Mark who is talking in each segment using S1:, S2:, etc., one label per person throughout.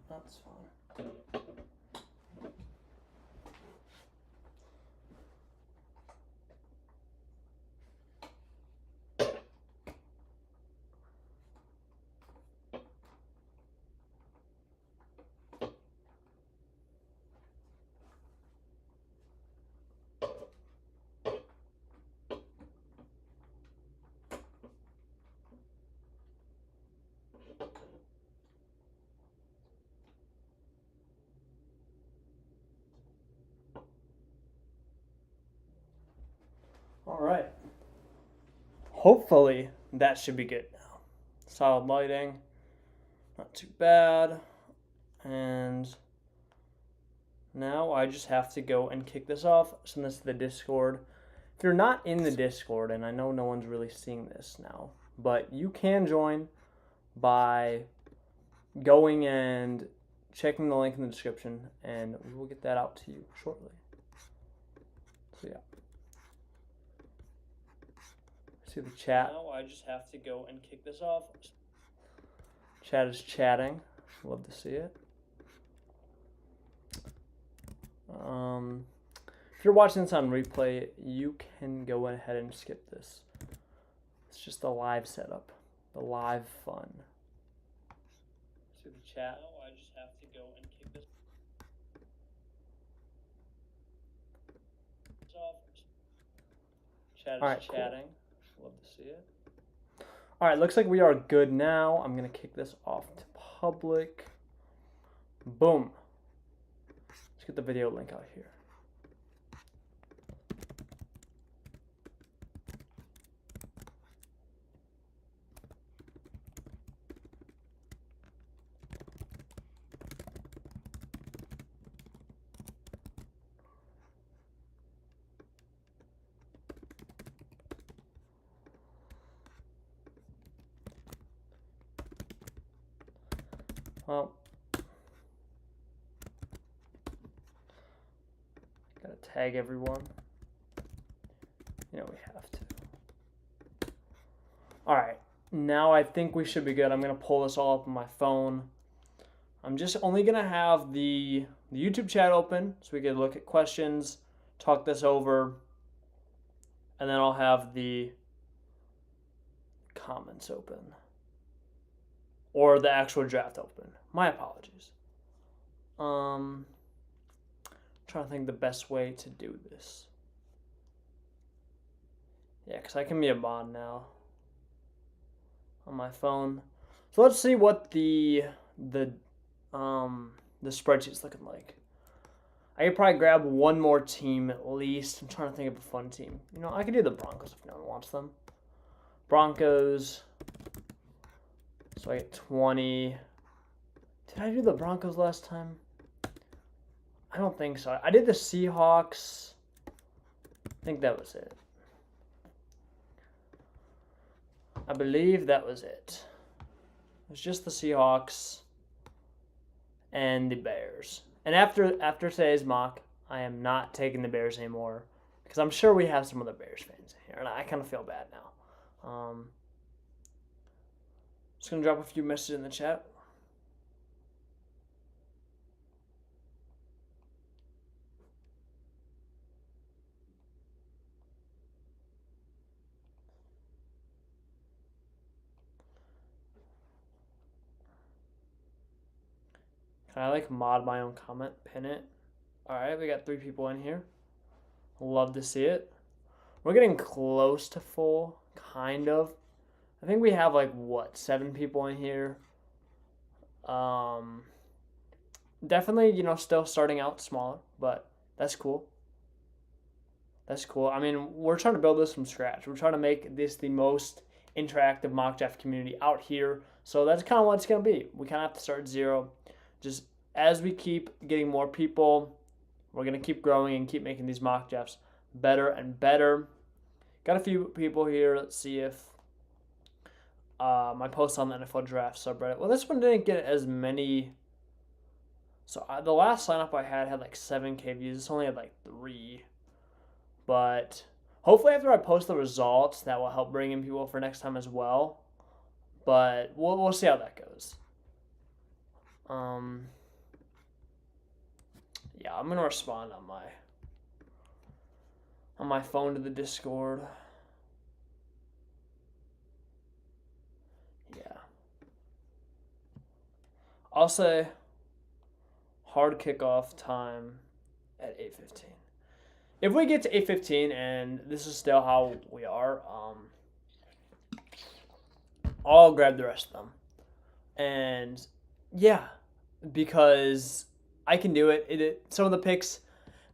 S1: That's fine. All right. Hopefully that should be good now. Solid lighting, not too bad. And now I just have to go and kick this off, send this to the Discord. If you're not in the Discord, and I know no one's really seeing this now, but you can join by going and checking the link in the description, and we will get that out to you shortly. So yeah. See the chat. Now I just have to go and kick this off. Chat is chatting. Love to see it. If you're watching this on replay, you can go ahead and skip this. It's just the live setup, the live fun. See the chat. Now I just have to go and kick this off. Chat is chatting. Cool. Love to see it. All right, looks like we are good now. I'm gonna kick this off to public. Boom. Let's get the video link out here. Well, gotta tag everyone. You know we have to. All right, now I think we should be good. I'm gonna pull this all up on my phone. I'm just only gonna have the YouTube chat open so we can look at questions, talk this over, and then I'll have the comments open. Or the actual draft open. My apologies. Trying to think the best way to do this. Yeah, because I can be a mod now on my phone. So let's see what the spreadsheet's looking like. I could probably grab one more team at least. I'm trying to think of a fun team. You know, I could do the Broncos if no one wants them. Broncos. So I get 20. Did I do the Broncos last time? I don't think so. I did the Seahawks. I think that was it. I believe that was it. It was just the Seahawks and the Bears. And after today's mock, I am not taking the Bears anymore because I'm sure we have some other Bears fans in here, and I kind of feel bad now. Just going to drop a few messages in the chat. Can I mod my own comment, pin it? All right, we got 3 people in here. Love to see it. We're getting close to full, kind of. I think we have 7 people in here. Definitely, still starting out smaller, but that's cool. That's cool. I mean, we're trying to build this from scratch. We're trying to make this the most interactive mock draft community out here. So that's kind of what it's going to be. We kind of have to start at 0. Just as we keep getting more people, we're going to keep growing and keep making these mock drafts better and better. Got a few people here. Let's see if my post on the NFL draft subreddit. Well, this one didn't get as many. So the last sign-up I had 7K views. This only had 3. But hopefully after I post the results, that will help bring in people for next time as well. But we'll see how that goes. Yeah, I'm gonna respond on my phone to the Discord. Yeah. I'll say hard kickoff time at 8:15. If we get to 8:15 and this is still how we are, I'll grab the rest of them. And yeah, because I can do it. Some of the picks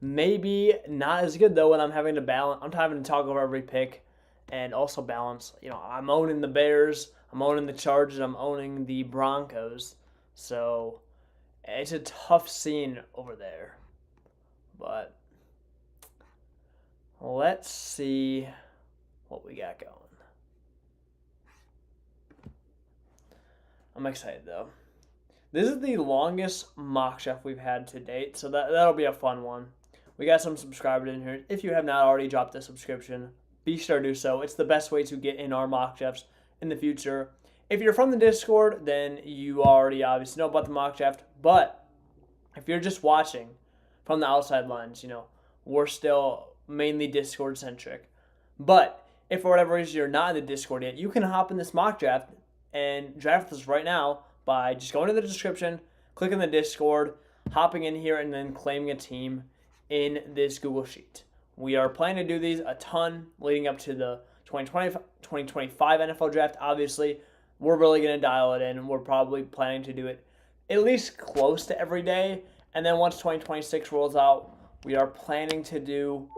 S1: maybe not as good though when I'm having to balance. I'm having to talk over every pick and also balance. I'm owning the Bears, I'm owning the Chargers, I'm owning the Broncos. So it's a tough scene over there. But let's see what we got going. I'm excited though. This is the longest mock draft we've had to date, so that'll be a fun one. We got some subscribers in here. If you have not already dropped a subscription, be sure to do so. It's the best way to get in our mock drafts in the future. If you're from the Discord, then you already obviously know about the mock draft. But if you're just watching from the outside lines, we're still mainly Discord centric. But if for whatever reason you're not in the Discord yet, you can hop in this mock draft and draft this right now by just going to the description, clicking the Discord, hopping in here, and then claiming a team in this Google Sheet. We are planning to do these a ton leading up to the 2025 NFL Draft. Obviously, we're really going to dial it in. We're probably planning to do it at least close to every day. And then once 2026 rolls out, we are planning to do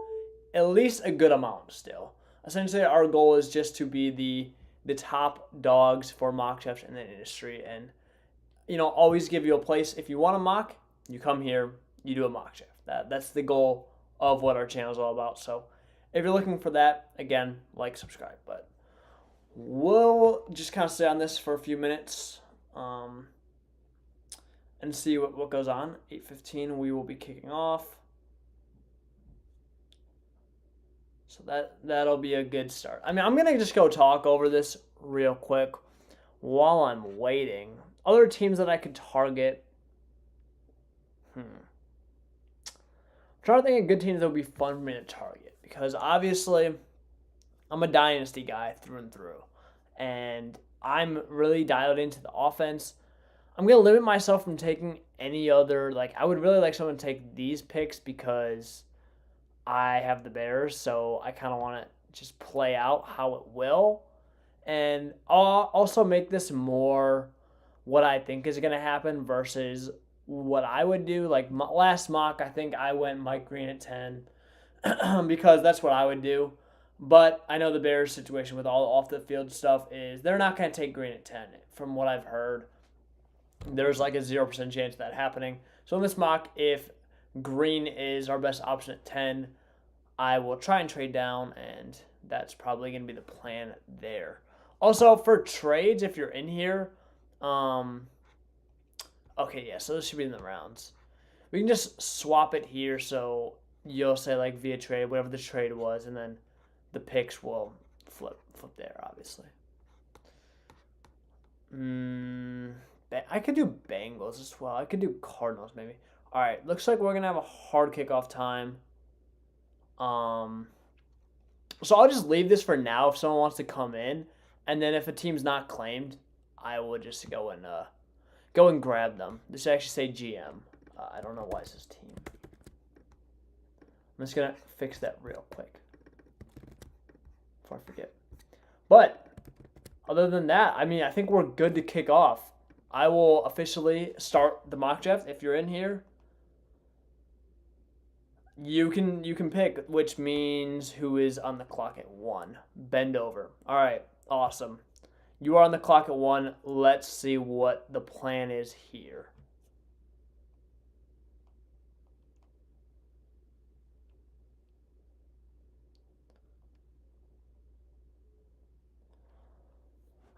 S1: at least a good amount still. Essentially, our goal is just to be the top dogs for mock drafts in the industry, and always give you a place. If you want to mock, you come here, you do a mock draft. That's the goal of what our channel is all about. So if you're looking for that, again, subscribe. But we'll just kind of stay on this for a few minutes and see what goes on. 8:15 we will be kicking off. So that'll be a good start. I'm going to just go talk over this real quick while I'm waiting. Other teams that I could target. I'm trying to think of good teams that would be fun for me to target. Because obviously, I'm a dynasty guy through and through. And I'm really dialed into the offense. I'm going to limit myself from taking any other. I would really like someone to take these picks because I have the Bears, so I kind of want to just play out how it will. And I'll also make this more what I think is going to happen versus what I would do. Last mock, I think I went Mike Green at 10 because that's what I would do. But I know the Bears situation with all the off-the-field stuff is they're not going to take Green at 10. From what I've heard, there's a 0% chance of that happening. So in this mock, if Green is our best option at 10, I will try and trade down, and that's probably going to be the plan there. Also, for trades, if you're in here, okay, yeah, so this should be in the rounds. We can just swap it here, so you'll say, via trade, whatever the trade was, and then the picks will flip there, obviously. I could do Bengals as well. I could do Cardinals, maybe. All right, looks like we're going to have a hard kickoff time. So I'll just leave this for now if someone wants to come in, and then if a team's not claimed, I will just go and grab them. This should actually say GM. I don't know why it says team. I'm just gonna fix that real quick before I forget. But other than that, I think we're good to kick off. I will officially start the mock draft. If you're in here, you can pick, which means who is on the clock at 1. Bend over. All right, awesome. You are on the clock at 1. Let's see what the plan is here.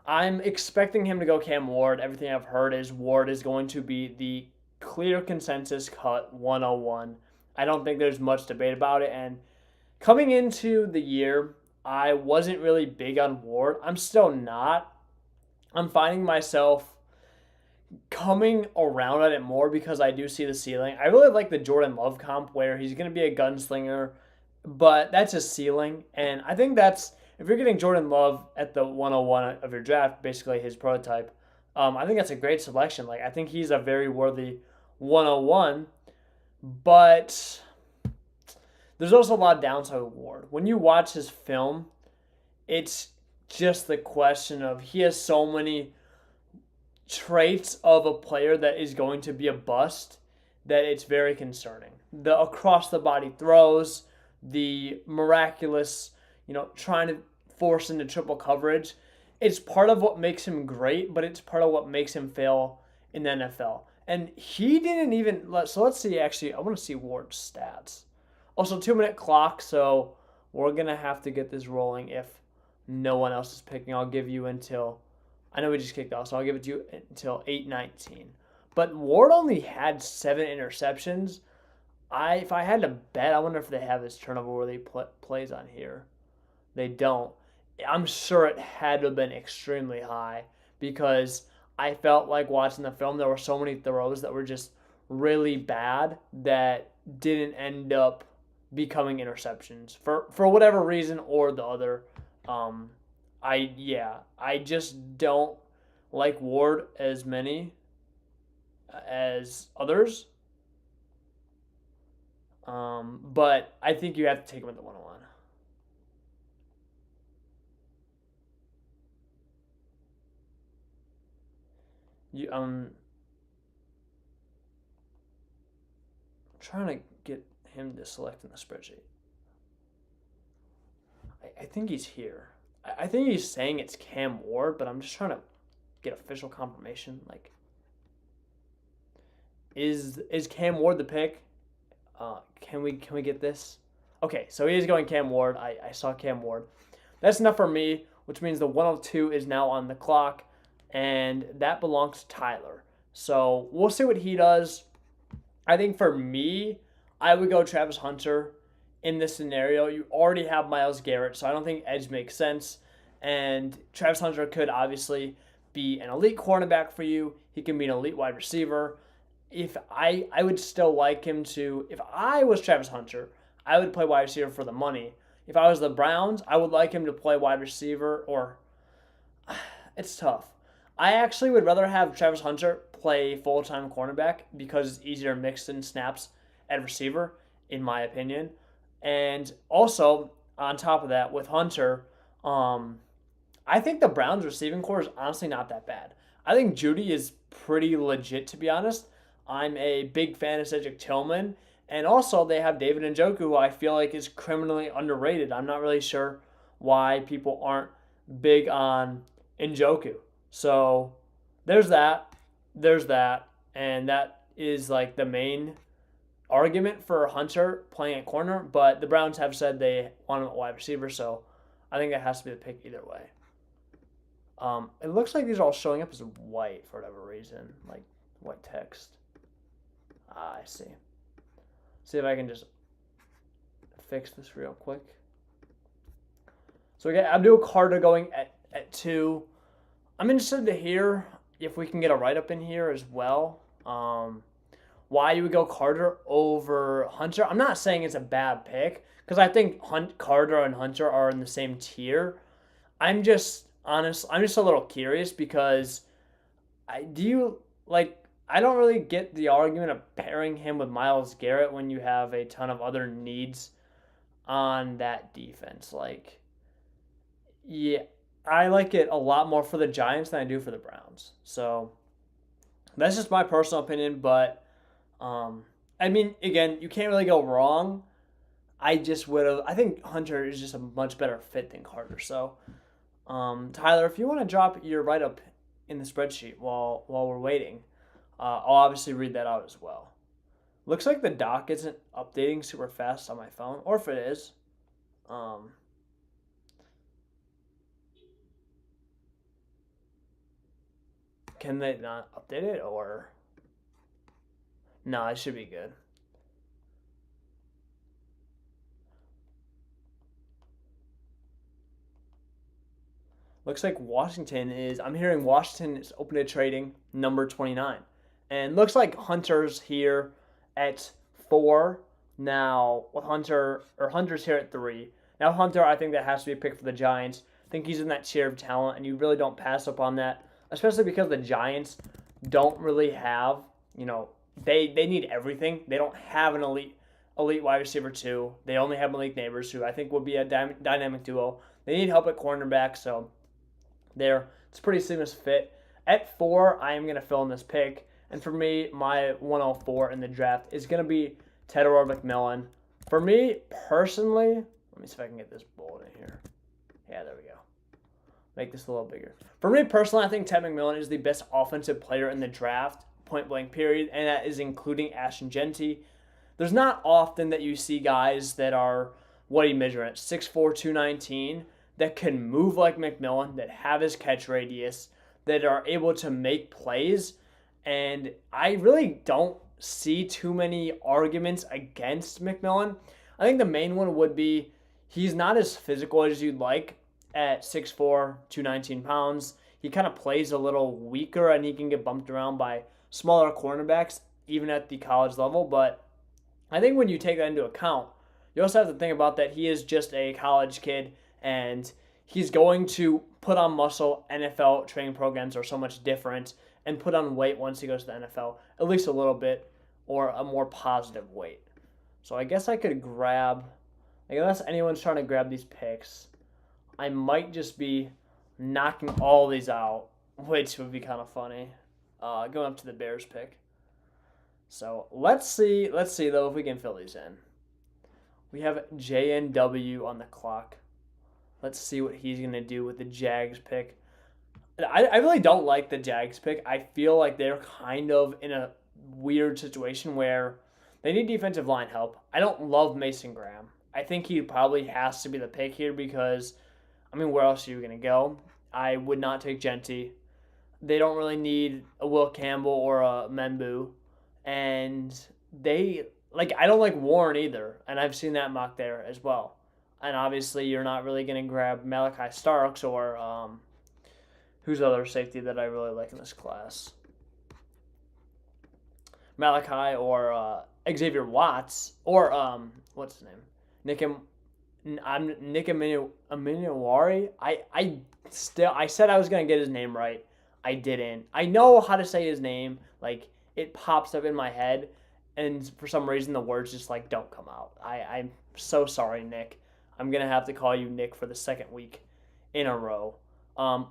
S1: I'm expecting him to go Cam Ward. Everything I've heard is Ward is going to be the clear consensus cut 101. I don't think there's much debate about it. And coming into the year, I wasn't really big on Ward. I'm still not. I'm finding myself coming around on it more because I do see the ceiling. I really like the Jordan Love comp where he's going to be a gunslinger, but that's his ceiling. And I think that's, if you're getting Jordan Love at the 101 of your draft, basically his prototype, I think that's a great selection. Like, I think he's a very worthy 101, but there's also a lot of downside with Ward. When you watch his film, it's just the question of he has so many traits of a player that is going to be a bust that it's very concerning. The across the body throws, the miraculous, trying to force into triple coverage. It's part of what makes him great, but it's part of what makes him fail in the NFL. And he didn't even, so let's see, actually, I want to see Ward's stats. Also, 2-minute clock, so we're going to have to get this rolling if no one else is picking. I'll give you until, I know we just kicked off, so I'll give it to you until 8:19. But Ward only had 7 interceptions. If I had to bet, I wonder if they have his turnover-worthy plays on here. They don't. I'm sure it had to have been extremely high because I felt like watching the film, there were so many throws that were just really bad that didn't end up becoming interceptions for whatever reason or the other. I just don't like Ward as many as others. But I think you have to take him at the 101. I'm trying to get him to select in the spreadsheet. I think he's here. I think he's saying it's Cam Ward, but I'm just trying to get official confirmation. Like, is Cam Ward the pick? Can we get this? Okay, so he is going Cam Ward. I saw Cam Ward. That's enough for me, which means the 102 is now on the clock, and that belongs to Tyler. So we'll see what he does. I think for me, I would go Travis Hunter in this scenario. You already have Myles Garrett, so I don't think edge makes sense. And Travis Hunter could obviously be an elite cornerback for you. He can be an elite wide receiver. If I would still like him to, if I was Travis Hunter, I would play wide receiver for the money. If I was the Browns, I would like him to play wide receiver, or it's tough. I actually would rather have Travis Hunter play full-time cornerback because it's easier to mix in snaps at receiver, in my opinion. And also, on top of that, with Hunter, I think the Browns receiving core is honestly not that bad. I think Judy is pretty legit, to be honest. I'm a big fan of Cedric Tillman. And also, they have David Njoku, who I feel like is criminally underrated. I'm not really sure why people aren't big on Njoku. So, there's that. There's that. And that is like the main argument for Hunter playing at corner. But the Browns have said they want him at wide receiver. So, I think that has to be the pick either way. It looks like these are all showing up as white for whatever reason. Like white text. I see. See if I can just fix this real quick. So we got Abdul Carter going at 2. I'm interested to hear if we can get a write-up in here as well. Why you would go Carter over Hunter. I'm not saying it's a bad pick because I think Carter and Hunter are in the same tier. I'm just a little curious because I don't really get the argument of pairing him with Myles Garrett when you have a ton of other needs on that defense. I like it a lot more for the Giants than I do for the Browns. So that's just my personal opinion, but again, you can't really go wrong. I think Hunter is just a much better fit than Carter. So, Tyler, if you want to drop your write-up in the spreadsheet while we're waiting, I'll obviously read that out as well. Looks like the doc isn't updating super fast on my phone, or if it is, can they not update it, or no? It should be good. looks like I'm hearing Washington is open to trading number 29. And looks like Hunter's here at 4 now with Hunter's here at 3. Now Hunter, I think that has to be a pick for the Giants. I think he's in that tier of talent, and you really don't pass up on that, especially because the Giants don't really have, they need everything. They don't have an elite wide receiver too. They only have Malik Neighbors, who I think would be a dynamic duo. They need help at cornerback, so it's a pretty seamless fit. At 4, I am going to fill in this pick, and for me, my 104 in the draft is going to be Tedor McMillan. For me personally, let me see if I can get this bold in here. Yeah, there we go. Make this a little bigger. For me personally, I think Ted McMillan is the best offensive player in the draft, point blank period, and that is including Ashton Jeanty. There's not often that you see guys that are, what do you measure at, 6'4", 219, that can move like McMillan, that have his catch radius, that are able to make plays, and I really don't see too many arguments against McMillan. I think the main one would be he's not as physical as you'd like at 6'4", 219 pounds. He kind of plays a little weaker, and he can get bumped around by smaller cornerbacks, even at the college level. But I think when you take that into account, you also have to think about that he is just a college kid, and he's going to put on muscle. NFL training programs are so much different, and put on weight once he goes to the NFL, at least a little bit, or a more positive weight. So I guess I could grab, unless anyone's trying to grab these picks, I might just be knocking all these out, which would be kind of funny, going up to the Bears pick. So let's see though if we can fill these in. We have JNW on the clock. Let's see what he's going to do with the Jags pick. I really don't like the Jags pick. I feel like they're kind of in a weird situation where they need defensive line help. I don't love Mason Graham. I think he probably has to be the pick here because, where else are you going to go? I would not take Jeanty. They don't really need a Will Campbell or a Membu. And I don't like Warren either. And I've seen that mock there as well. And obviously you're not really going to grab Malachi Starks or who's the other safety that I really like in this class? Malachi or Xavier Watts or what's his name? Nick Aminuari. I said I was gonna get his name right. I didn't. I know how to say his name. It pops up in my head, and for some reason the words just don't come out. I'm so sorry, Nick. I'm gonna have to call you Nick for the second week in a row.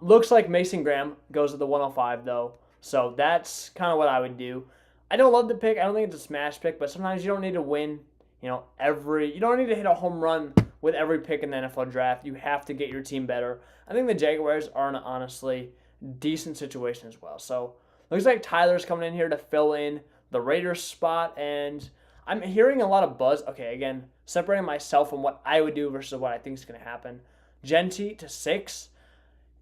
S1: Looks like Mason Graham goes to the 105 though, so that's kind of what I would do. I don't love the pick. I don't think it's a smash pick, but sometimes you don't need to win. You don't need to hit a home run with every pick in the NFL draft. You have to get your team better. I think the Jaguars are in an honestly decent situation as well. So looks like Tyler's coming in here to fill in the Raiders spot, and I'm hearing a lot of buzz. Okay, again, separating myself from what I would do versus what I think is going to happen. Jeanty to 6.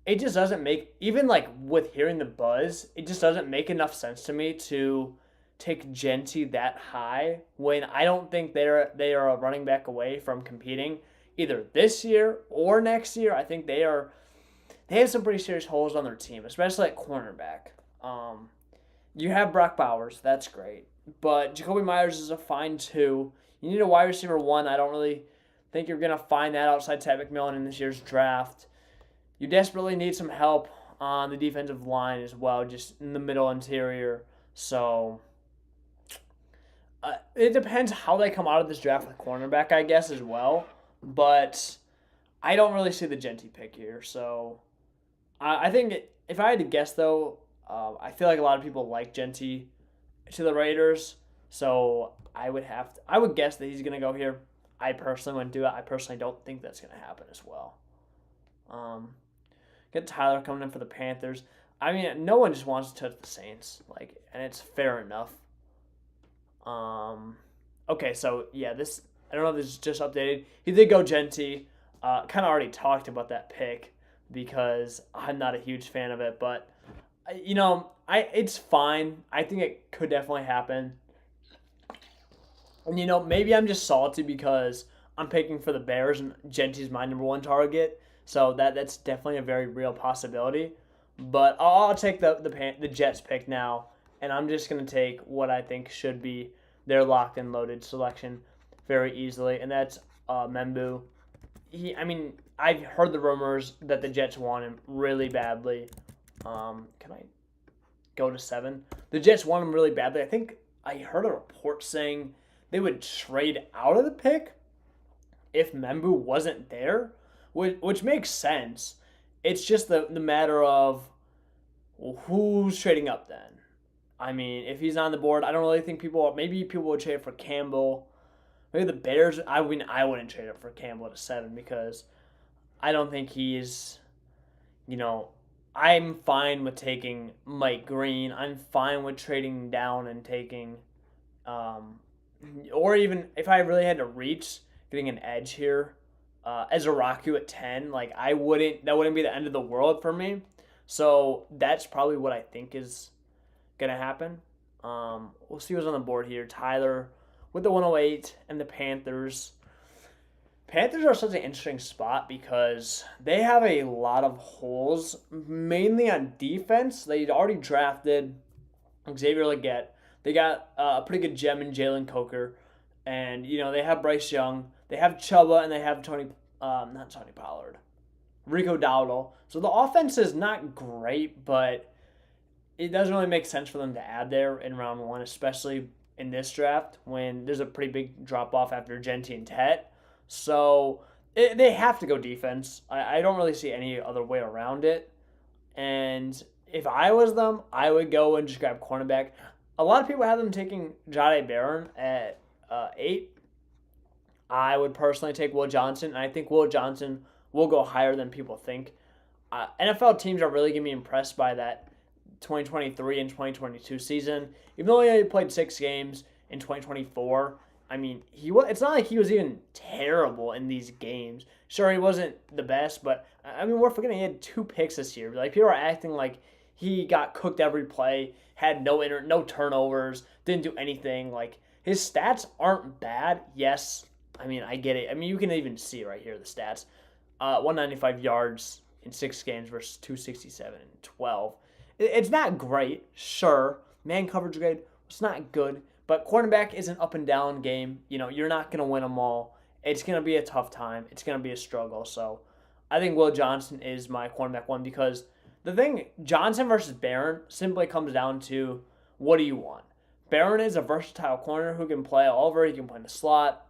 S1: It just doesn't make, even with hearing the buzz, it just doesn't make enough sense to me to take Jeanty that high when I don't think they are a running back away from competing either this year or next year. I think they have some pretty serious holes on their team, especially at cornerback. You have Brock Bowers, that's great, but Jacoby Myers is a fine 2. You need a wide receiver 1. I don't really think you're gonna find that outside Ted McMillan in this year's draft. You desperately need some help on the defensive line as well, just in the middle interior. So it depends how they come out of this draft with cornerback, I guess, as well. But I don't really see the Jeanty pick here. So I think if I had to guess, though, I feel like a lot of people like Jeanty to the Raiders. So I would guess that he's going to go here. I personally wouldn't do it. I personally don't think that's going to happen as well. Get Tyler coming in for the Panthers. No one just wants to touch the Saints, and it's fair enough. Okay, so yeah, I don't know if this is just updated. He did go Jeanty. Kind of already talked about that pick because I'm not a huge fan of it, but it's fine. I think it could definitely happen. And maybe I'm just salty because I'm picking for the Bears and Genty's my number 1 target. So that's definitely a very real possibility. But I'll take the Jets pick now, and I'm just gonna take what I think should be their locked and loaded selection very easily, and that's Membu. I mean, I've heard the rumors that the Jets want him really badly. Can I go to 7? The Jets want him really badly. I think I heard a report saying they would trade out of the pick if Membu wasn't there, which makes sense. It's just the matter of who's trading up then. I mean, if he's on the board, I don't really think maybe people would trade for Campbell. Maybe the Bears. I mean, I wouldn't trade up for Campbell to 7 because I don't think he's, you know, I'm fine with taking Mike Green. I'm fine with trading down and taking, or even if I really had to reach, getting an edge here, as a Raku at 10. Like that wouldn't be the end of the world for me. So that's probably what I think is gonna happen. We'll see what's on the board here. Tyler with the 108 and the Panthers. Panthers are such an interesting spot because they have a lot of holes, mainly on defense. They'd already drafted Xavier Legette. They got a pretty good gem in Jalen Coker. And, they have Bryce Young. They have Chuba, and they have not Tony Pollard, Rico Dowdle. So the offense is not great, but it doesn't really make sense for them to add there in round 1, especially in this draft when there's a pretty big drop-off after Genti and Tet. So they have to go defense. I don't really see any other way around it. And if I was them, I would go and just grab cornerback. A lot of people have them taking Jahdae Barron at 8. I would personally take Will Johnson, and I think Will Johnson will go higher than people think. NFL teams are really going to be impressed by that 2023 and 2022 season. Even though he only played 6 games in 2024, I mean, it's not like he was even terrible in these games. Sure, he wasn't the best, but I mean, we're forgetting he had 2 picks this year. Like, people are acting like he got cooked every play, had no turnovers, didn't do anything. Like, his stats aren't bad. Yes, I mean, I get it. I mean, you can even see right here the stats. 195 yards in 6 games versus 267 in 12. It's not great, sure. Man coverage grade, it's not good. But cornerback is an up and down game. You're not going to win them all. It's going to be a tough time. It's going to be a struggle. So I think Will Johnson is my cornerback 1 because the thing, Johnson versus Barron simply comes down to what do you want? Barron is a versatile corner who can play all over. He can play in the slot.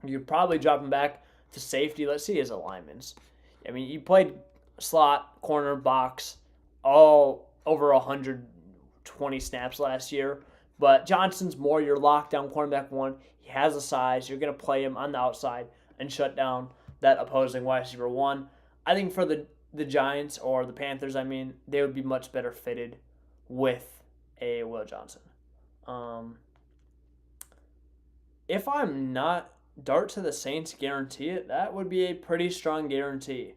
S1: You could probably drop him back to safety. Let's see his alignments. I mean, he played slot, corner, box, all over 120 snaps last year. But Johnson's more your lockdown cornerback 1. He has the size. You're going to play him on the outside and shut down that opposing wide receiver 1. I think for the Giants or the Panthers, they would be much better fitted with a Will Johnson. If I'm not dart to the Saints, guarantee it, that would be a pretty strong guarantee.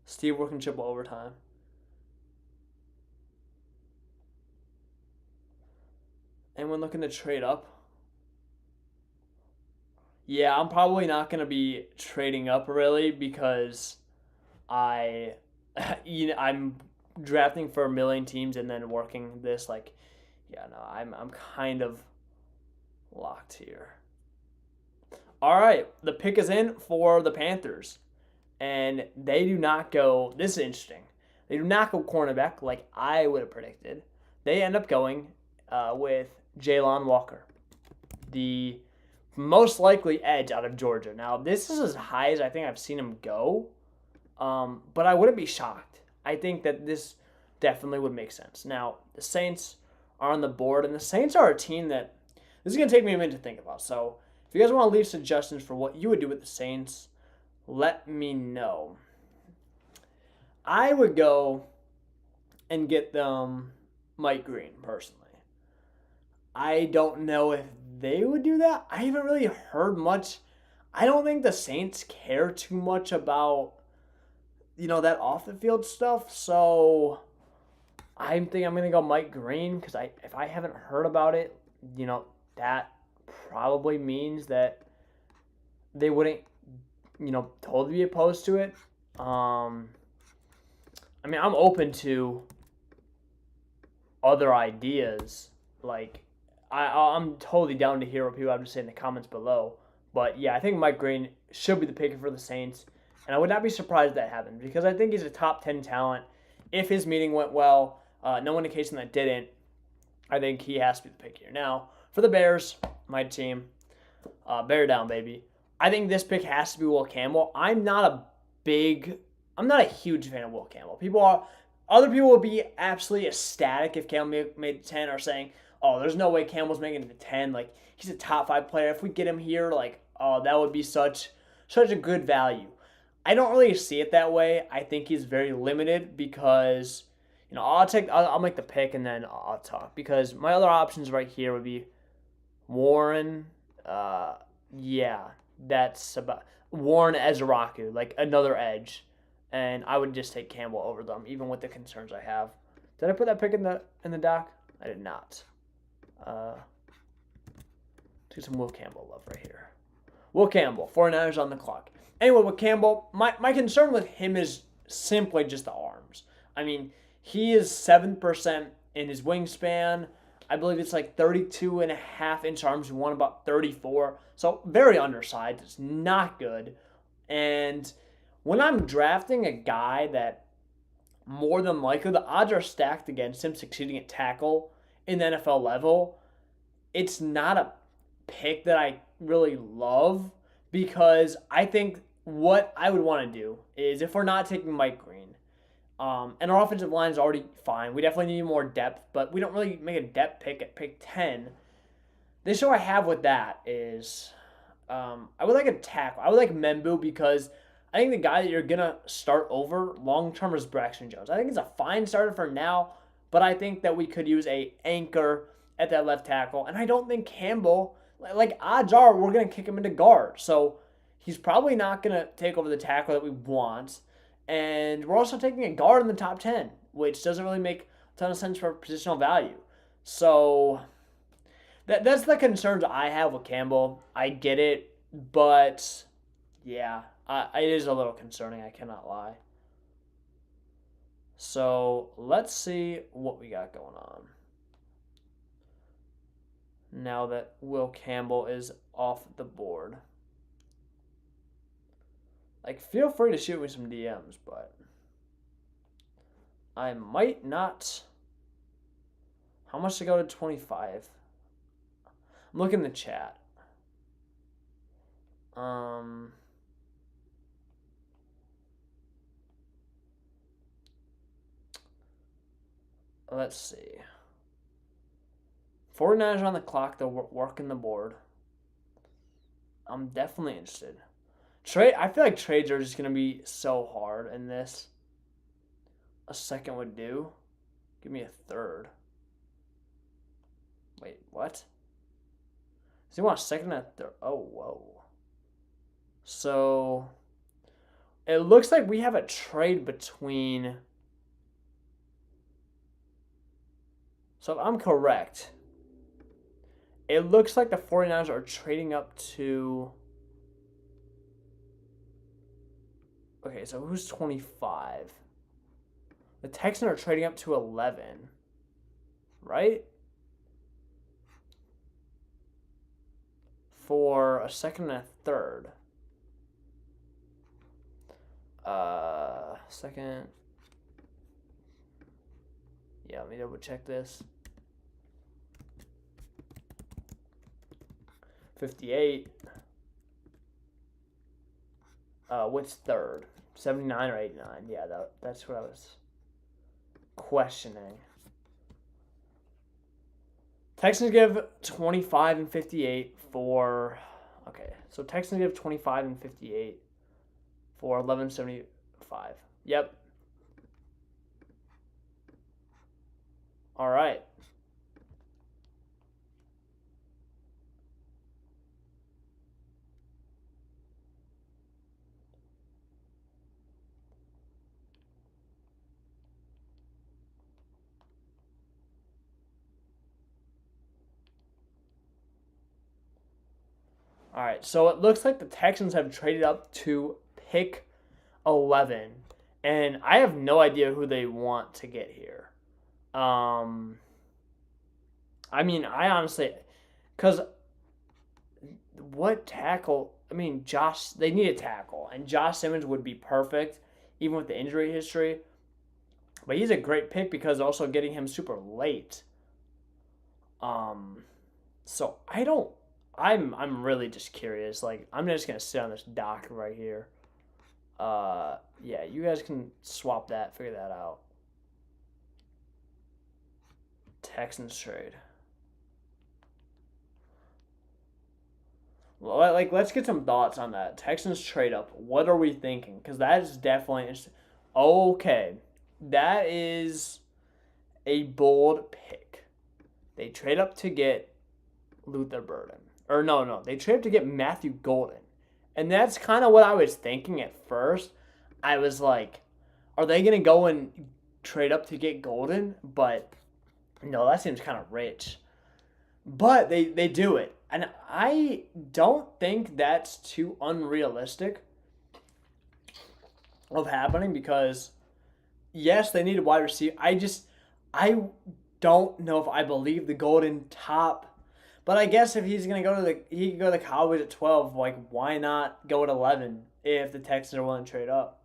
S1: Steve working triple overtime. Anyone looking to trade up? Yeah, I'm probably not going to be trading up really because I'm drafting for a million teams and then working this I'm kind of locked here. All right, the pick is in for the Panthers, and they do not go. This is interesting. They do not go cornerback like I would have predicted. They end up going with Jalon Walker, the most likely edge out of Georgia. Now, this is as high as I think I've seen him go, but I wouldn't be shocked. I think that this definitely would make sense. Now, the Saints are on the board, and the Saints are a team that this is going to take me a minute to think about. So, if you guys want to leave suggestions for what you would do with the Saints, let me know. I would go and get them Mike Green, personally. I don't know if they would do that. I haven't really heard much. I don't think the Saints care too much about, that off the field stuff. So I think I'm going to go Mike Green because if I haven't heard about it, that probably means that they wouldn't, totally opposed to it. I mean, I'm open to other ideas. Like, I'm totally down to hear what people have to say in the comments below. But yeah, I think Mike Green should be the pick for the Saints, and I would not be surprised if that happened because I think he's a top 10 talent. If his meeting went well, no indication that didn't. I think he has to be the pick here. Now, for the Bears, my team, bear down, baby. I think this pick has to be Will Campbell. I'm not a huge fan of Will Campbell. Other people would be absolutely ecstatic if Campbell made 10 or saying, oh, there's no way Campbell's making it to 10. Like, he's a top 5 player. If we get him here, like, oh, that would be such a good value. I don't really see it that way. I think he's very limited because, I'll make the pick and then I'll talk because my other options right here would be Warren. Yeah, that's about Warren Ezraku, like another edge, and I would just take Campbell over them, even with the concerns I have. Did I put that pick in the doc? I did not. Do some Will Campbell love right here. Will Campbell, 49ers on the clock. Anyway, with Campbell, my concern with him is simply just the arms. I mean, he is 7% in his wingspan. I believe it's like 32.5-inch arms. He won about 34. So very undersized. It's not good. And when I'm drafting a guy that more than likely the odds are stacked against him succeeding at tackle in the NFL level, it's not a pick that I really love because I think what I would want to do is if we're not taking Mike Green, and our offensive line is already fine. We definitely need more depth, but we don't really make a depth pick at pick 10. The issue I have with that is I would like a tackle. I would like Membu because I think the guy that you're going to start over long-term is Braxton Jones. I think he's a fine starter for now, but I think that we could use a anchor at that left tackle. And I don't think Campbell, like odds are we're going to kick him into guard. So he's probably not going to take over the tackle that we want. And we're also taking a guard in the top 10, which doesn't really make a ton of sense for positional value. So that's the concerns I have with Campbell. I get it, but yeah, it is a little concerning. I cannot lie. So let's see what we got going on. Now that Will Campbell is off the board. Like, feel free to shoot me some DMs, but I might not. How much to go to 25? I'm looking in the chat. Let's see. 49ers on the clock. They're working the board. I'm definitely interested. I feel like trades are just going to be so hard in this. A second would do. Give me a third. Wait, what? Does he want a second and a third? Oh, whoa. So, it looks like we have a trade between... So, if I'm correct, it looks like the 49ers are trading up to... Okay, so who's 25? The Texans are trading up to 11, right? For a second and a third. Second. Yeah, let me double check this. 58. What's third? 79 or 89? Yeah, that's what I was questioning. Texans give 25 and 58 for... Okay, so Texans give 25 and 58 for 1175. Yep. All right. All right, so it looks like the Texans have traded up to pick 11, and I have no idea who they want to get here. Um, I mean, I honestly, because what tackle? I mean, they need a tackle, and Josh Simmons would be perfect, even with the injury history. But he's a great pick because also getting him super late. Um, so I don't. I'm really just curious. Like I'm just gonna sit on this dock right here. Yeah, you guys can swap that, figure that out. Texans trade. Well, like, let's get some thoughts on that. Texans trade up. What are we thinking? Because that is definitely interesting. Okay, that is a bold pick. They trade up to get Luther Burden. Or no, they trade up to get Matthew Golden. And that's kind of what I was thinking at first. I was like, are they going to go and trade up to get Golden? But no, that seems kind of rich. But they do it. And I don't think that's too unrealistic of happening because, yes, they need a wide receiver. I don't know if I believe the Golden top. But I guess if he's gonna he can go to the Cowboys at 12. Like, why not go at 11 if the Texans are willing to trade up?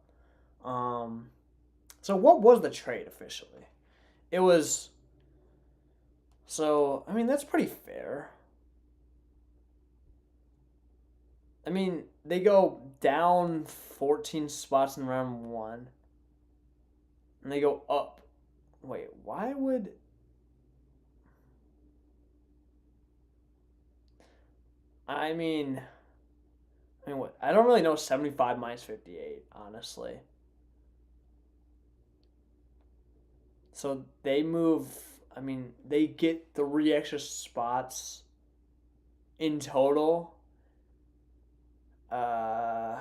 S1: So what was the trade officially? It was. So I mean that's pretty fair. I mean they go down 14 spots in round 1, and they go up. Wait, why would? I mean, what? I don't really know 75 minus 58, honestly. So they move, I mean, they get 3 extra spots in total. Huh.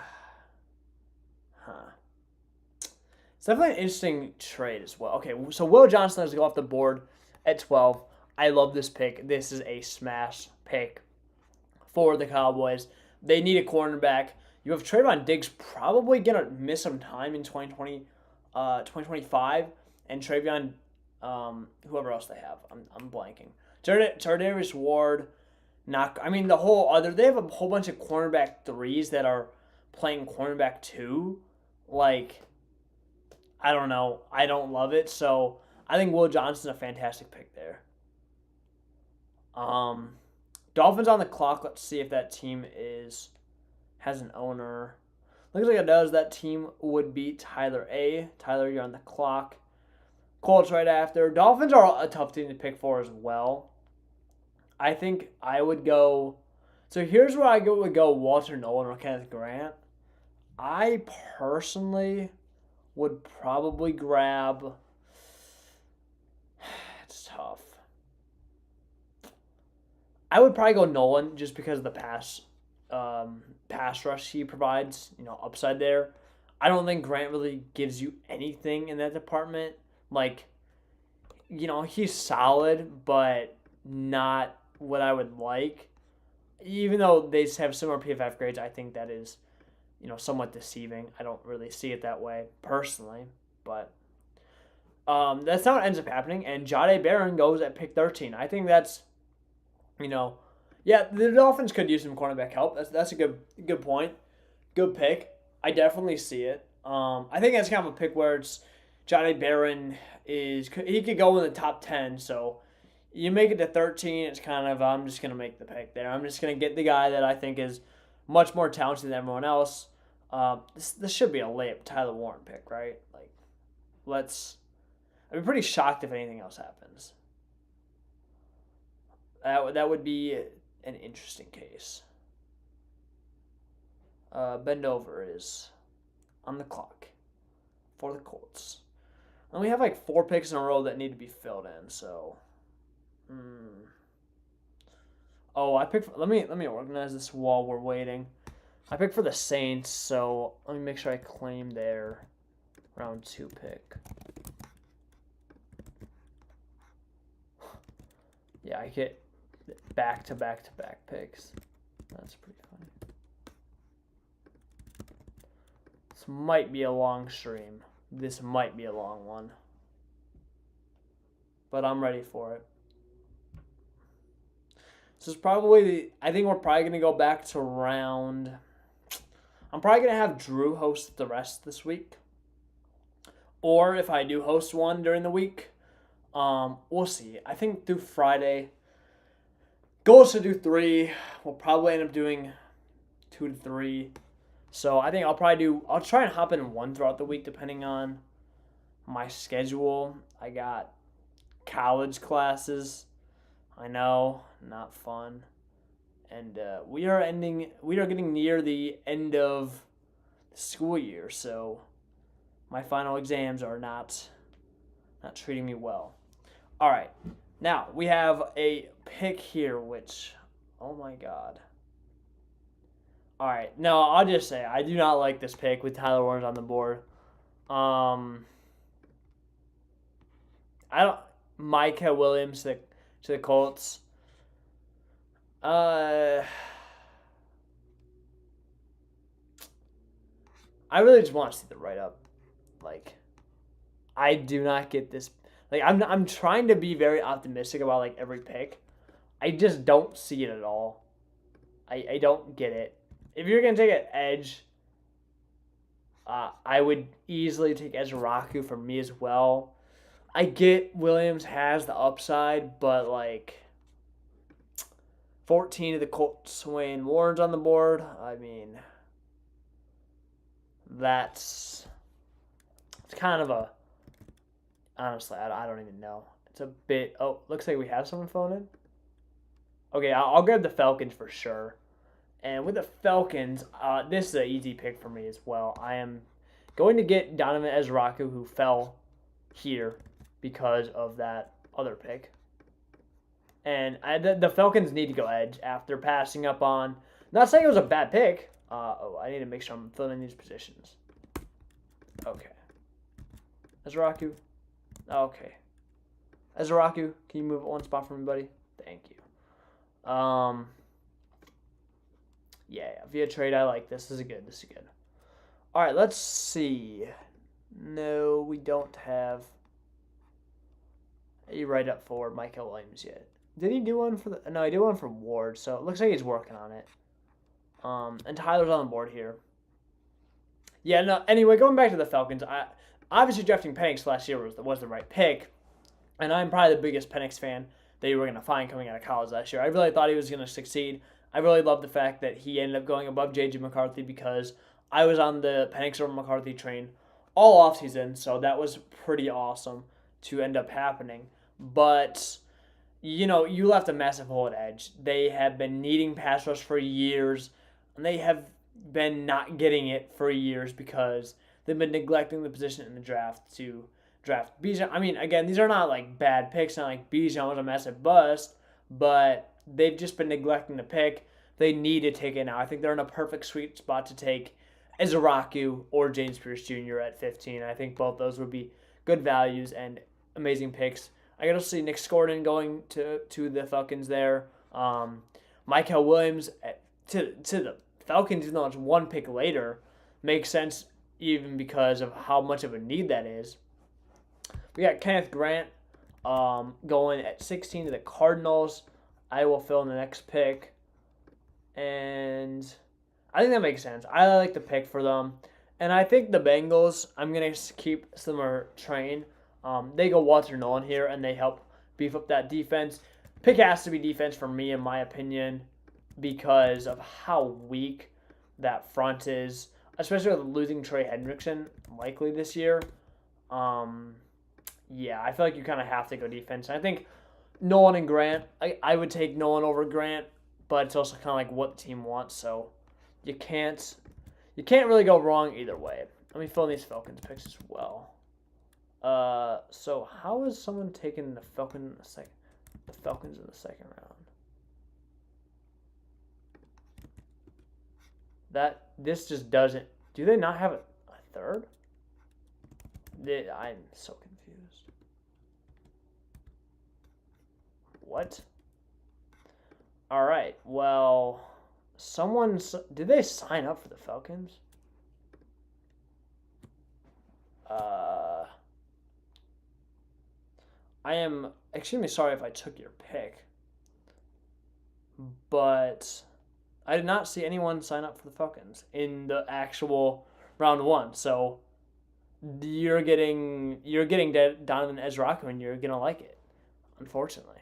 S1: It's definitely an interesting trade as well. Okay, so Will Johnson has to go off the board at 12. I love this pick. This is a smash pick for the Cowboys. They need a cornerback. You have Trayvon Diggs probably going to miss some time in 2025. And Travion, whoever else they have. I'm blanking. Tardarius Ward. They have a whole bunch of cornerback 3s that are playing cornerback 2. Like, I don't know. I don't love it. So I think Will Johnson's a fantastic pick there. Dolphins on the clock. Let's see if that team has an owner. Looks like it does. That team would be Tyler A. Tyler, you're on the clock. Colts right after. Dolphins are a tough team to pick for as well. I think I would go. So here's where I would go: Walter Nolan or Kenneth Grant. I personally would probably grab. It's tough. I would probably go Nolan just because of the pass rush he provides. Upside there. I don't think Grant really gives you anything in that department. Like, he's solid, but not what I would like. Even though they have similar PFF grades, I think that is, somewhat deceiving. I don't really see it that way personally, but that's not what ends up happening. And Jahdae Barron goes at pick 13. I think that's, yeah, the Dolphins could use some cornerback help. That's a good point, good pick. I definitely see it. I think that's kind of a pick where it's Jahdae Barron he could go in the top 10. So you make it to 13. It's kind of I'm just gonna make the pick there. I'm just gonna get the guy that I think is much more talented than everyone else. This should be a layup Tyler Warren pick, right? Like, I'd be pretty shocked if anything else happens. That would be an interesting case. Bendover is on the clock for the Colts. And we have like 4 picks in a row that need to be filled in, so. Oh, I picked. Let me organize this while we're waiting. I picked for the Saints, so let me make sure I claim their round 2 pick. Yeah, I get back to back picks. That's pretty funny. This might be a long stream. This might be a long one. But I'm ready for it. This is probably, I think we're probably going to go back to round. I'm probably going to have Drew host the rest this week. Or if I do host one during the week, we'll see. I think through Friday, goal is to do 3. We'll probably end up doing 2 to 3. So I think I'll try and hop in one throughout the week depending on my schedule. I got college classes. I know, not fun. And we are getting near the end of the school year, so my final exams are not treating me well. All right, now we have a pick here, which, oh my God. All right, no, I'll just say I do not like this pick with Tyler Warren on the board. Micah Williams to the Colts. I really just want to see the write-up. Like, I do not get this. Like, I'm trying to be very optimistic about, like, every pick. I just don't see it at all. I don't get it. If you're going to take an edge, I would easily take Ezraku for me as well. I get Williams has the upside, but, like, 14 of the Colts when Warren's on the board. I mean, it's kind of a, honestly, I don't even know. It's a bit, oh, looks like we have someone phone in. Okay, I'll grab the Falcons for sure. And with the Falcons, this is an easy pick for me as well. I am going to get Donovan Ezraku, who fell here because of that other pick. And the Falcons need to go edge after passing up on, not saying it was a bad pick. I need to make sure I'm filling these positions. Okay. Ezraku. Okay. Ezraku, can you move one spot for me, buddy? Thank you. Yeah, via trade, I like this. This is good. All right, let's see. No, we don't have a write-up for Michael Williams yet. Did he do one for the... No, he did one for Ward, so it looks like he's working on it. And Tyler's on the board here. Yeah, no, anyway, going back to the Falcons, obviously drafting Penix last year was the right pick, and I'm probably the biggest Penix fan that you were going to find coming out of college last year. I really thought he was going to succeed. I really love the fact that he ended up going above J.J. McCarthy because I was on the Penix over McCarthy train all offseason, so that was pretty awesome to end up happening. But, you know, you left a massive hole at edge. They have been needing pass rush for years, and they have been not getting it for years because they've been neglecting the position in the draft to draft Bijan. I mean, again, these are not like bad picks. Not like Bijan was a massive bust, but they've just been neglecting the pick. They need to take it now. I think they're in a perfect sweet spot to take Ezraku or James Pierce Jr. at 15. I think both those would be good values and amazing picks. I got to see Nick Scordon going to the Falcons there. Michael Williams to the Falcons, even though it's one pick later, makes sense even because of how much of a need that is. We got Kenneth Grant going at 16 to the Cardinals. I will fill in the next pick. And I think that makes sense. I like the pick for them. And I think the Bengals, I'm going to keep similar train. They go Walter Nolan here, and they help beef up that defense. Pick has to be defense for me, in my opinion, because of how weak that front is, especially with losing Trey Hendrickson likely this year. Yeah, I feel like you kind of have to go defense. And I think Nolan and Grant, I would take Nolan over Grant, but it's also kind of like what the team wants, so you can't really go wrong either way. Let me fill in these Falcons picks as well. So how is someone taking the Falcons in the second round? This just doesn't. Do they not have a third? I'm so confused. What? All right. Well, Did they sign up for the Falcons? Uh, I am extremely sorry if I took your pick, but I did not see anyone sign up for the Falcons in the actual round one. So you're getting Donovan Ezraku, and you're gonna like it, unfortunately.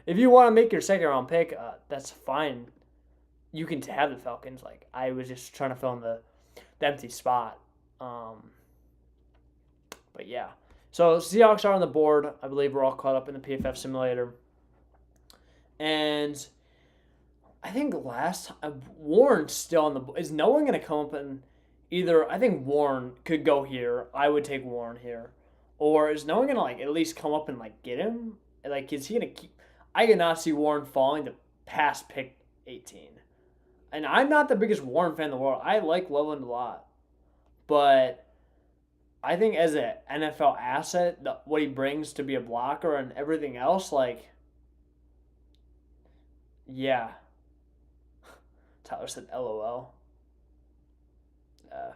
S1: If you want to make your second round pick, that's fine. You can have the Falcons. Like I was just trying to fill in the empty spot. But yeah, so Seahawks are on the board. I believe we're all caught up in the PFF simulator, and I think Warren's still on the. Is no one gonna come up and either? I think Warren could go here. I would take Warren here, or is no one gonna like at least come up and like get him? Like, is he gonna keep? I cannot see Warren falling to past pick 18. And I'm not the biggest Warren fan in the world. I like Loveland a lot, but I think as an NFL asset, what he brings to be a blocker and everything else, like, yeah. Tyler said, "LOL." Uh,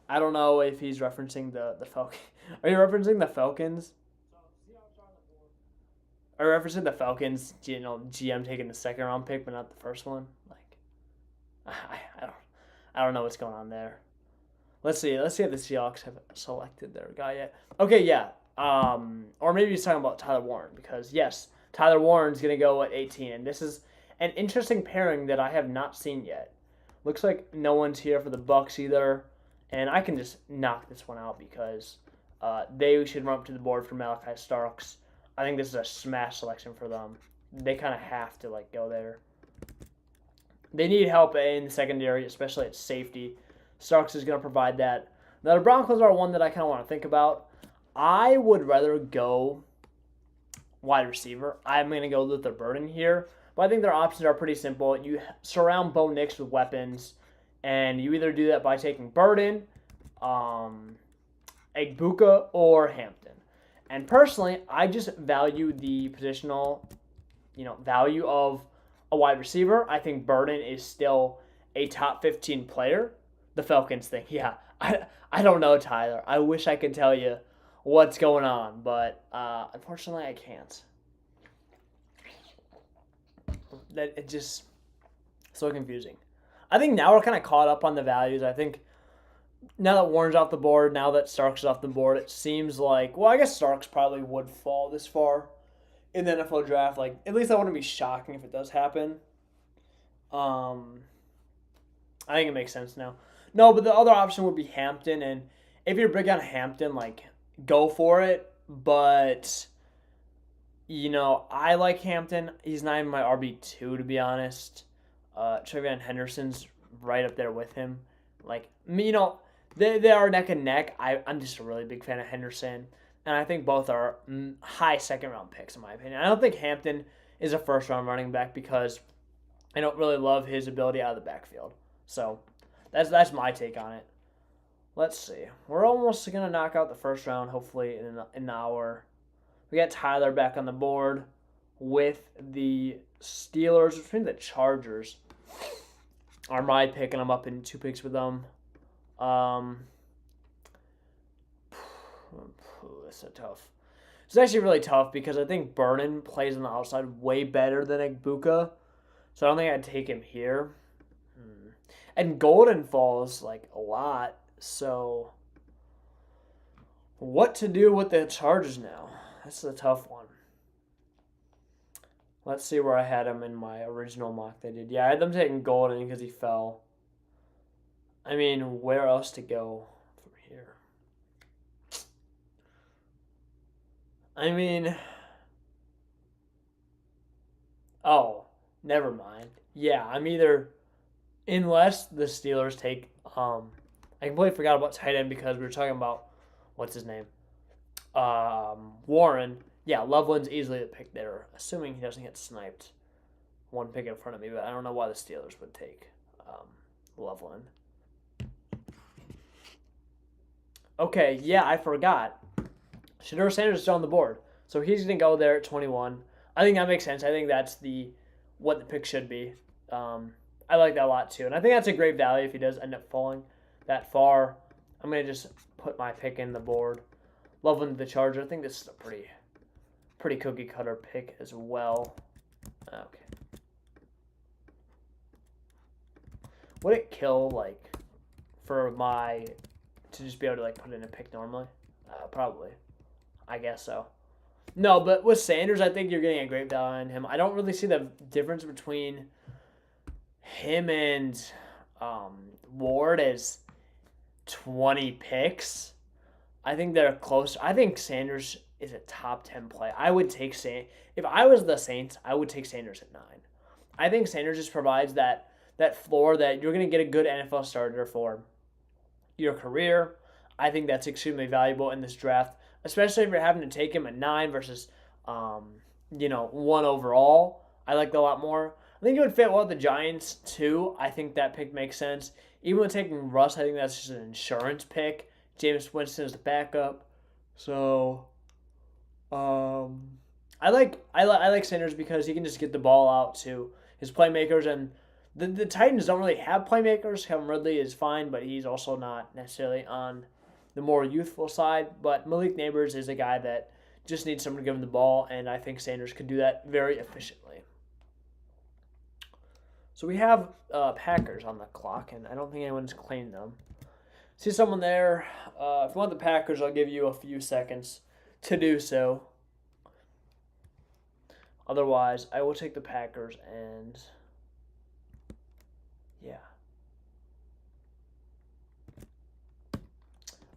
S1: I don't know if he's referencing the Falcons. Are you referencing the Falcons? Are you referencing the Falcons? GM taking the second round pick, but not the first one. Like, I don't know what's going on there. Let's see. Let's see if the Seahawks have selected their guy yet. Okay, yeah. Or maybe he's talking about Tyler Warren because yes, Tyler Warren's gonna go at 18, and this is an interesting pairing that I have not seen yet. Looks like no one's here for the Bucks either, and I can just knock this one out because they should run up to the board for Malachi Starks. I think this is a smash selection for them. They kind of have to like go there. They need help in the secondary, especially at safety. Starks is going to provide that. Now, the Broncos are one that I kind of want to think about. I would rather go wide receiver. I'm going to go Luther Burden here. But I think their options are pretty simple. You surround Bo Nix with weapons, and you either do that by taking Burden, Egbuka, or Hampton. And personally, I just value the positional, value of a wide receiver. I think Burden is still a top 15 player. The Falcons thing, yeah. I don't know, Tyler. I wish I could tell you what's going on, but unfortunately I can't. That it just so confusing. I think now we're kind of caught up on the values. I think now that Warren's off the board, now that Starks is off the board, it seems like, well, I guess Starks probably would fall this far in the NFL draft. Like, at least that wouldn't be shocking if it does happen. I think it makes sense now. No, but the other option would be Hampton, and if you're big on Hampton, like, go for it. But, I like Hampton. He's not even my RB2, to be honest. Trevion Henderson's right up there with him. Like, they are neck and neck. I'm just a really big fan of Henderson, and I think both are high second-round picks, in my opinion. I don't think Hampton is a first-round running back because I don't really love his ability out of the backfield. So that's my take on it. Let's see. We're almost going to knock out the first round, hopefully, in an hour. We got Tyler back on the board with the Steelers, which means the Chargers are my pick, and I'm up in 2 picks with them. It's so tough. It's actually really tough because I think Vernon plays on the outside way better than Egbuka, so I don't think I'd take him here. And Golden falls like a lot, so what to do with the Chargers now? That's a tough one. Let's see where I had him in my original mock they did. Yeah, I had them taking Golden because he fell. I mean, where else to go from here? I mean, oh, never mind. Yeah, I'm either, unless the Steelers take, I completely forgot about tight end because we were talking about, what's his name? Warren. Yeah, Loveland's easily the pick there, assuming he doesn't get sniped. One pick in front of me, but I don't know why the Steelers would take Loveland. Okay, yeah, I forgot. Shedeur Sanders is on the board, so he's going to go there at 21. I think that makes sense. I think that's the what the pick should be. I like that a lot too, and I think that's a great value if he does end up falling that far. I'm gonna just put my pick in the board. Loving the Charger. I think this is a pretty cookie cutter pick as well. Okay. Would it kill like for my to just be able to like put in a pick normally? Probably. I guess so. No, but with Sanders, I think you're getting a great value on him. I don't really see the difference between him and Ward as 20 picks. I think they're close. I think Sanders is a top 10 play. I would take if I was the Saints, I would take Sanders at 9. I think Sanders just provides that floor that you're going to get a good NFL starter for your career. I think that's extremely valuable in this draft, especially if you're having to take him at 9 versus 1 overall. I like that a lot more. I think it would fit well with the Giants too. I think that pick makes sense. Even with taking Russ, I think that's just an insurance pick. James Winston is the backup. So I like Sanders because he can just get the ball out to his playmakers, and the Titans don't really have playmakers. Kevin Ridley is fine, but he's also not necessarily on the more youthful side. But Malik Neighbors is a guy that just needs someone to give him the ball, and I think Sanders could do that very efficiently. So we have Packers on the clock, and I don't think anyone's claimed them. See someone there. If you want the Packers, I'll give you a few seconds to do so. Otherwise, I will take the Packers and yeah.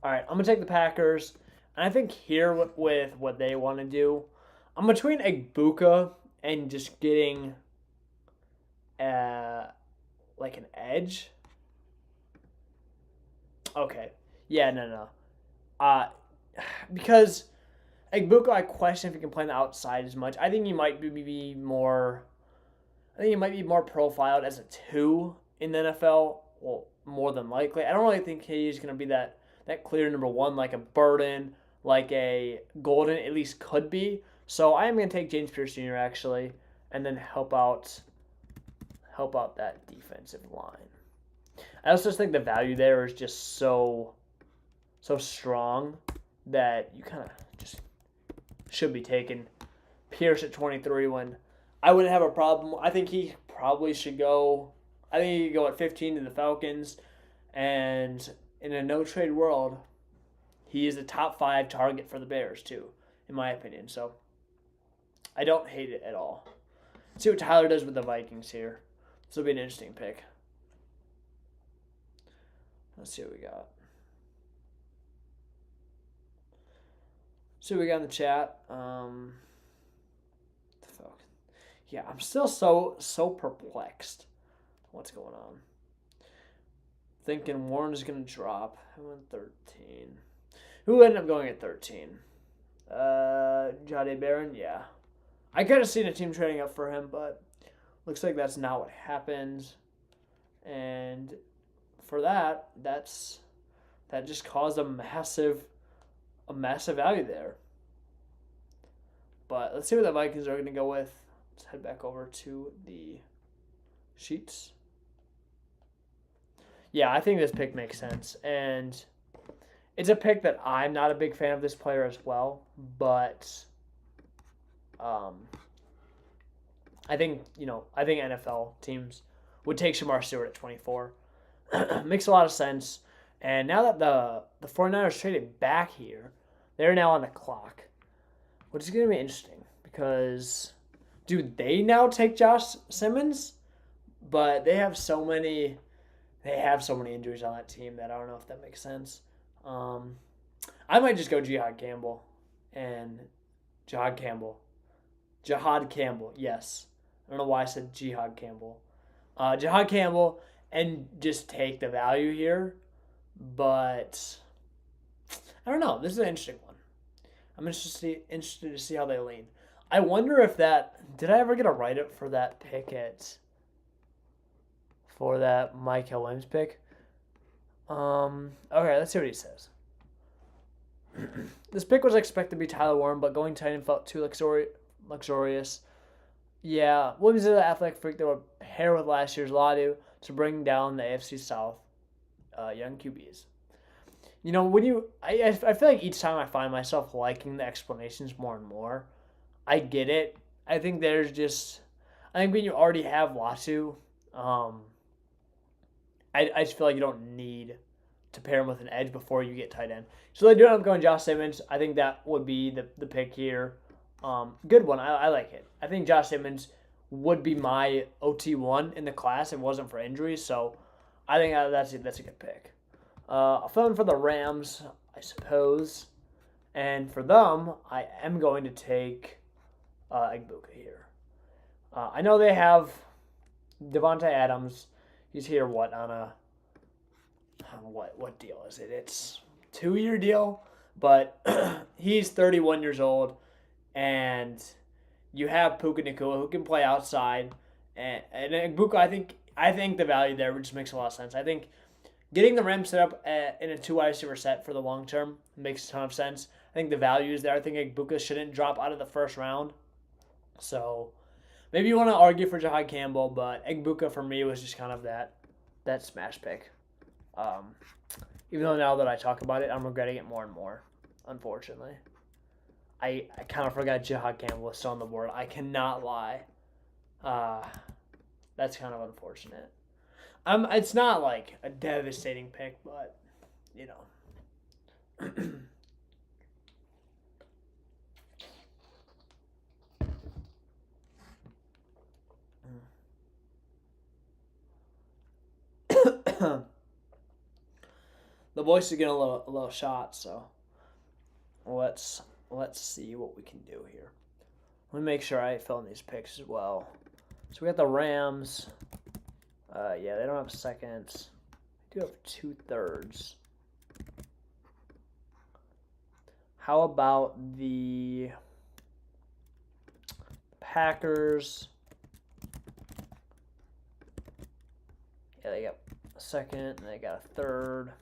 S1: All right, I'm going to take the Packers. And I think here with what they want to do, I'm between Egbuka and just getting like an edge. Okay. Yeah, no. Because Egbuka, I question if he can play on the outside as much. I think he might be more. I think he might be more profiled as a 2 in the NFL. Well, more than likely. I don't really think he's going to be that clear number 1 like a Burden, like a Golden at least could be. So I am going to take James Pierce Jr. actually, and then help out that defensive line. I also just think the value there is just so strong that you kind of just should be taking Pierce at 23 when I wouldn't have a problem. I think he probably should go. I think he could go at 15 to the Falcons, and in a no-trade world, he is a top 5 target for the Bears too, in my opinion. So I don't hate it at all. See what Tyler does with the Vikings here. This will be an interesting pick. Let's see what we got. See what we got in the chat. Yeah, I'm still so perplexed. What's going on? Thinking Warren is going to drop. I went 13. Who ended up going at 13? Jahdae Barron? Yeah. I could have seen a team trading up for him, but looks like that's not what happened. And for that just caused a massive value there. But let's see what the Vikings are going to go with. Let's head back over to the sheets. Yeah, I think this pick makes sense. And it's a pick that I'm not a big fan of this player as well. But I think NFL teams would take Shamar Stewart at 24. Makes a lot of sense. And now that the 49ers traded back here, they're now on the clock, which is going to be interesting because do they now take Josh Simmons? But they have so many injuries on that team that I don't know if that makes sense. I might just go Jihad Campbell, yes. I don't know why I said Jihad Campbell. Jihad Campbell, and just take the value here. But I don't know. This is an interesting one. I'm interested to see how they lean. I wonder if did I ever get a write-up for that pick for that Michael Williams pick? Okay, let's see what he says. This pick was expected to be Tyler Warren, but going tight end felt too luxurious. Yeah, Williams is an athletic freak that would pair with last year's Ladu to bring down the AFC South young QBs. When I feel like each time I find myself liking the explanations more and more. I get it. I think I think when you already have Latu, um, I just feel like you don't need to pair him with an edge before you get tight end. So they do end up going Josh Simmons. I think that would be the pick here. Good one. I like it. I think Josh Simmons would be my OT1 in the class if it wasn't for injuries. So I think that's a good pick. I'll fill in for the Rams, I suppose. And for them, I am going to take Egbuka here. I know they have Devontae Adams. He's here on a what deal is it? It's 2-year deal, but he's 31 years old, and you have Puka Nacua who can play outside, and Egbuka. I think the value there just makes a lot of sense. I think getting the Rams set up in a 2 wide receiver set for the long term makes a ton of sense. I think the value is there. I think Egbuka shouldn't drop out of the first round. So maybe you want to argue for Jahad Campbell, but Egbuka for me was just kind of that smash pick. Um, Even though now that I talk about it, I'm regretting it more and more, unfortunately. I kind of forgot Jahad Campbell was still on the board. I cannot lie. Uh, that's kind of unfortunate. It's not like a devastating pick, but, you know. The voice is getting a little shot, so let's see what we can do here. Let me make sure I fill in these picks as well. So we got the Rams. Yeah, they don't have seconds. They do have 2/3. How about the Packers? Yeah, they got a second, and they got a third.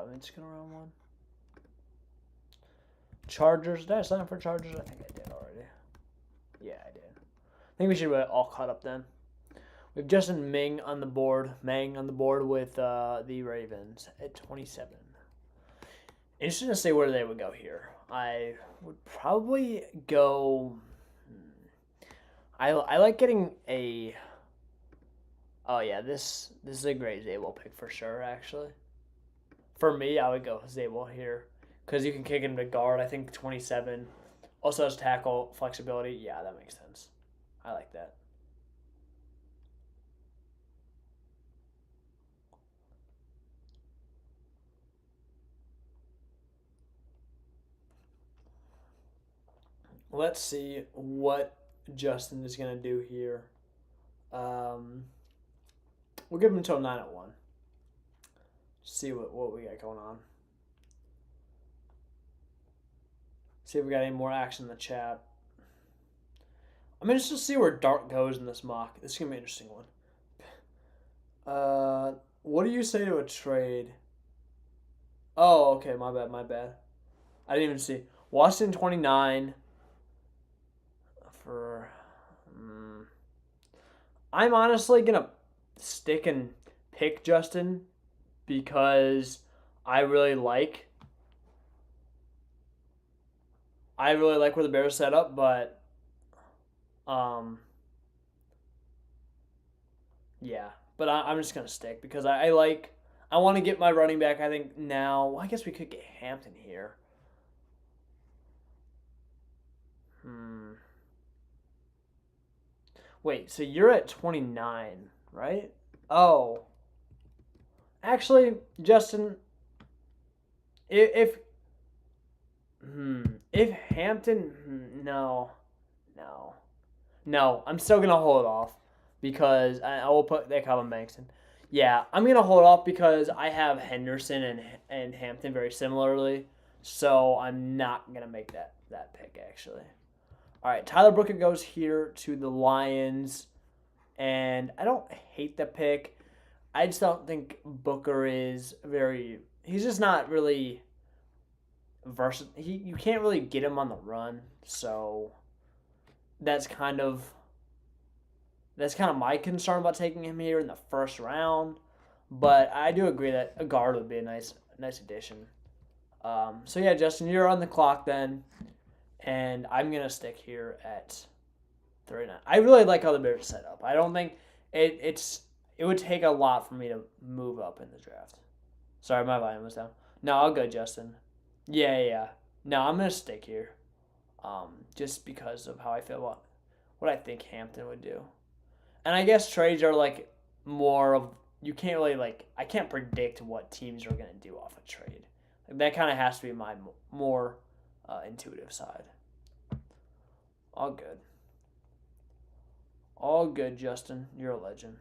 S1: Let me just go around one. Chargers. Did I sign up for Chargers? I think I did already. Yeah, I did. I think we should be all caught up then. We have Justin Mang on the board with the Ravens at 27. Interesting to see where they would go here. I would probably go. I like getting a. Oh yeah, this is a great Zabel pick for sure. Actually, for me, I would go Zabel here because you can kick him to guard. I think 27 also has tackle flexibility. Yeah, that makes sense. I like that. Let's see what Justin is gonna do here. We'll give him until 9:01. See what we got going on. See if we got any more action in the chat. I'm interested to see where Dart goes in this mock. This is gonna be an interesting one. What do you say to a trade? Oh, okay, my bad. I didn't even see. Washington 29 for. I'm honestly gonna stick and pick Justin because I really like where the Bears set up, but yeah. But I'm just gonna stick because I want to get my running back. I think now. Well, I guess we could get Hampton here. Wait, so you're at 29, right? Oh, actually, Justin, if if Hampton, no, I'm still gonna hold off because I will put that Calvin Banks in. Yeah, I'm gonna hold off because I have Henderson and Hampton very similarly, so I'm not gonna make that pick actually. All right, Tyler Brooker goes here to the Lions, and I don't hate the pick. I just don't think Booker is very. He's just not really versatile. You can't really get him on the run, so that's kind of my concern about taking him here in the first round. But I do agree that a guard would be a nice addition. So yeah, Justin, you're on the clock then, and I'm gonna stick here at 39. I really like how the Bears set up. I don't think it would take a lot for me to move up in the draft. Sorry, my volume was down. No, I'll go, Justin. Yeah, yeah, yeah. No, I'm gonna stick here. Just because of how I feel about what I think Hampton would do. And I guess trades are like more of you can't really like I can't predict what teams are gonna do off a trade. Like, that kind of has to be my more intuitive side. All good. All good, Justin. You're a legend.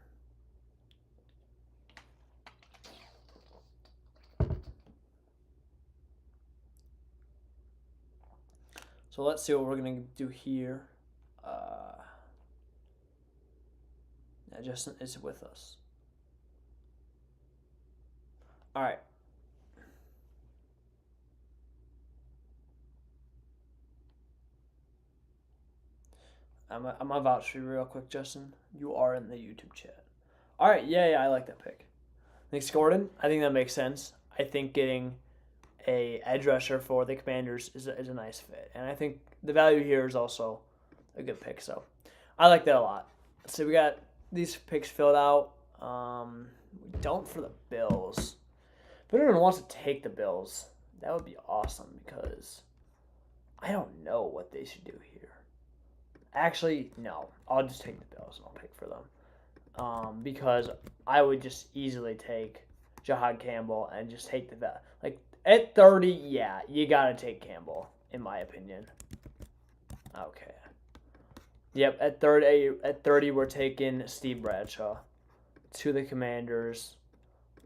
S1: So let's see what we're going to do here. Yeah, Justin is with us. All right. I'm going to vouch for you real quick, Justin. You are in the YouTube chat. All right. Yeah, I like that pick. Thanks, Gordon. I think that makes sense. I think getting a edge rusher for the Commanders is a nice fit. And I think the value here is also a good pick. So I like that a lot. So we got these picks filled out. We don't for the Bills. If anyone wants to take the Bills, that would be awesome because I don't know what they should do here. Actually, no. I'll just take the Bills and I'll pick for them. Because I would just easily take Jahad Campbell and just take the like at 30. Yeah, you gotta take Campbell in my opinion. Okay. Yep, at 30 we're taking Steve Bradshaw to the Commanders.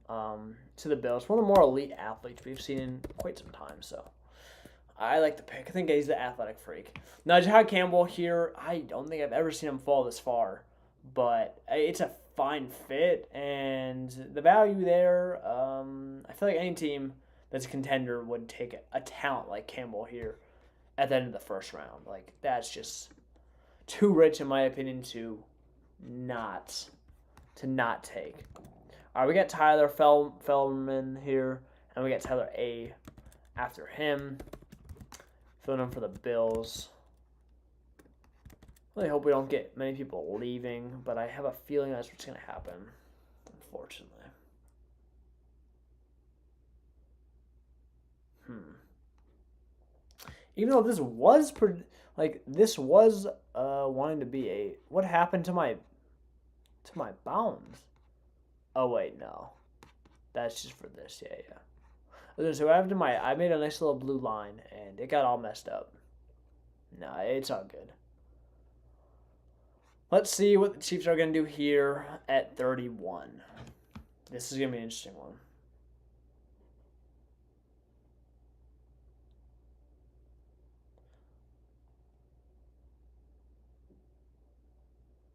S1: To the Bills. One of the more elite athletes we've seen in quite some time. So I like the pick. I think he's the athletic freak. Now Jahad Campbell here. I don't think I've ever seen him fall this far, but it's a fine fit and the value there. I feel like any team that's a contender would take a talent like Campbell here at the end of the first round. Like that's just too rich in my opinion to not take. All right, we got Tyler Feldman here, and we got Tyler A. after him, filling in for the Bills. Really hope we don't get many people leaving, but I have a feeling that's what's going to happen, unfortunately. Even though this was wanting to be a what happened to my bounds? Oh wait, no, that's just for this. Yeah. So after I made a nice little blue line and it got all messed up. No, it's all good. Let's see what the Chiefs are gonna do here at 31. This is gonna be an interesting one.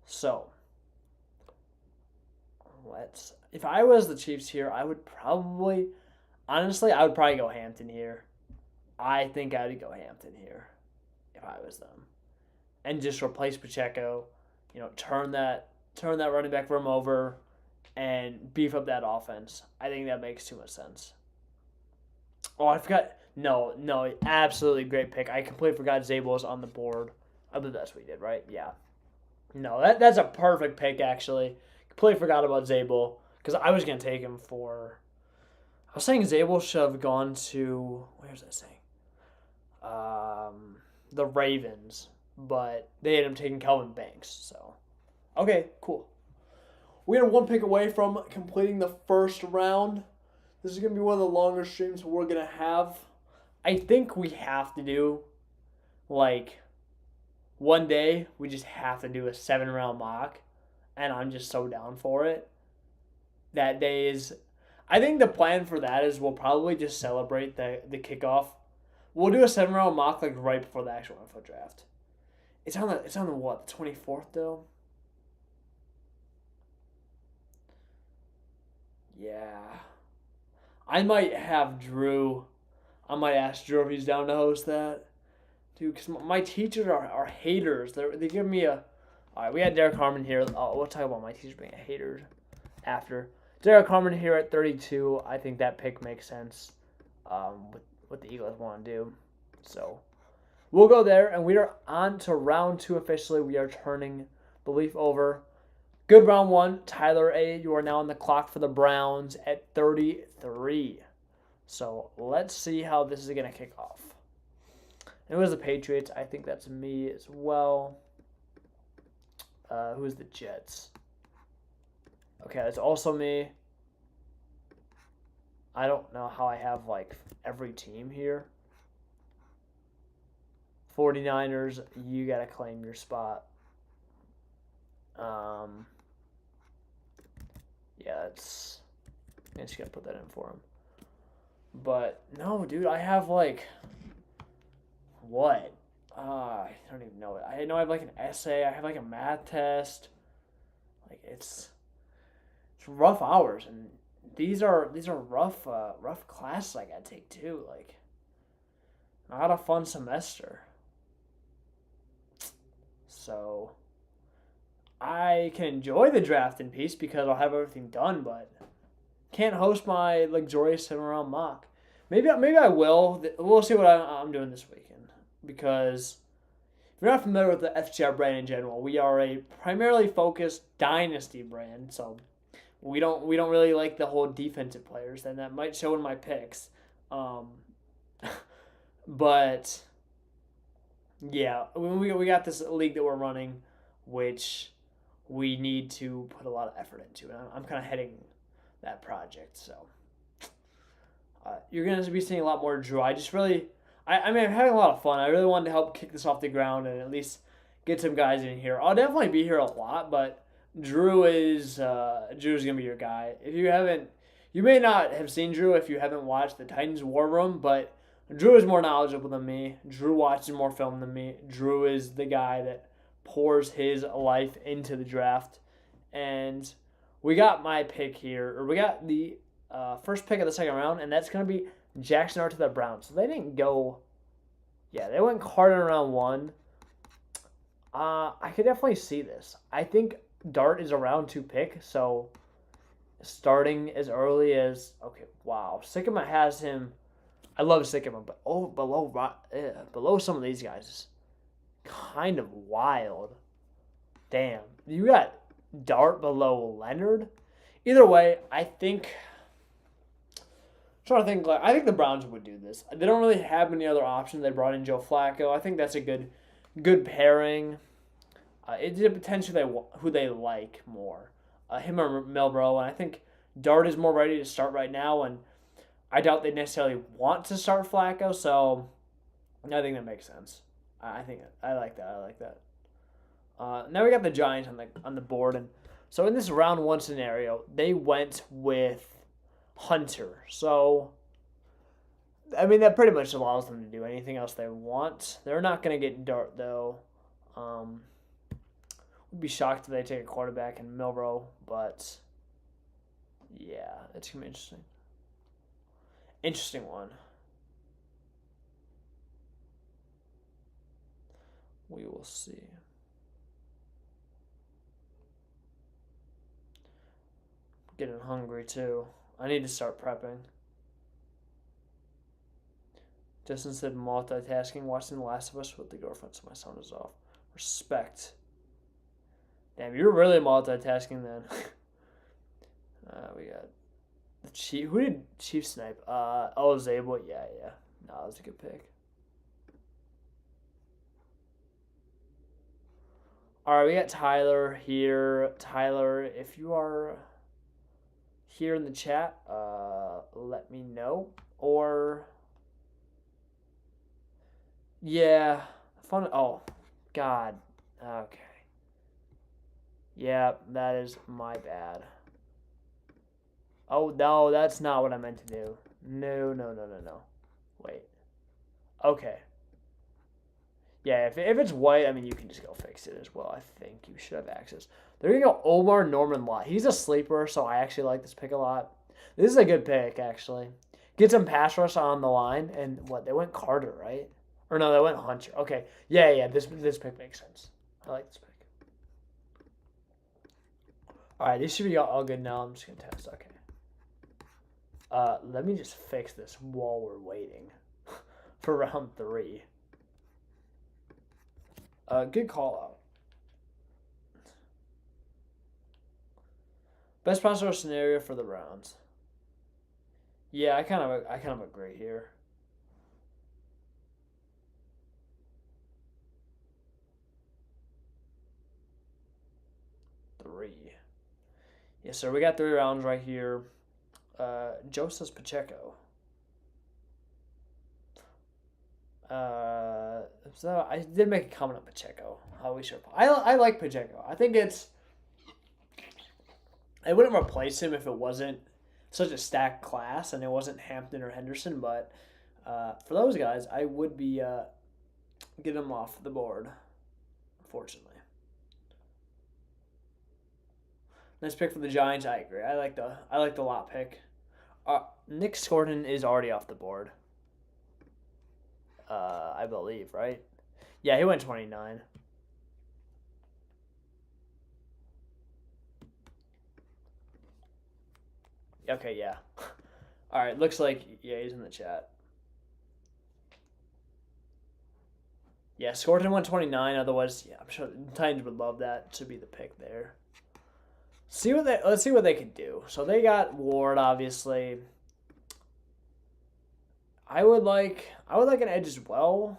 S1: So, if I was the Chiefs here, I would probably go Hampton here. I think I would go Hampton here if I was them. And just replace Pacheco, turn that running back room over and beef up that offense. I think that makes too much sense. Oh, I forgot. No, absolutely great pick. I completely forgot Zabel was on the board. I believe that's what he did, right? Yeah. No, that's a perfect pick, actually. Completely forgot about Zabel because I was going to take him for. I was saying Zabel should have gone to. Where's that saying? The Ravens, but they ended up taking Calvin Banks. So, okay, cool. We are one pick away from completing the first round. This is going to be one of the longer streams we're going to have. I think we have to do, one day we just have to do a 7-round mock, and I'm just so down for it. That day is, I think the plan for that is we'll probably just celebrate the kickoff. We'll do a 7-round mock right before the actual NFL draft. It's on the what, the 24th though? Yeah. I might have Drew. I might ask Drew if he's down to host that. Dude, because my teachers are haters. They give me a. All right, we had Derek Harmon here. We'll talk about my teachers being a hater after. Derek Harmon here at 32. I think that pick makes sense with what the Eagles want to do. So we'll go there, and we are on to round 2 officially. We are turning the leaf over. Good round 1. Tyler A., you are now on the clock for the Browns at 33. So let's see how this is going to kick off. It was the Patriots. I think that's me as well. Who's the Jets? Okay, that's also me. I don't know how I have, like, every team here. 49ers, you got to claim your spot. Yeah, that's... I just got to put that in for him. But, no, dude, I have, like... What? I don't even know it. I know I have, like, an essay. I have, like, a math test. Like, it's rough hours, and these are rough classes I gotta take too. Like, not a fun semester. So I can enjoy the draft in peace because I'll have everything done, but can't host my luxurious 7-round mock. Maybe I will. We'll see what I'm doing this weekend, because if you're not familiar with the FGR brand in general, we are a primarily focused dynasty brand, so we don't really like the whole defensive players, and that might show in my picks. But yeah, we got this league that we're running, which we need to put a lot of effort into, and I'm kind of heading that project. So you're gonna be seeing a lot more Drew. I mean, I'm having a lot of fun. I really wanted to help kick this off the ground and at least get some guys in here. I'll definitely be here a lot, but Drew's gonna be your guy. If you may not have seen Drew if you haven't watched the Titans War Room, but Drew is more knowledgeable than me. Drew watches more film than me. Drew is the guy that pours his life into the draft, and we got my pick here, or we got the first pick of the second round, and that's gonna be Jackson Dart to the Browns. So they didn't go. Yeah, they went Carter in round 1. I could definitely see this. I think Dart is a round 2 pick, so starting as early as Sycamore has him. I love Sycamore, but below some of these guys is kind of wild. Damn, you got Dart below Leonard. Either way, I think the Browns would do this. They don't really have many other options. They brought in Joe Flacco. I think that's a good pairing. It's potentially who they like more, him or Milbro, and I think Dart is more ready to start right now, and I doubt they necessarily want to start Flacco, so I think that makes sense. I like that. Now we got the Giants on the board, and so in this round 1 scenario, they went with Hunter. So I mean, that pretty much allows them to do anything else they want. They're not going to get Dart, though. Would be shocked if they take a quarterback in Milrow, but yeah, it's going to be interesting. Interesting one. We will see. Getting hungry, too. I need to start prepping. Justin said multitasking, watching The Last of Us with the girlfriend, so my sound is off. Respect. Damn, you're really multitasking then. We got the Chief. Who did Chief snipe? Zabel. Yeah. No, that was a good pick. Alright, we got Tyler here. Tyler, if you are here in the chat, let me know. Or yeah, fun. Oh, God. Okay. Yeah, that is my bad. Oh, no, that's not what I meant to do. No. Wait. Okay. Yeah, if it's white, I mean, you can just go fix it as well. I think you should have access. There you go, Omar Norman Lott. He's a sleeper, so I actually like this pick a lot. This is a good pick, actually. Get some pass rush on the line, and what, they went Carter, right? Or no, they went Hunter. Okay, yeah. This pick makes sense. I like this pick. All right, these should be all good now. I'm just gonna test. Okay. Let me just fix this while we're waiting for round 3. Good call out. Best possible scenario for the Browns. Yeah, I kind of agree here. Three. Yes, sir. We got 3 rounds right here. Joseph Pacheco. So I did make a comment on Pacheco. How we should. I like Pacheco. I think I wouldn't replace him if it wasn't such a stacked class and it wasn't Hampton or Henderson, but for those guys, I would be get them off the board, unfortunately. Nice pick for the Giants. I agree. I like the lot pick. Nick Scorden is already off the board. I believe, right? Yeah, he went 29. Okay, yeah. All right, looks like he's in the chat. Yeah, Scorden went 29. Otherwise, yeah, I'm sure the Titans would love that to be the pick there. Let's see what they can do. So they got Ward, obviously. I would like an edge as well.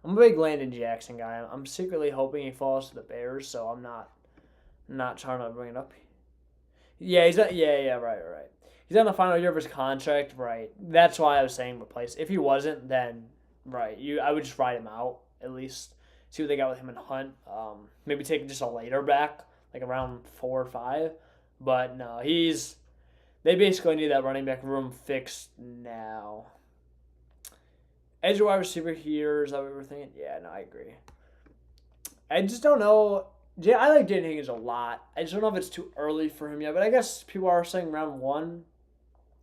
S1: I'm a big Landon Jackson guy. I'm secretly hoping he falls to the Bears, so I'm not trying to bring it up. Yeah, right. He's on the final year of his contract, right? That's why I was saying replace. If he wasn't, then right, I would just ride him out at least. See what they got with him and Hunt. Maybe take just a later back, like around 4 or 5. But no, they basically need that running back room fixed now. Edge wide receiver here, is that what we were thinking? Yeah, no, I agree. I just don't know. Yeah, I like Jaden Higgins a lot. I just don't know if it's too early for him yet, but I guess people are saying round 1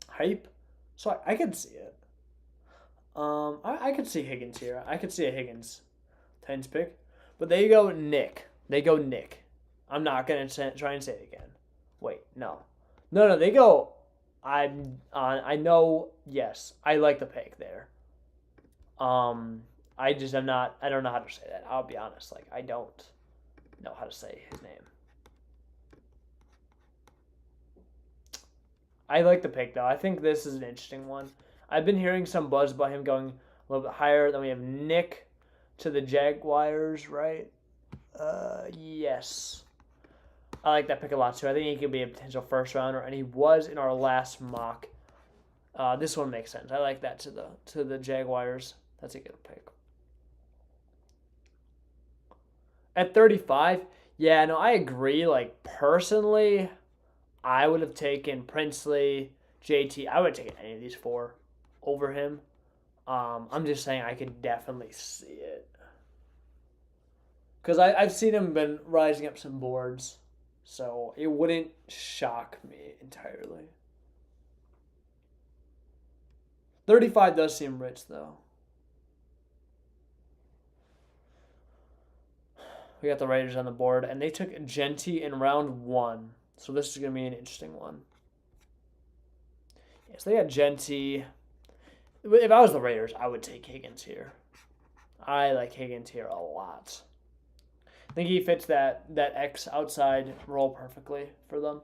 S1: hype, so I could see it. I could see Higgins here. I could see a Higgins Titans pick, but they go Nick. I'm not gonna try and say it again. Wait, no. They go. I know. Yes, I like the pick there. I just am not. I don't know how to say that. I'll be honest. Like, I don't know how to say his name. I like the pick though. I think this is an interesting one. I've been hearing some buzz about him going a little bit higher. Then we have Nick to the Jaguars, right? Yes. I like that pick a lot too. I think he could be a potential first rounder, and he was in our last mock. This one makes sense. I like that to the Jaguars. That's a good pick. At 35, yeah, no, I agree. Like, personally, I would have taken Princely, JT. I would have taken any of these 4 over him. I'm just saying I could definitely see it. Because I've seen him been rising up some boards. So it wouldn't shock me entirely. 35 does seem rich, though. We got the Raiders on the board, and they took Genty in round 1. So this is going to be an interesting one. Yes, they got Genty. If I was the Raiders, I would take Higgins here. I like Higgins here a lot. I think he fits that X outside role perfectly for them.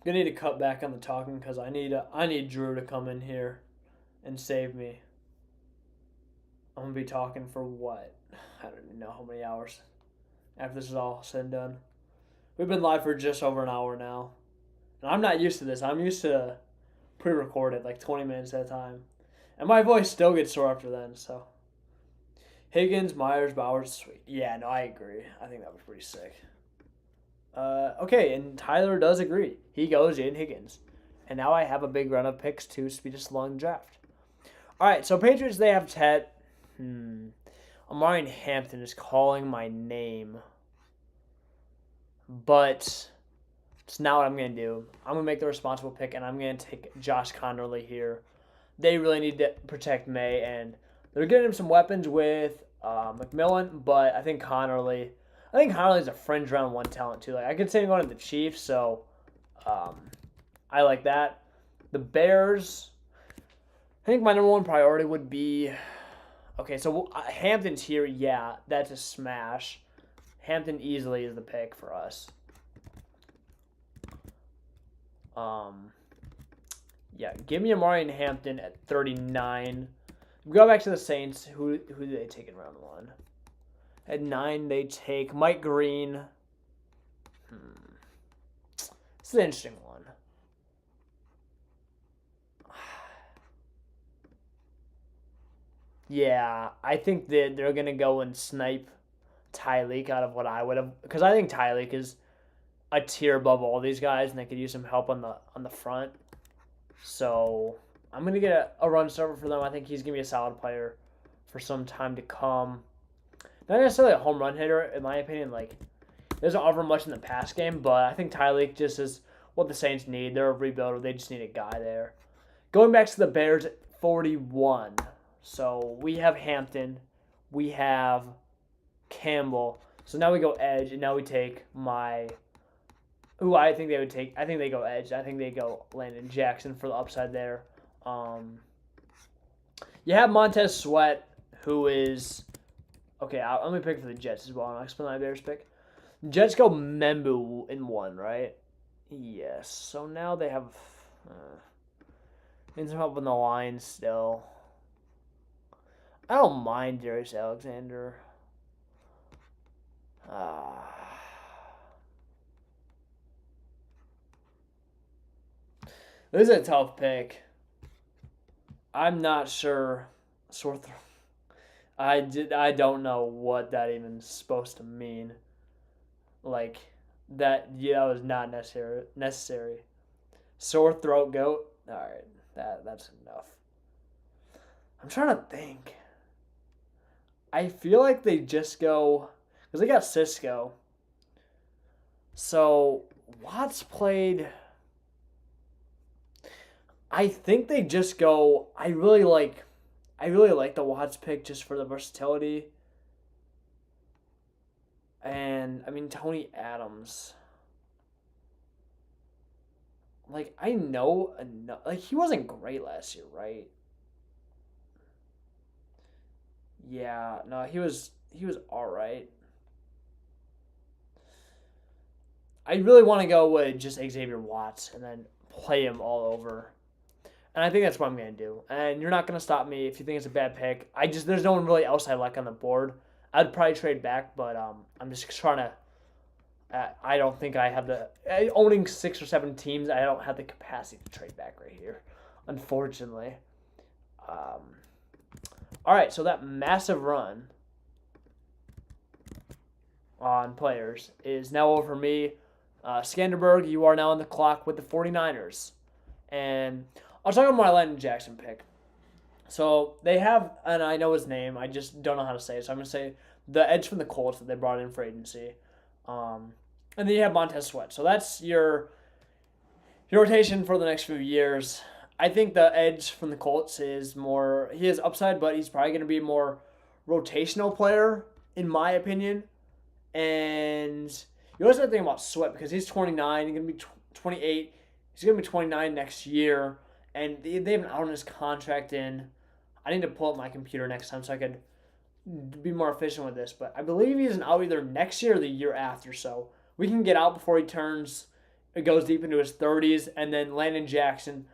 S1: Gonna need to cut back on the talking because I need Drew to come in here and save me. I'm gonna be talking for what? I don't even know how many hours after this is all said and done. We've been live for just over an hour now. And I'm not used to this. I'm used to pre-recorded, like 20 minutes at a time. And my voice still gets sore after then, so. Higgins, Myers, Bowers, sweet. Yeah, no, I agree. I think that was pretty sick. Okay, and Tyler does agree. He goes in Higgins. And now I have a big run of picks to speed this long draft. All right, so Patriots, they have Tet. Amari Hampton is calling my name, but it's not what I'm going to do. I'm going to make the responsible pick, and I'm going to take Josh Connerly here. They really need to protect May, and they're getting him some weapons with McMillan, but I think Connerly's a fringe round one talent too. Like I could say him going to the Chiefs, so I like that. The Bears, I think my number one priority would be okay. So Hampton's here, yeah, that's a smash. Hampton easily is the pick for us. Yeah, give me Amari and Hampton at 39. We go back to the Saints. Who do they take in round one? At 9, they take Mike Green. This is an interesting one. Yeah, I think that they're going to go and snipe Tyreek out of what I would have. Because I think Tyreek is a tier above all these guys, and they could use some help on the front. So I'm going to get a run server for them. I think he's going to be a solid player for some time to come. Not necessarily a home run hitter, in my opinion. Like, he doesn't offer much in the pass game, but I think Tyreek just is what the Saints need. They're a rebuilder. They just need a guy there. Going back to the Bears at 41. So we have Hampton. We have Campbell. So now we go edge, and now we take who I think they would take. I think they go edge. I think they go Landon Jackson for the upside there. You have Montez Sweat, who is okay. I'm gonna pick for the Jets as well. I'll explain my Bears pick. Jets go Membu in 1, right? Yes. So now they have need some help on the line still. I don't mind Darius Alexander. This is a tough pick. I'm not sure. I don't know what that even is supposed to mean. Like that. Yeah, that was not necessary. Sore throat goat. All right, that's enough. I'm trying to think. I feel like they just go because they got Cisco. So Watts played. I think they just go. I really like the Watts pick just for the versatility. And I mean Tony Adams. Like I know enough. Like he wasn't great last year, right? Yeah, no, he was all right. I really want to go with just Xavier Watts and then play him all over. And I think that's what I'm going to do. And you're not going to stop me if you think it's a bad pick. There's no one really else I like on the board. I'd probably trade back, but I'm just trying to. I don't think I have owning 6 or 7 teams. I don't have the capacity to trade back right here, unfortunately. All right, so that massive run on players is now over me. Skanderberg, you are now on the clock with the 49ers. And I'll talk about my Landon Jackson pick. So they have, and I know his name, I just don't know how to say it. So I'm going to say the edge from the Colts that they brought in for agency. And then you have Montez Sweat. So that's your rotation for the next few years. I think the edge from the Colts is more, he has upside, but he's probably going to be a more rotational player, in my opinion. And you also have to think about Sweat because he's 29, he's going to be 28. He's going to be 29 next year. And they have an out on his contract in. I need to pull up my computer next time so I could be more efficient with this. But I believe he's an out either next year or the year after. So we can get out before he goes deep into his 30s. And then Landon Jackson,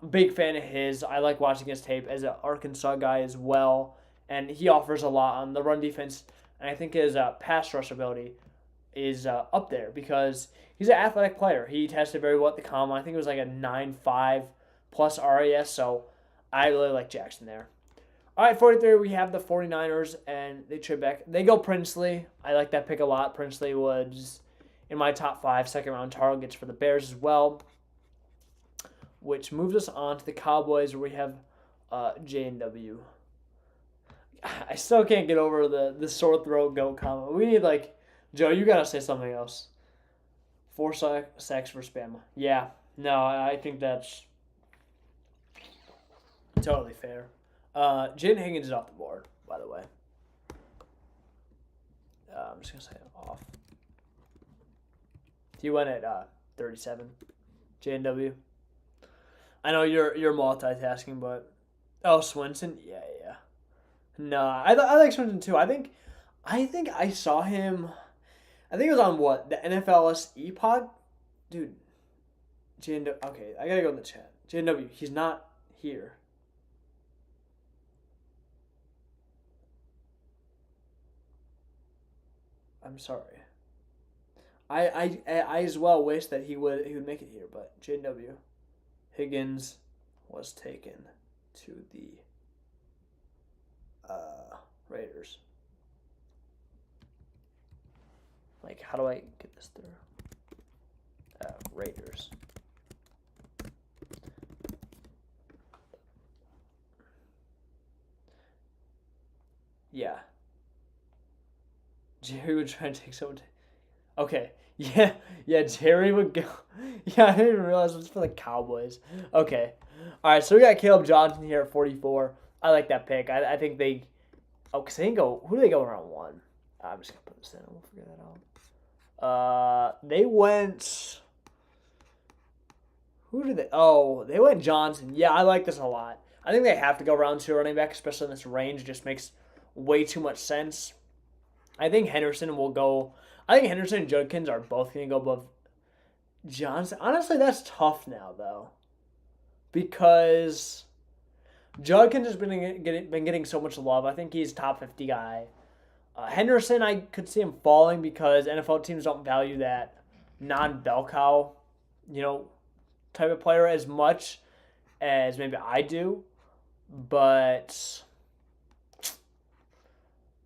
S1: big fan of his. I like watching his tape as an Arkansas guy as well. And he offers a lot on the run defense. And I think his pass rush ability is up there because he's an athletic player. He tested very well at the combine. I think it was like a 9.5 plus RAS. So I really like Jackson there. All right, 43, we have the 49ers, and they trade back. They go Princely. I like that pick a lot. Princely was in my top 5 second-round targets for the Bears as well, which moves us on to the Cowboys where we have J&W. I still can't get over the sore throat goat comment. We need like Joe. You gotta say something else. 4 sacks for Bama. Yeah. No, I think that's totally fair. Jaden Higgins is off the board, by the way. I'm just gonna say off. He went at 37. JNW. I know you're multitasking, but Swinson, yeah. No, I like Swinson too. I think I saw him. I think it was on what the NFLS pod, dude. JNW. Okay, I gotta go in the chat. JNW. He's not here. I'm sorry. I as well wish that he would make it here, but JW Higgins was taken to the Raiders. Like, how do I get this through? Raiders. Yeah. Jerry would try to take someone. Okay. Yeah. Jerry would go. Yeah, I didn't even realize it was for the Cowboys. Okay. All right. So we got Caleb Johnson here at 44. I like that pick. I think they. Oh, because they didn't go. Who do they go around 1? I'm just gonna put this in. We'll figure that out. They went. Who did they? Oh, they went Johnson. Yeah, I like this a lot. I think they have to go round 2 running back, especially in this range. It just makes way too much sense. I think Henderson will go. I think Henderson and Judkins are both going to go above Johnson. Honestly, that's tough now, though. Because Judkins has been getting so much love. I think he's top 50 guy. Henderson, I could see him falling because NFL teams don't value that non-bell cow, type of player as much as maybe I do. But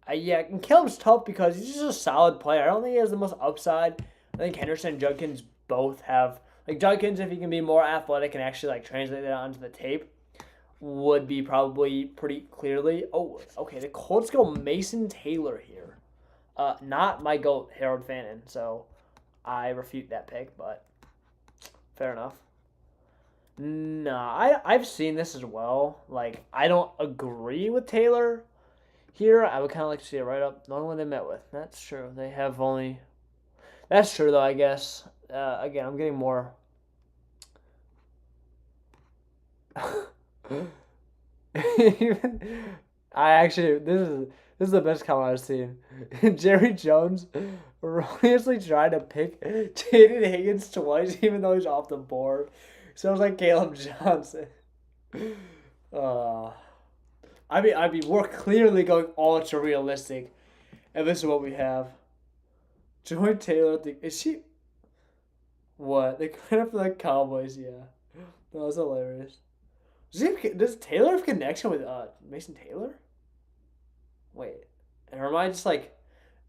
S1: and Caleb's tough because he's just a solid player. I don't think he has the most upside. I think Henderson and Judkins both have, like, Judkins, if he can be more athletic and actually like translate that onto the tape, would be probably pretty clearly. Oh, okay. The Colts go Mason Taylor here. Not my GOAT, Harold Fannin. So I refute that pick, but fair enough. Nah, I've seen this as well. Like, I don't agree with Taylor here. I would kind of like to see it right up. The only one they met with. That's true. They have only. That's true, though, I guess. Again, I'm getting more. I actually, this is the best comment I've seen. Jerry Jones erroneously tried to pick Jaden Higgins twice, even though he's off the board. Sounds like Caleb Johnson. I'd be more clearly going ultra realistic, and this is what we have. Joy Taylor, is she? What? They kind of for the Cowboys, yeah. That was hilarious. Does Taylor have connection with Mason Taylor? Wait, or am I just like,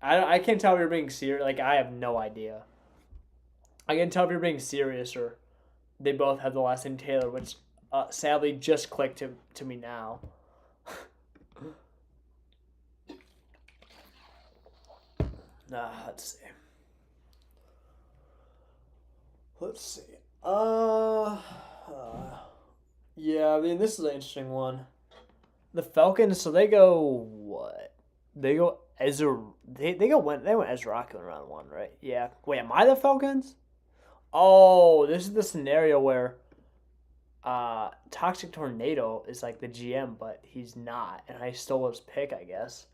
S1: I can't tell if you're being serious. Like, I have no idea. I can tell if you're being serious or they both have the last name Taylor, which sadly just clicked to me now. Let's see. Yeah, I mean, this is an interesting one. The Falcons, so they go what? They go Ezra. They went Ezra Rocky in round 1, right? Yeah. Wait, am I the Falcons? Oh, this is the scenario where Toxic Tornado is like the GM, but he's not, and I stole his pick, I guess.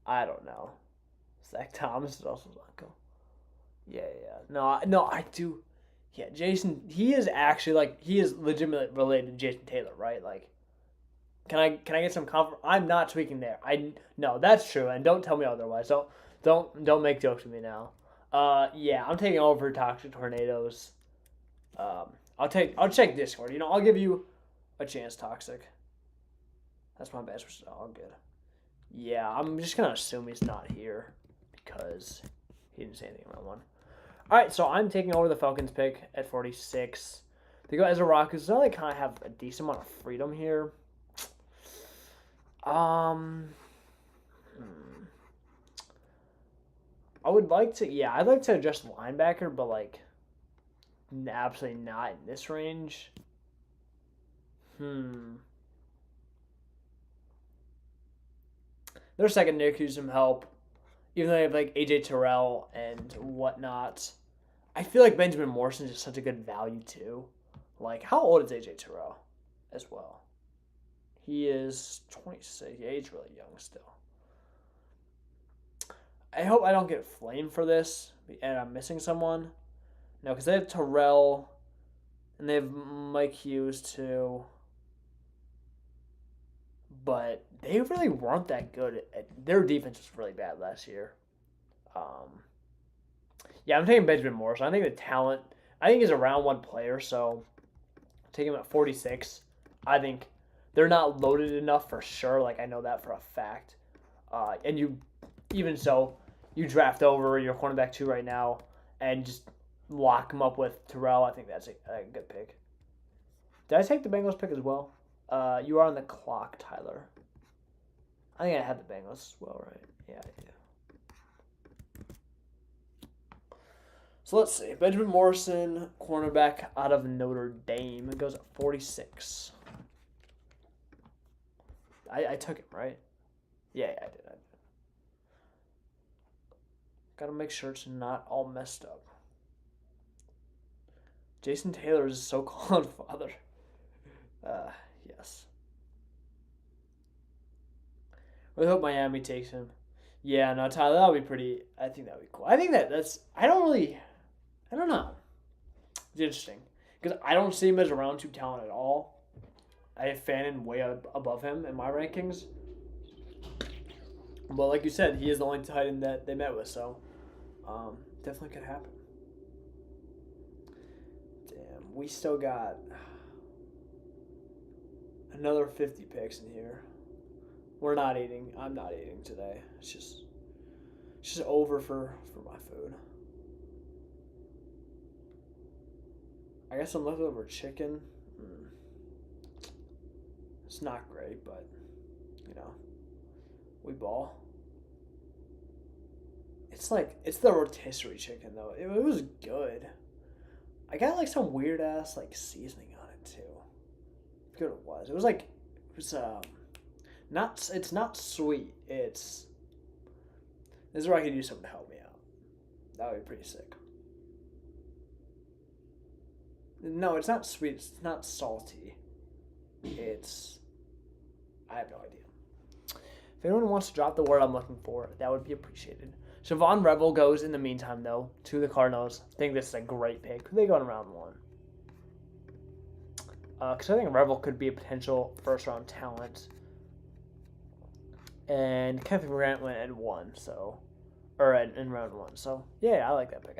S1: I don't know. Zach Thomas is also Zonko. Yeah. No, I do. Yeah, Jason, he is actually, like, he is legitimately related to Jason Taylor, right? Like, can I get some comfort? I'm not tweaking there. No, that's true, and don't tell me otherwise. Don't make jokes with me now. Yeah, I'm taking over Toxic Tornadoes. I'll check Discord. I'll give you a chance, Toxic. That's my best. All good. Yeah, I'm just gonna assume he's not here because he didn't say anything around 1. All right, so I'm taking over the Falcons pick at 46. They go Ezra Rock, so they kind of have a decent amount of freedom here. Um, hmm. I would like to. Yeah, I'd like to adjust linebacker, but like absolutely not in this range. Hmm. Their secondary could use some help, even though they have like AJ Terrell and whatnot. I feel like Benjamin Morrison is just such a good value too. Like, how old is AJ Terrell as well? He is 26. Yeah, he's really young still. I hope I don't get flamed for this and I'm missing someone. No, because they have Terrell and they have Mike Hughes too. But they really weren't that good. Their defense was really bad last year. Um, yeah, I'm taking Benjamin Morrison. I think the talent, I think he's a round one player, so take him at 46. I think they're not loaded enough for sure. Like, I know that for a fact. And you, even so, you draft over your cornerback two right now and just lock him up with Terrell. I think that's a good pick. Did I take the Bengals pick as well? You are on the clock, Tyler. I think I had the Bengals as well, right? Yeah, I do. So let's see. Benjamin Morrison, cornerback out of Notre Dame. It goes at 46. I took him, right? Yeah, I did. Gotta make sure it's not all messed up. Jason Taylor is so called father. Yes. We hope Miami takes him. Yeah, no, Tyler, that would be pretty. I think that would be cool. I think that's. I don't really. I don't know. It's interesting because I don't see him as a round two talent at all. I have Fannin way above him in my rankings. But like you said, he is the only tight end that they met with, so definitely could happen. Damn, we still got another 50 picks in here. We're not eating. I'm not eating today. It's just over for my food. I got some leftover chicken. It's not great, but you know, we ball. It's the rotisserie chicken though. It was good. I got like some weird ass like seasoning on it too. I forget what it was. It was not it's not sweet. This is where I could use someone to help me out. That would be pretty sick. No, it's not sweet. It's not salty. It's I have no idea. If anyone wants to drop the word I'm looking for, that would be appreciated. Siobhan Revel goes in the meantime, though, to the Cardinals. I think this is a great pick. They go in round one. Because I think Revel could be a potential first-round talent. And Kevin Grant went at one, so... Or in round one. So, yeah, I like that pick.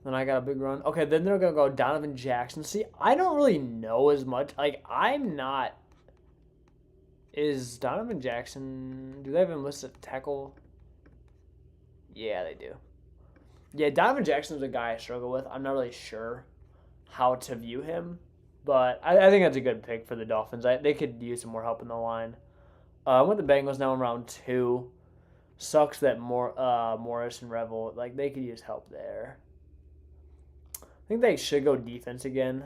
S1: Then I got a big run. Okay, then they're going to go Donovan Jackson. See, I don't really know as much. Like, I'm not... Is Donovan Jackson... Do they have him listed at tackle? Yeah, they do. Yeah, Donovan Jackson's a guy I struggle with. I'm not really sure how to view him. But I think that's a good pick for the Dolphins. They could use some more help in the line. I'm with the Bengals now in round two. Sucks that Morris and Revel, like, they could use help there. I think they should go defense again.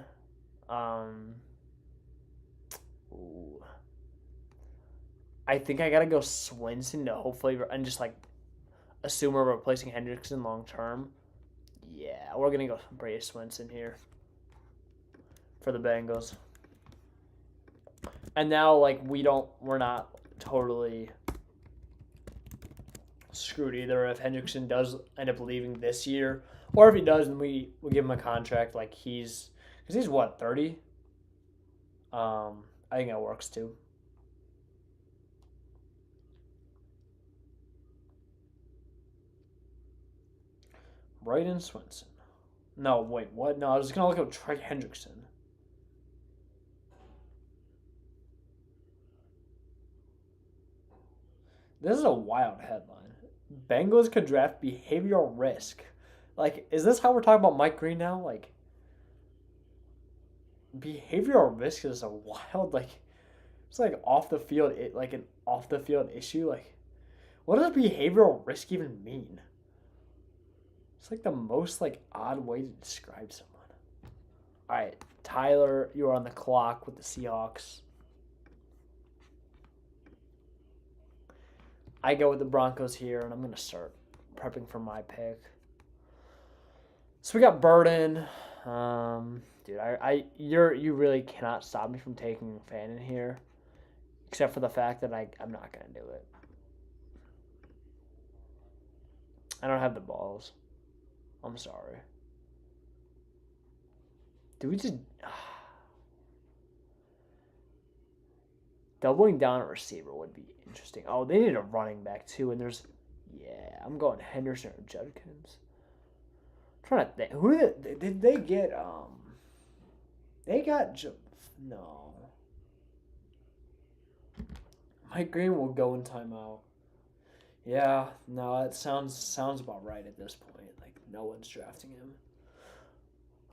S1: Ooh. I think I gotta go Swinson to hopefully and just like assume we're replacing Hendrickson long term. Yeah, we're gonna go Bray Swinson here for the Bengals. And now like we're not totally screwed either if Hendrickson does end up leaving this year, or if he does, then we'll give him a contract like because he's what 30. I think that works too. Braden Swinson. No, wait, what? No, I was gonna look up Trey Hendrickson. This is a wild headline. Bengals could draft behavioral risk. Like, is this how we're talking about Mike Green now? Like, behavioral risk is a wild, like, It's like off the field, like an off the field issue. Like, what does behavioral risk even mean? It's like the most like odd way to describe someone. All right, Tyler, you are on the clock with the Seahawks. I go with the Broncos here, and I'm gonna start prepping for my pick. So we got Burden. Dude, you really cannot stop me from taking Fan in here, except for the fact that I'm not gonna do it. I don't have the balls. I'm sorry. Do we just doubling down at receiver would be interesting. Oh, they need a running back too, and I'm going Henderson or Judkins. I'm trying to think, who did they get? They got no. Mike Green will go in timeout. Yeah, no, that sounds about right at this point. Like no one's drafting him.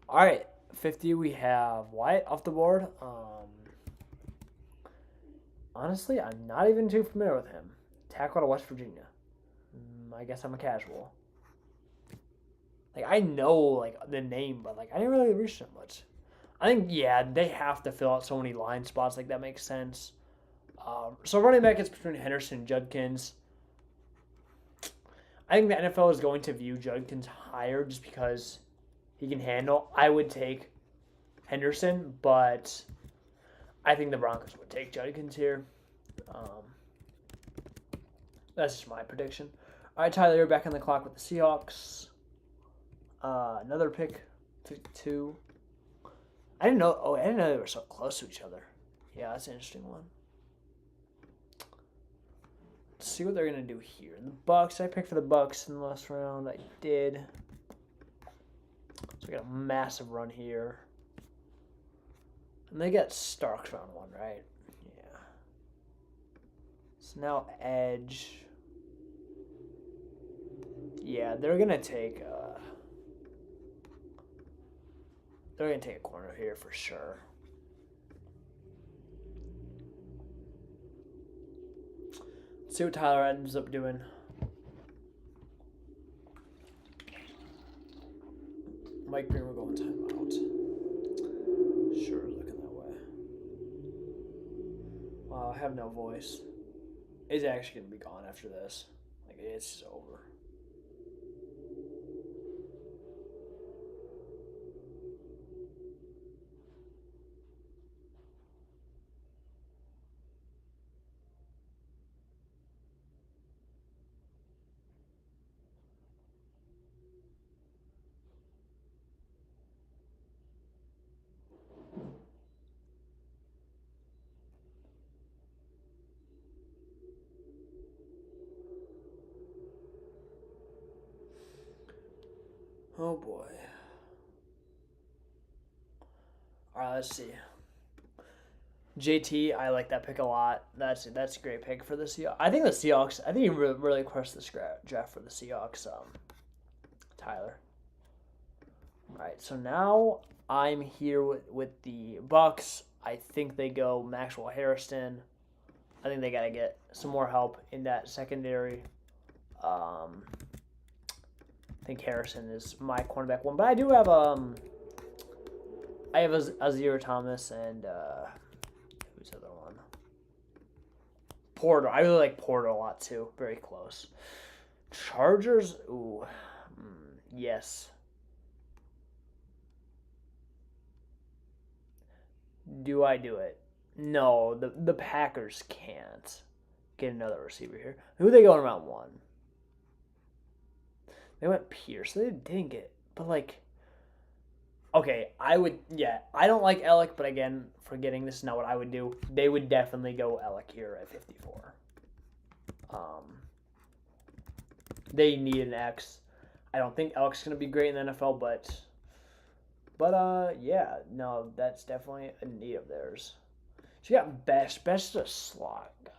S1: All right, 50. We have Wyatt off the board. Honestly, I'm not even too familiar with him. Tackle out of West Virginia. I guess I'm a casual. Like I know like the name, but like I didn't really research it much. I think they have to fill out so many line spots. Like that makes sense. So running back is between Henderson and Judkins. I think the NFL is going to view Judkins higher just because he can handle. I would take Henderson, but I think the Broncos would take Judkins here. That's just my prediction. All right, Tyler, you're back on the clock with the Seahawks. Another pick, 52. I didn't know they were so close to each other. Yeah, that's an interesting one. Let's see what they're gonna do here. The Bucks. I picked for the Bucks in the last round. I did. So we got a massive run here. And they got Starks round 1, right? Yeah. So now edge. Yeah, they're gonna take a corner here for sure. Let's see what Tyler ends up doing. Mike Green will go in timeout. Sure, looking that way. Wow, I have no voice. It's actually gonna be gone after this. Like it's just over. Oh boy. Alright, let's see. JT, I like that pick a lot. That's a great pick for the Seahawks. I think you really crushed this draft for the Seahawks, Tyler. Alright, so now I'm here with the Bucks. I think they go Maxwell Harrison. I think they got to get some more help in that secondary. I think Harrison is my cornerback one, but I do have I have Azir Thomas and who's the other one? Porter. I really like Porter a lot too. Very close. Chargers. Ooh, yes. Do I do it? No, the Packers can't get another receiver here. Who are they going around 1? They went Pierce. They didn't get, but like, okay, I don't like Alec, but again, forgetting this is not what I would do. They would definitely go Alec here at 54. They need an X. I don't think Alec's gonna be great in the NFL, but yeah, no, that's definitely a need of theirs. So you got Best. Best is a slot guy.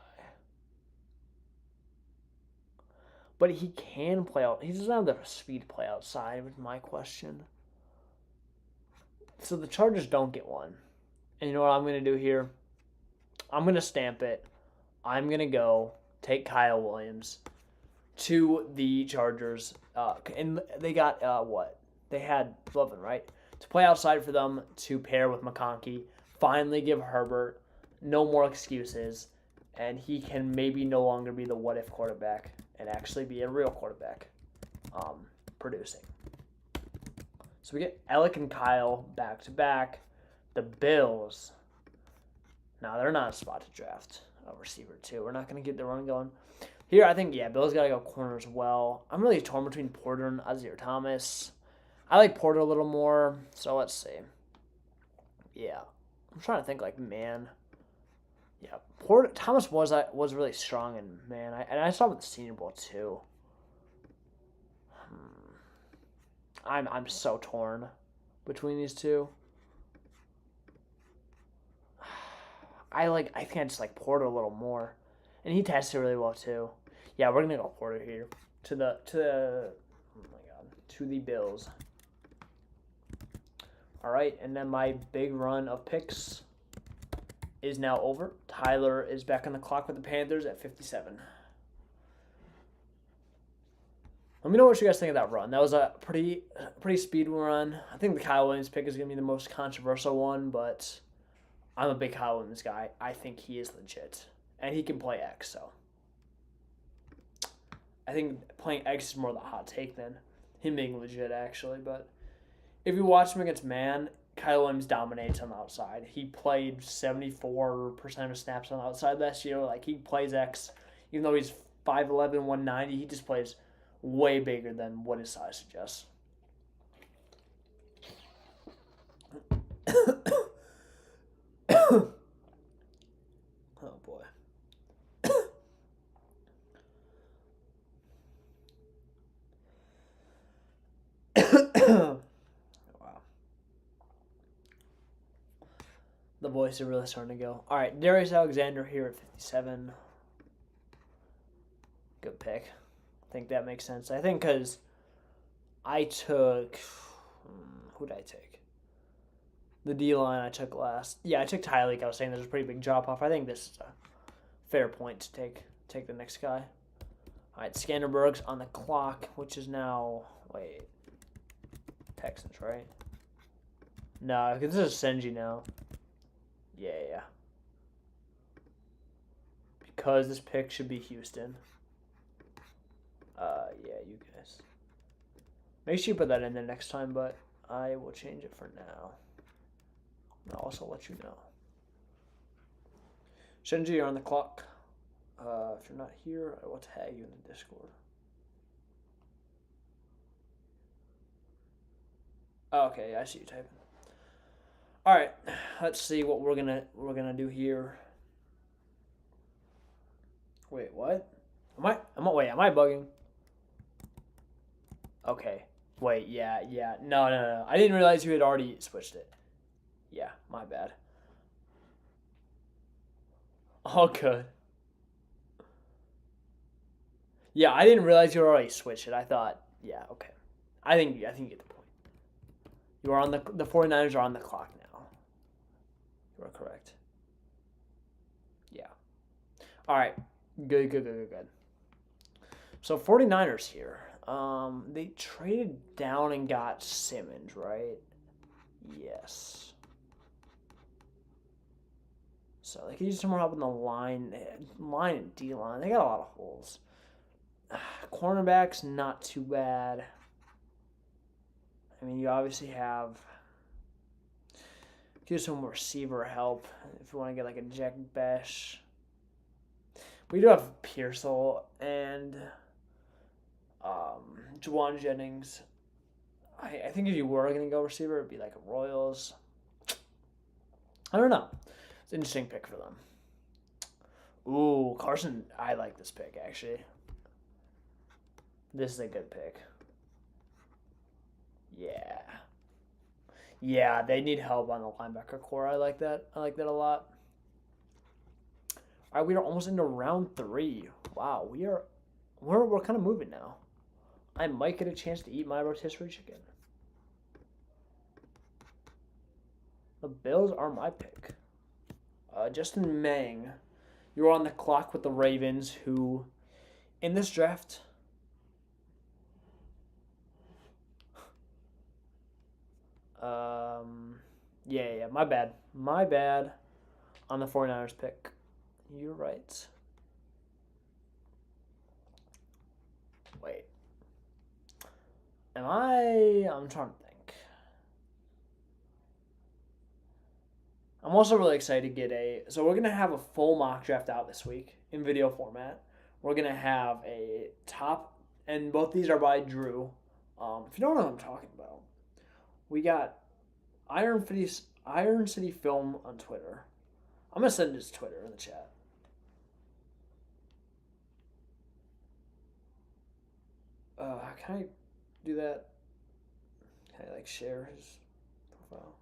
S1: But he can play out. He doesn't have the speed to play outside, was my question. So the Chargers don't get one. And you know what I'm going to do here? I'm going to stamp it. I'm going to go take Kyle Williams to the Chargers. And they got, what? They had Lovin, right? To play outside for them, to pair with McConkey. Finally give Herbert no more excuses. And he can maybe no longer be the what-if quarterback and actually be a real quarterback producing. So we get Alec and Kyle back-to-back. The Bills. Now, they're not a spot to draft a receiver, too. We're not going to get the run going. Here, I think, Bills got to go corner as well. I'm really torn between Porter and Azir Thomas. I like Porter a little more, so let's see. Yeah. I'm trying to think, man. Yeah, Porter Thomas was really strong in man. I saw him at the Senior Bowl, too. I'm so torn between these two. I think I just like Porter a little more, and he tested really well too. Yeah, we're gonna go Porter here to the Bills. All right, and then my big run of picks is now over. Tyler is back on the clock with the Panthers at 57. Let me know what you guys think of that run. That was a pretty speed run. I think the Kyle Williams pick is gonna be the most controversial one, but I'm a big Kyle Williams guy. I think he is legit. And he can play X, so. I think playing X is more the hot take than him being legit, actually. But if you watch him against man, Kyle Williams dominates on the outside. He played 74% of snaps on the outside last year. He plays X. Even though he's 5'11", 190, he just plays way bigger than what his size suggests. Oh boy. Wow. The voice is really starting to go. All right, Darius Alexander here at 57. Good pick. I think that makes sense. I think because I took... who did I take? The D-line I took last. Yeah, I took Tyreek. I was saying there's a pretty big drop-off. I think this is a fair point to take the next guy. All right, Skanderberg's on the clock, which is now... Wait. Texans, right? No, because this is Senji now. Yeah. Because this pick should be Houston. Yeah, you guys. Make sure you put that in there next time, but I will change it for now. I'll also let you know. Shenji, you're on the clock. If you're not here, I will tag you in the Discord. Okay, I see you typing. All right, let's see what we're gonna do here. Wait, what? Am I bugging? Okay. Wait, yeah. No. I didn't realize you had already switched it. Yeah, my bad. Oh, good. Yeah, I didn't realize you already switched it. I thought, yeah, okay. I think you get the point. You are on the 49ers are on the clock now. You are correct. Yeah. All right. Good. So 49ers here. They traded down and got Simmons, right? Yes. So they could use some more help in the line and D-line. They got a lot of holes. Cornerbacks, not too bad. I mean, you obviously have some receiver help if you want to get like a Jack Besh. We do have Pearsall and Juwan Jennings. I think if you were going to go receiver, it'd be like a Royals. I don't know. It's an interesting pick for them. Ooh, Carson. I like this pick, actually. This is a good pick. Yeah. Yeah, they need help on the linebacker core. I like that. I like that a lot. All right, we are almost into round 3. Wow, we're kind of moving now. I might get a chance to eat my rotisserie chicken. The Bills are my pick. Justin Mang. You're on the clock with the Ravens, who in this draft. Yeah, my bad. My bad on the 49ers pick. You're right. Wait. I'm trying to think. I'm also really excited to get so we're going to have a full mock draft out this week in video format. We're going to have a top, and both these are by Drew. If you don't know what I'm talking about, we got Iron City Film on Twitter. I'm going to send his Twitter in the chat. Can I do that? Can I share his profile?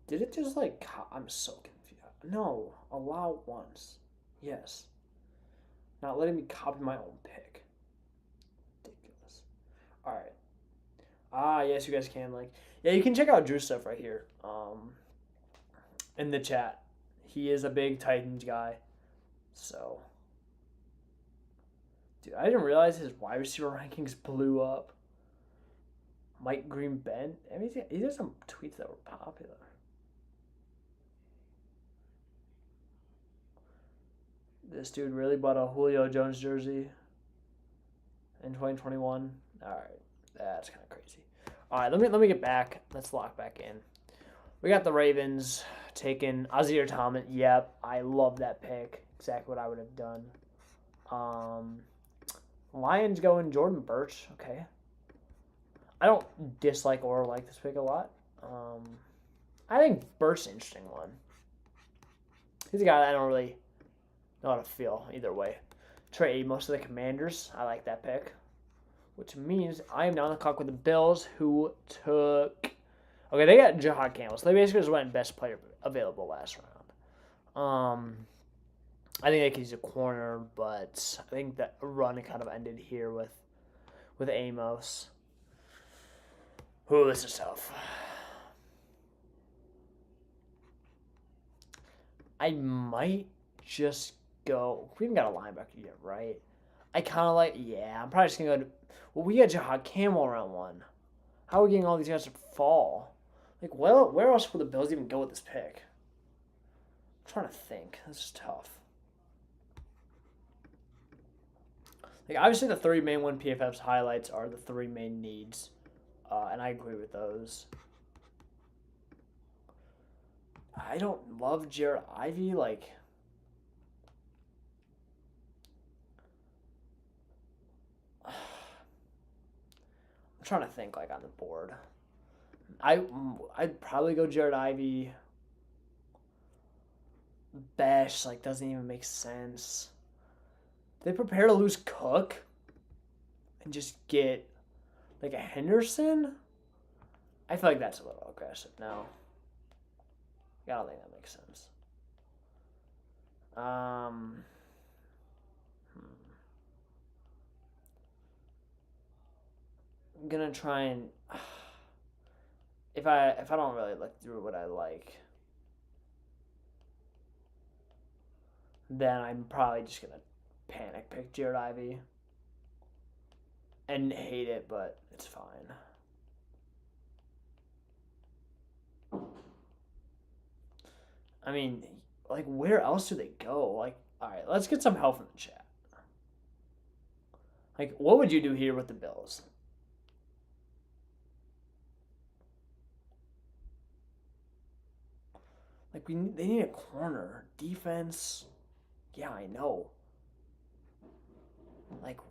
S1: Did it just I'm so confused. No, allow once. Yes. Not letting me copy my own pick. Ridiculous. Alright. Yes, you guys can yeah, you can check out Drew's stuff right here. In the chat. He is a big Titans guy. So dude, I didn't realize his wide receiver rankings blew up. Mike Green Ben. I mean, he did some tweets that were popular. This dude really bought a Julio Jones jersey in 2021. All right, that's kind of crazy. All right, let me get back. Let's lock back in. We got the Ravens taking Azir Thomas. Yep, I love that pick. Exactly what I would have done. Lions going Jordan Burch. Okay. I don't dislike or like this pick a lot. I think Burch's an interesting one. He's a guy that I don't really know how to feel either way. Trade most of the Commanders. I like that pick. Which means I am now on the clock with the Bills, who took... Okay, they got Jahad Campbell. So they basically just went best player available last round. I think they could use a corner, but I think that run kind of ended here with Amos. Ooh, this is tough. I might just go. We haven't got a linebacker yet, right? I kind of I'm probably just going to go to. Well, we got Jahad Campbell round 1. How are we getting all these guys to fall? Where else would the Bills even go with this pick? I'm trying to think. This is tough. Obviously, the 3 main one PFF's highlights are the 3 main needs. And I agree with those. I don't love Jared Ivey. I'm trying to think on the board. I'd probably go Jared Ivey. Besh doesn't even make sense. They prepare to lose Cook and just get a Henderson? I feel like that's a little aggressive now. I don't think that makes sense. I'm gonna try and if I don't really look through what I like, then I'm probably just gonna panic pick Jared Ivey and hate it, but it's fine. I mean, where else do they go? All right, let's get some help from the chat. What would you do here with the Bills? They need a corner. Defense. Yeah, I know.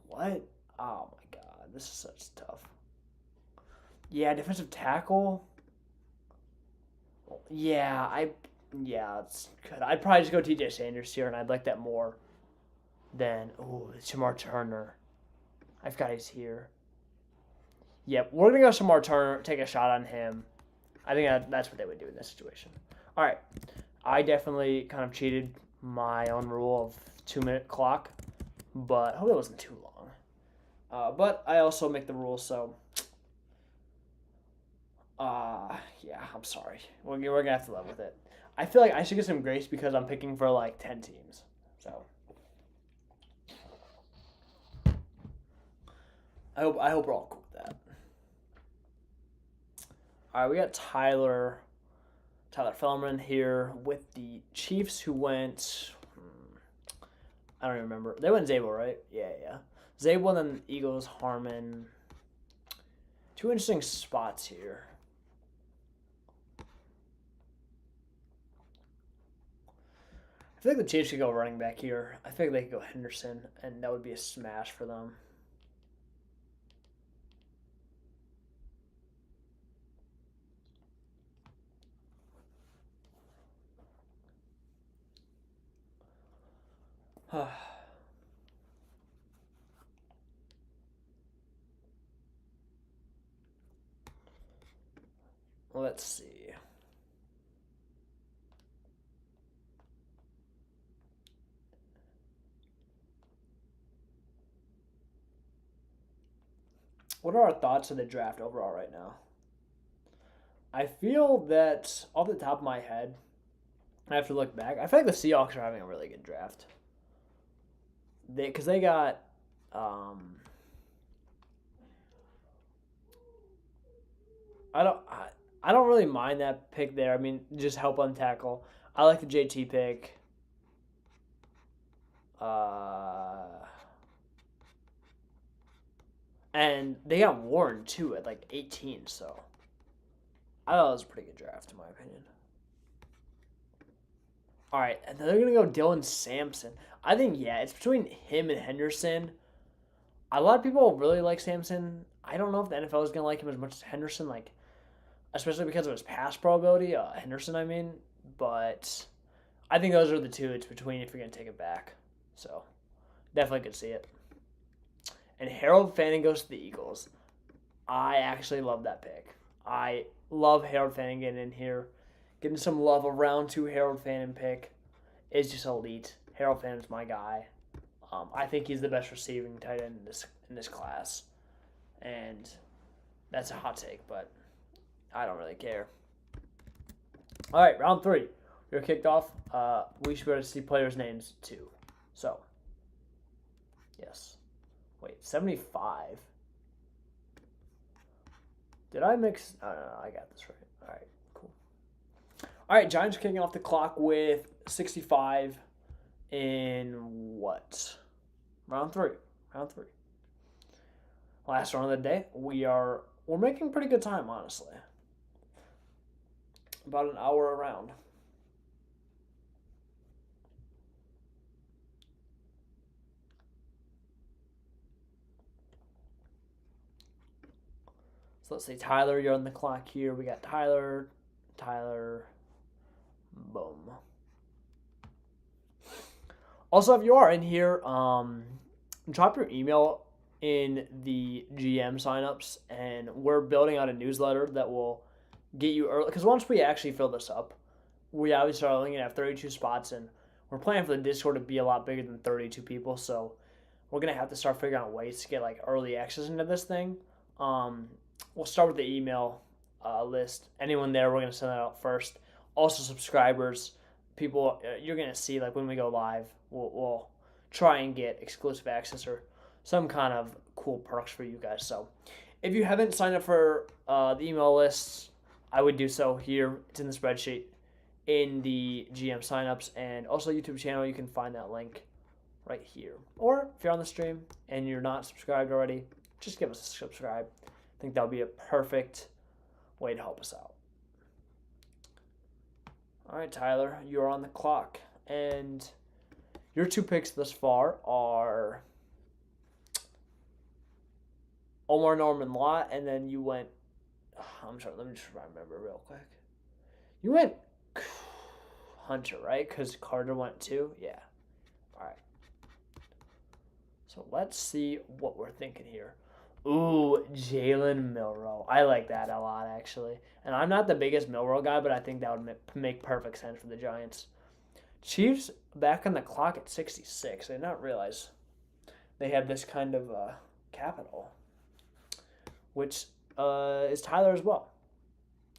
S1: What? Oh my god, this is such tough. Yeah, defensive tackle. Yeah, it's good. I'd probably just go TJ Sanders here, and I'd like that more than Shamar Turner. I've got his here. Yep, we're gonna go Shamar Turner, take a shot on him. I think that's what they would do in this situation. All right. I definitely kind of cheated my own rule of 2 minute clock, but I hope it wasn't too long. But I also make the rules, so yeah, I'm sorry. We're gonna have to live with it. I feel like I should get some grace because I'm picking for like 10 teams. So I hope we're all cool with that. All right, we got Tyler Fellman here with the Chiefs, who went. I don't even remember. They went Zabel, right? Yeah. Zabel and then Eagles, Harmon. Two interesting spots here. I feel like the Chiefs could go running back here. I think they could go Henderson, and that would be a smash for them. Let's see. What are our thoughts of the draft overall right now? I feel that off the top of my head, I have to look back. I feel like the Seahawks are having a really good draft. Because they got I don't I don't really mind that pick there. I mean, just help on tackle. I like the JT pick. And they got Warren too at like 18, so I thought it was a pretty good draft in my opinion. All right, and then they're gonna go Dylan Sampson. I think it's between him and Henderson. A lot of people really like Sampson. I don't know if the NFL is gonna like him as much as Henderson, like especially because of his pass pro ability. Henderson, I mean, but I think those are the two. It's between if you're gonna take it back. So definitely could see it. And Harold Fanning goes to the Eagles. I actually love that pick. I love Harold Fanning getting in here. Getting some love. A round 2 Harold Fanning pick is just elite. Harold Fanning's my guy. I think he's the best receiving tight end in this class. And that's a hot take, but I don't really care. All right, round 3. We're kicked off. We should be able to see players' names too. So, yes. Wait, 75. Did I mix? No, I got this right. All right, cool. All right, Giants are kicking off the clock with 65 in what? Round 3. Last round of the day. We're making pretty good time, honestly. About an hour around. So let's say Tyler, you're on the clock here. We got Tyler, boom. Also, if you are in here, drop your email in the GM signups, and we're building out a newsletter that will get you early. Because once we actually fill this up, we obviously are only going to have 32 spots, and we're planning for the Discord to be a lot bigger than 32 people. So we're going to have to start figuring out ways to get like early access into this thing. We'll start with the email list. Anyone there, we're going to send that out first. Also, subscribers, people, you're going to see like when we go live, we'll try and get exclusive access or some kind of cool perks for you guys. So if you haven't signed up for the email lists, I would do so here. It's in the spreadsheet in the GM signups, and also YouTube channel. You can find that link right here. Or if you're on the stream and you're not subscribed already, just give us a subscribe. I think that would be a perfect way to help us out. All right, Tyler, you're on the clock. And your 2 picks thus far are Omar Norman Lott, and then you went, I'm sorry, let me just remember real quick. You went Hunter, right? Because Carter went 2? Yeah. All right. So let's see what we're thinking here. Ooh, Jalen Milroe. I like that a lot, actually. And I'm not the biggest Milroe guy, but I think that would make perfect sense for the Giants. Chiefs back on the clock at 66. I did not realize they have this kind of capital, which is Tyler as well.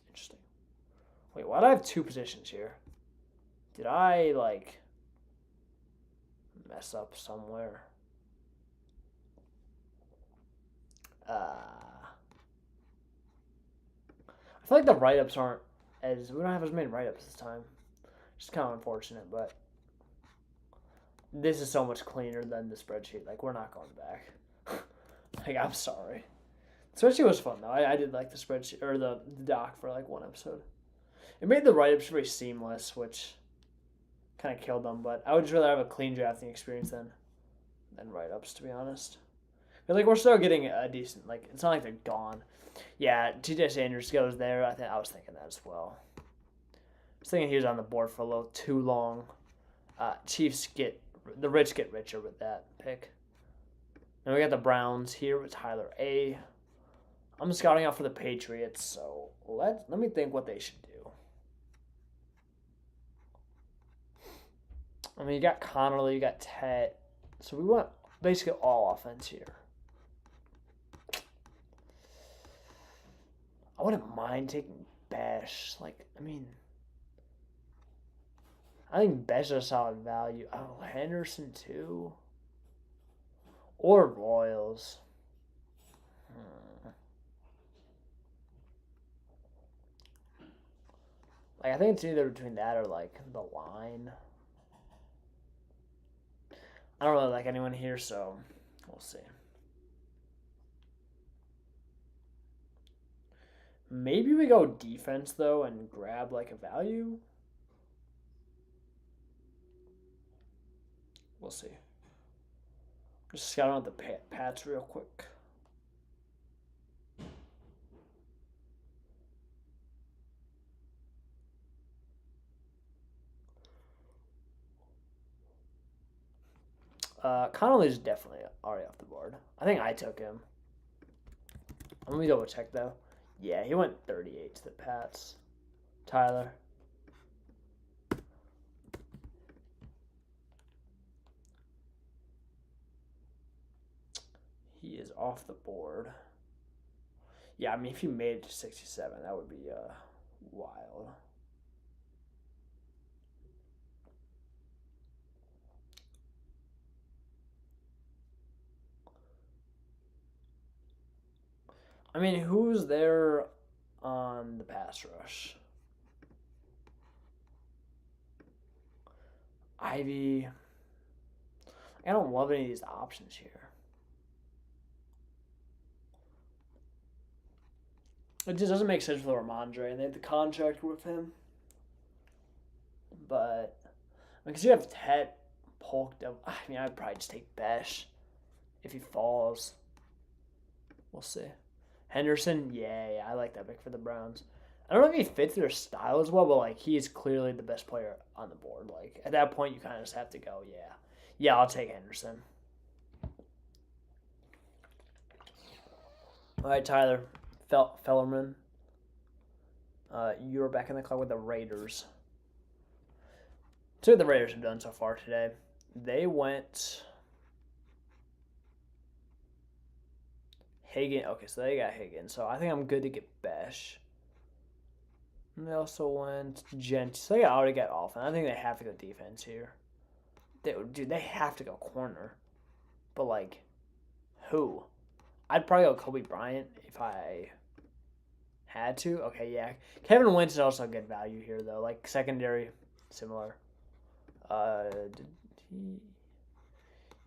S1: Interesting. Wait, why do I have two positions here? Did I, like, mess up somewhere? I feel like the write-ups aren't as... We don't have as many write-ups this time. It's kind of unfortunate, but this is so much cleaner than the spreadsheet. Like, we're not going back. Like, I'm sorry. The spreadsheet was fun, though. I did like the spreadsheet, or the doc for, like, one episode. It made the write-ups very seamless, which kind of killed them, but I would just rather have a clean drafting experience than write-ups, to be honest. But, like, we're still getting a decent, like, it's not like they're gone. Yeah, TJ Sanders goes there. I was thinking that as well. I was thinking he was on the board for a little too long. Chiefs the rich get richer with that pick. And we got the Browns here with Tyler A. I'm scouting out for the Patriots, so let me think what they should do. I mean, you got Connerly, you got Tet. So we want basically all offense here. I wouldn't mind taking Besh. Like, I mean, I think Besh is a solid value. Oh, Henderson too. Or Royals. Like, I think it's either between that or, like, the line. I don't really like anyone here, so we'll see. Maybe we go defense, though, and grab, like, a value. We'll see. Just scouting out the Pats real quick. Connolly is definitely already off the board. I think I took him. Let me double check, though. Yeah, he went 38 to the Pats. Tyler. He is off the board. Yeah, I mean, if you made it to 67, that would be wild. I mean, who's there on the pass rush? Ivy. I don't love any of these options here. It just doesn't make sense for Ramondre, and they have the contract with him. But, because you have Tet, Polk, I mean, I'd probably just take Besh if he falls. We'll see. Henderson, yeah, I like that pick for the Browns. I don't know if he fits their style as well, but, like, he is clearly the best player on the board. Like, at that point, you kind of just have to go, yeah. Yeah, I'll take Henderson. All right, Tyler. Fellerman. You're back in the club with the Raiders. See what the Raiders have done so far today. They went Hagen. Okay, so they got Hagen. So I think I'm good to get Besh. And they also went Gent. So they already got offense. I think they have to go defense here. They have to go corner. But, like, who? I'd probably go Kobe Bryant if I had to. Okay, yeah. Kevin Wentz is also a good value here, though. Like, secondary, similar. Did he?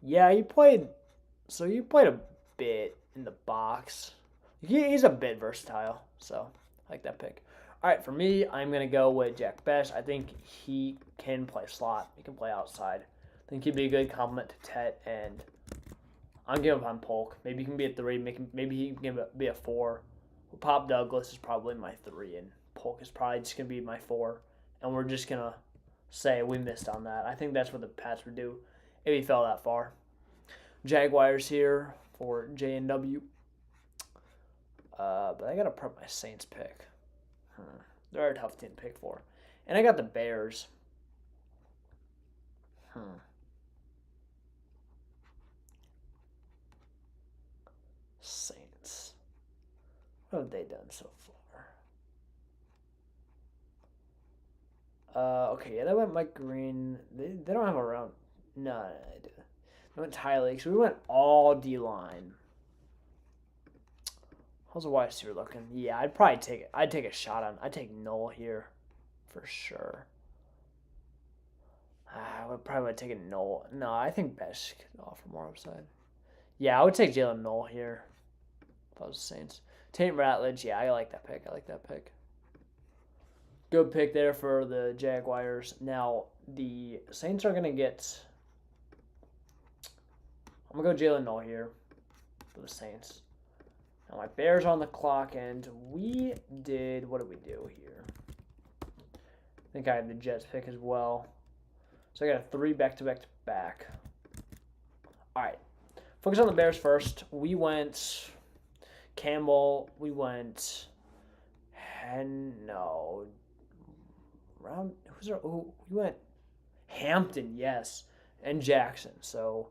S1: Yeah, he played. So he played a bit in the box. He's a bit versatile, so I like that pick. All right, for me, I'm gonna go with Jack Besh. I think he can play slot. He can play outside. I think he'd be a good complement to Tet, and I'm giving up on Polk. Maybe he can be a 3. Maybe he can be a 4. Pop Douglas is probably my 3, and Polk is probably just gonna be my 4. And we're just gonna say we missed on that. I think that's what the Pats would do if he fell that far. Jaguars here for J&W. But I gotta prep my Saints pick. They're a tough team to pick for. And I got the Bears. Saints. What have they done so far? Okay, yeah, they went Mike Green. They don't have a round. No, they do. They went Ty Lake. So we went all D-line. How's the wide receiver looking? Yeah, I'd probably take it. I'd take a shot on. I'd take Noel here for sure. I would probably take a Noel. No, I think Besh could offer more upside. Yeah, I would take Jalen Noel here if I was the Saints. Tate Ratledge, yeah, I like that pick. I like that pick. Good pick there for the Jaguars. Now, the Saints are going to get... I'm going to go Jalen Noel here for the Saints. Now, my Bears are on the clock, and we did... What did we do here? I think I have the Jets pick as well. So I got a 3 back-to-back-to-back. All right. Focus on the Bears first. We went Campbell. We went... We went Hampton, yes, and Jackson. So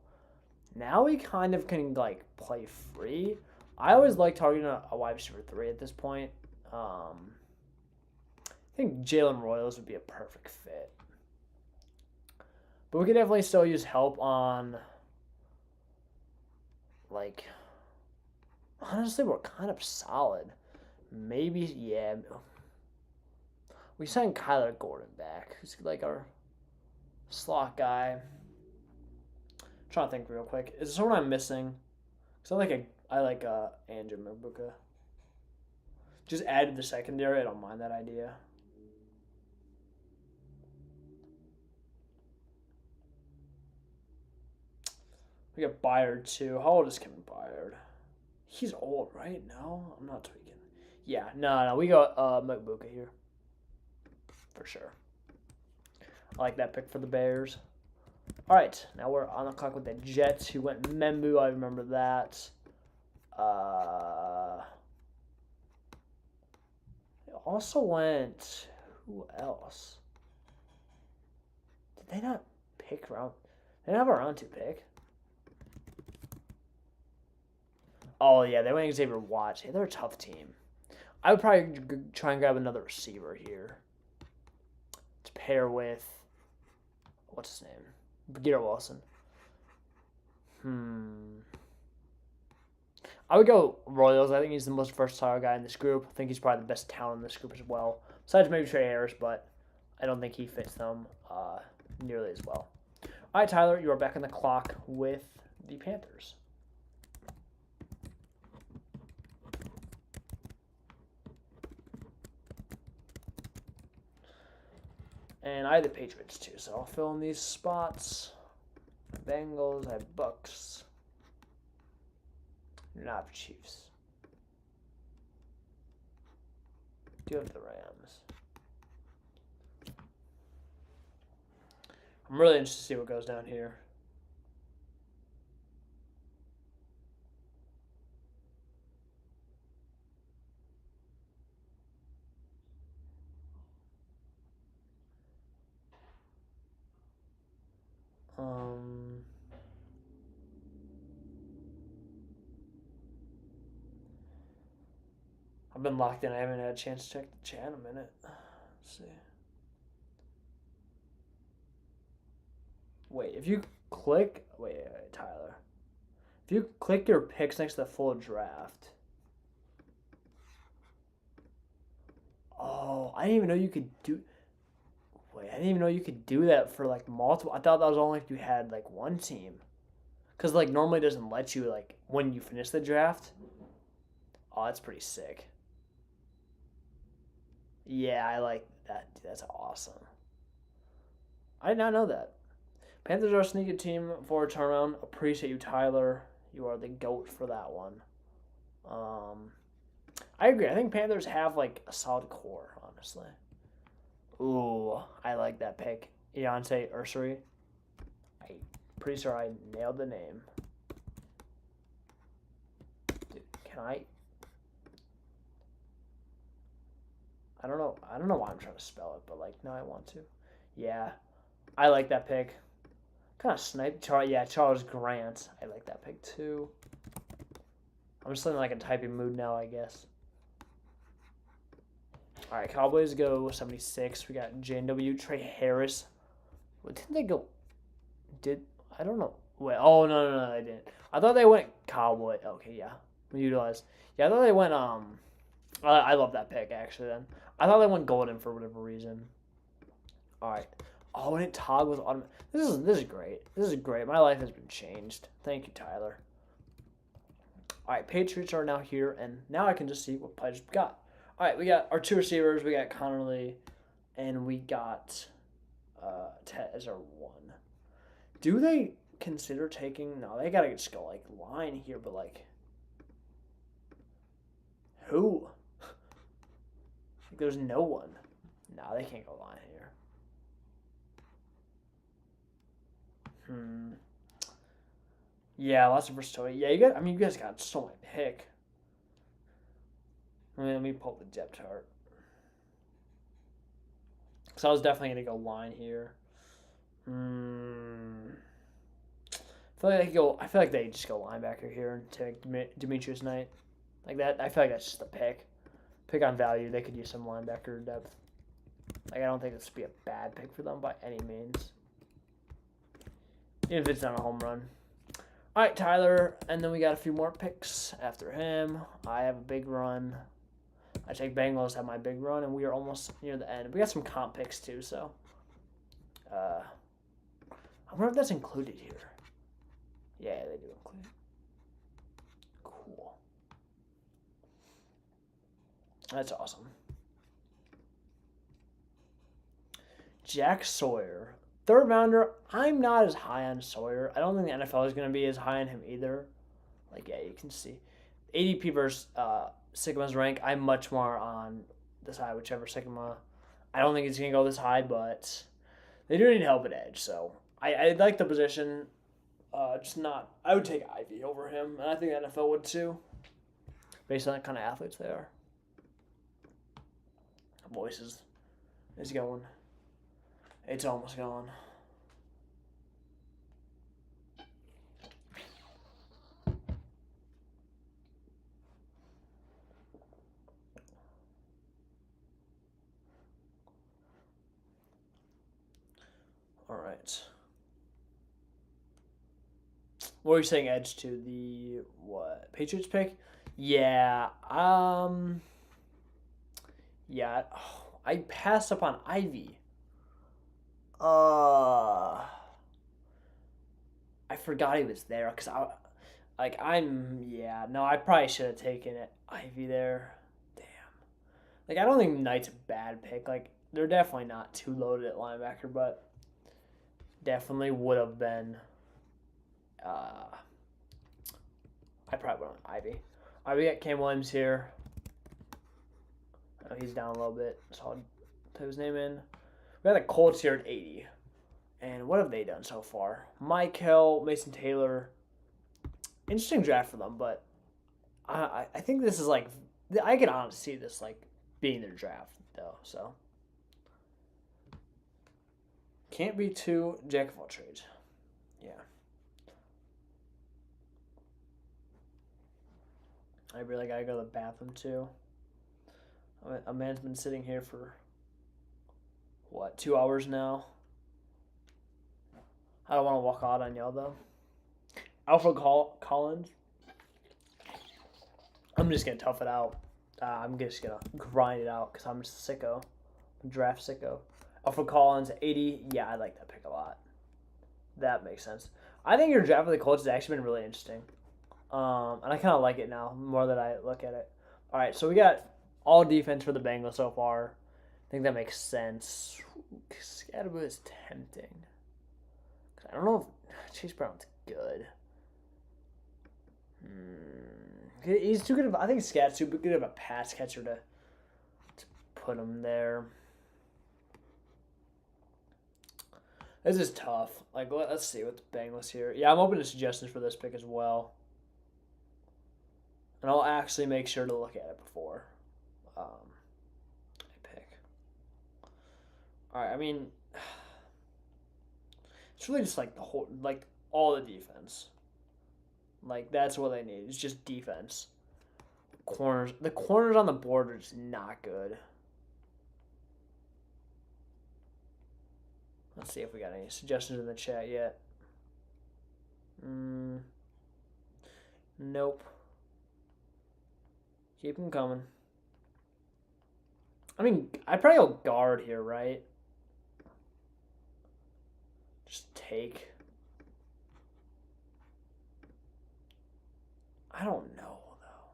S1: now we kind of can like play free. I always like targeting a wide receiver 3 at this point. I think Jalen Royals would be a perfect fit, but we could definitely still use help on. Like, honestly, we're kind of solid. Maybe, yeah. We signed Kyler Gordon back, who's like our slot guy. I'm trying to think real quick. Is there someone I'm missing? Because I like Andrew Mabuka. Just add to the secondary. I don't mind that idea. We got Byard too. How old is Kevin Byard? He's old, right? No, I'm not tweaking. Yeah, no. We got Mabuka here. For sure. I like that pick for the Bears. All right, now we're on the clock with the Jets, who went Membu. I remember that. They also went... Who else? Did they not pick round... They didn't have a round 2 pick. Oh, yeah, they went Xavier Watts. Yeah, they're a tough team. I would probably try and grab another receiver here to pair with... What's his name? Garrett Wilson. I would go Royals. I think he's the most versatile guy in this group. I think he's probably the best talent in this group as well. Besides maybe Trey Harris, but I don't think he fits them nearly as well. All right, Tyler, you are back on the clock with the Panthers. And I have the Patriots too, so I'll fill in these spots. Bengals, I have Bucks. Not Chiefs. Do have the Rams. I'm really interested to see what goes down here. I've been locked in. I haven't had a chance to check the chat in a minute. Let's see. Wait, if you click... Wait, Tyler. If you click your picks next to the full draft... Oh, I didn't even know you could do... Wait, I didn't even know you could do that for, like, multiple... I thought that was only if you had, like, one team. Because, like, normally it doesn't let you, like, when you finish the draft. Oh, that's pretty sick. Yeah, I like that. Dude, that's awesome. I did not know that. Panthers are a sneaky team for a turnaround. Appreciate you, Tyler. You are the GOAT for that one. I agree. I think Panthers have, like, a solid core, honestly. Ooh, I like that pick. Eonte Ursery. I'm pretty sure I nailed the name. Dude, can I... I don't know. I don't know why I'm trying to spell it, but like, no, I want to. Yeah, I like that pick. Kind of sniped. Charles Grant. I like that pick too. I'm just in like a typing mood now, I guess. All right, Cowboys go 76. We got JW, Trey Harris. What didn't they go? I don't know. Wait. Oh no, they didn't. I thought they went Cowboy. Okay, yeah. We utilized. Yeah, I thought they went. I love that pick actually. Then I thought they went Golden for whatever reason. All right. Oh, and it toggled with automatic. This is great. This is great. My life has been changed. Thank you, Tyler. All right, Patriots are now here, and now I can just see what players we got. All right, we got our 2 receivers. We got Connerly, and we got Ted as our 1. Do they consider taking? No, they gotta just go like line here, but like who? Like, there's no one. No, they can't go line here. Yeah, lots of versatility. Yeah, you guys got so much pick. Let me pull up the depth chart. So I was definitely gonna go line here. I feel like they just go linebacker here and take Demetrius Knight. Like that. I feel like that's just a pick. Pick on value. They could use some linebacker depth. Like I don't think this would be a bad pick for them by any means. Even if it's not a home run. All right, Tyler, and then we got a few more picks after him. I have a big run. I take Bengals have my big run, and we are almost near the end. We got some comp picks too, so I wonder if that's included here. Yeah, they do include it. Cool. That's awesome. Jack Sawyer. 3rd rounder. I'm not as high on Sawyer. I don't think the NFL is going to be as high on him either. Like, yeah, you can see. ADP versus Sigma's rank. I'm much more on this high, whichever Sigma. I don't think he's going to go this high, but they do need help at edge. So I like the position. Just not. I would take Ivy over him, and I think the NFL would too, based on the kind of athletes they are. Voice is going. It's almost gone. All right. What are you saying, edge to the what? Patriots pick? Yeah. Yeah. Oh, I passed up on Ivy. I forgot he was there because I probably should have taken it Ivy there. Damn. Like I don't think Knight's a bad pick. Like they're definitely not too loaded at linebacker, but definitely would have been. I probably went on Ivy. All right, we got Cam Williams here. Oh, he's down a little bit, so I'll type his name in. We got the Colts here at 80. And what have they done so far? Mike Hill, Mason Taylor. Interesting draft for them, but I think this is like I can honestly see this like being their draft though. So can't be too jack of all trades. Yeah. I really gotta go to the bathroom too. A man's been sitting here for what 2 hours now. I don't want to walk out on y'all though. Alfred Collins. I'm just gonna tough it out. I'm just gonna grind it out because I'm just a sicko. I'm a draft sicko. Alfred Collins, 80. Yeah, I like that pick a lot. That makes sense. I think your draft with the Colts has actually been really interesting. And I kind of like it now more that I look at it. All right, so we got all defense for the Bengals so far. I think that makes sense. Scatterboot is tempting. I don't know if Chase Brown's good. He's too good of. I think Scat's too good of a pass catcher to put him there. This is tough. Like, let's see what the Bengals here. Yeah, I'm open to suggestions for this pick as well. And I'll actually make sure to look at it before I All right, I mean, it's really just like the whole, like all the defense. Like that's what they need. It's just defense. Corners. The corners on the board are just not good. Let's see if we got any suggestions in the chat yet. Nope. Keep them coming. I mean, I'd probably go guard here, right? Just take. I don't know, though.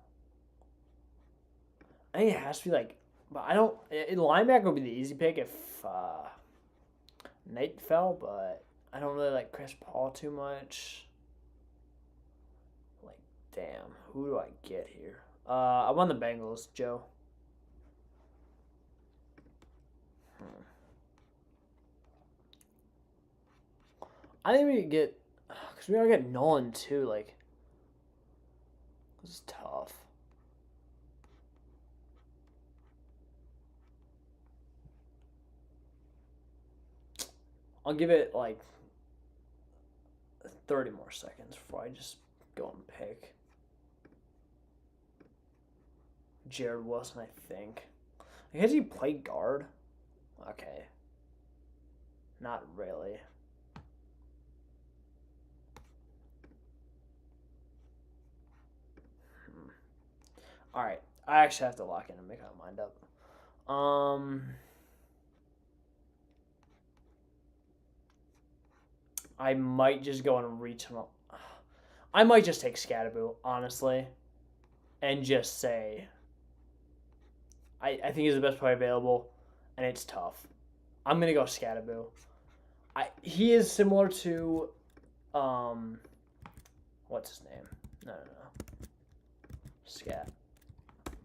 S1: I think it has to be like, but I don't. Linebacker would be the easy pick if Nate fell, but I don't really like Chris Paul too much. Like, damn, who do I get here? I want the Bengals, Joe. I think we could get, because we gotta get Nolan too. Like, this is tough. I'll give it like 30 more seconds before I just go and pick Jared Wilson, I think. Has he played guard? Okay. Not really. All right. I actually have to lock in and make my mind up. I might just go and reach him up. I might just take Scatterboo, honestly, and just say I think he's the best player available, and it's tough. I'm gonna go Scatterboo. He is similar to what's his name? No. Scat.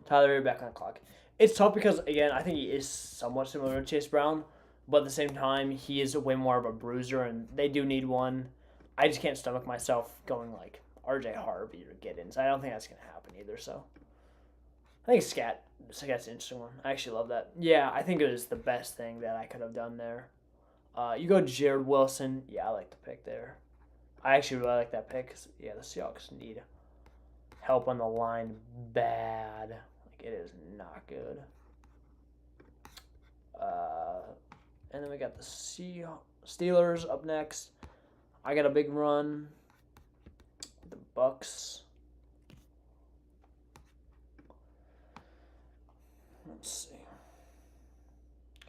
S1: Tyler, you're back on the clock. It's tough because again, I think he is somewhat similar to Chase Brown, but at the same time, he is way more of a bruiser, and they do need one. I just can't stomach myself going like RJ Harvey or Giddens. I don't think that's gonna happen either. So I think Scat's an interesting one. I actually love that. Yeah, I think it was the best thing that I could have done there. You go Jared Wilson. Yeah, I like the pick there. I actually really like that pick because, yeah, the Seahawks need help on the line bad. Like, it is not good. And then we got the Steelers up next. I got a big run. The Bucks. Let's see.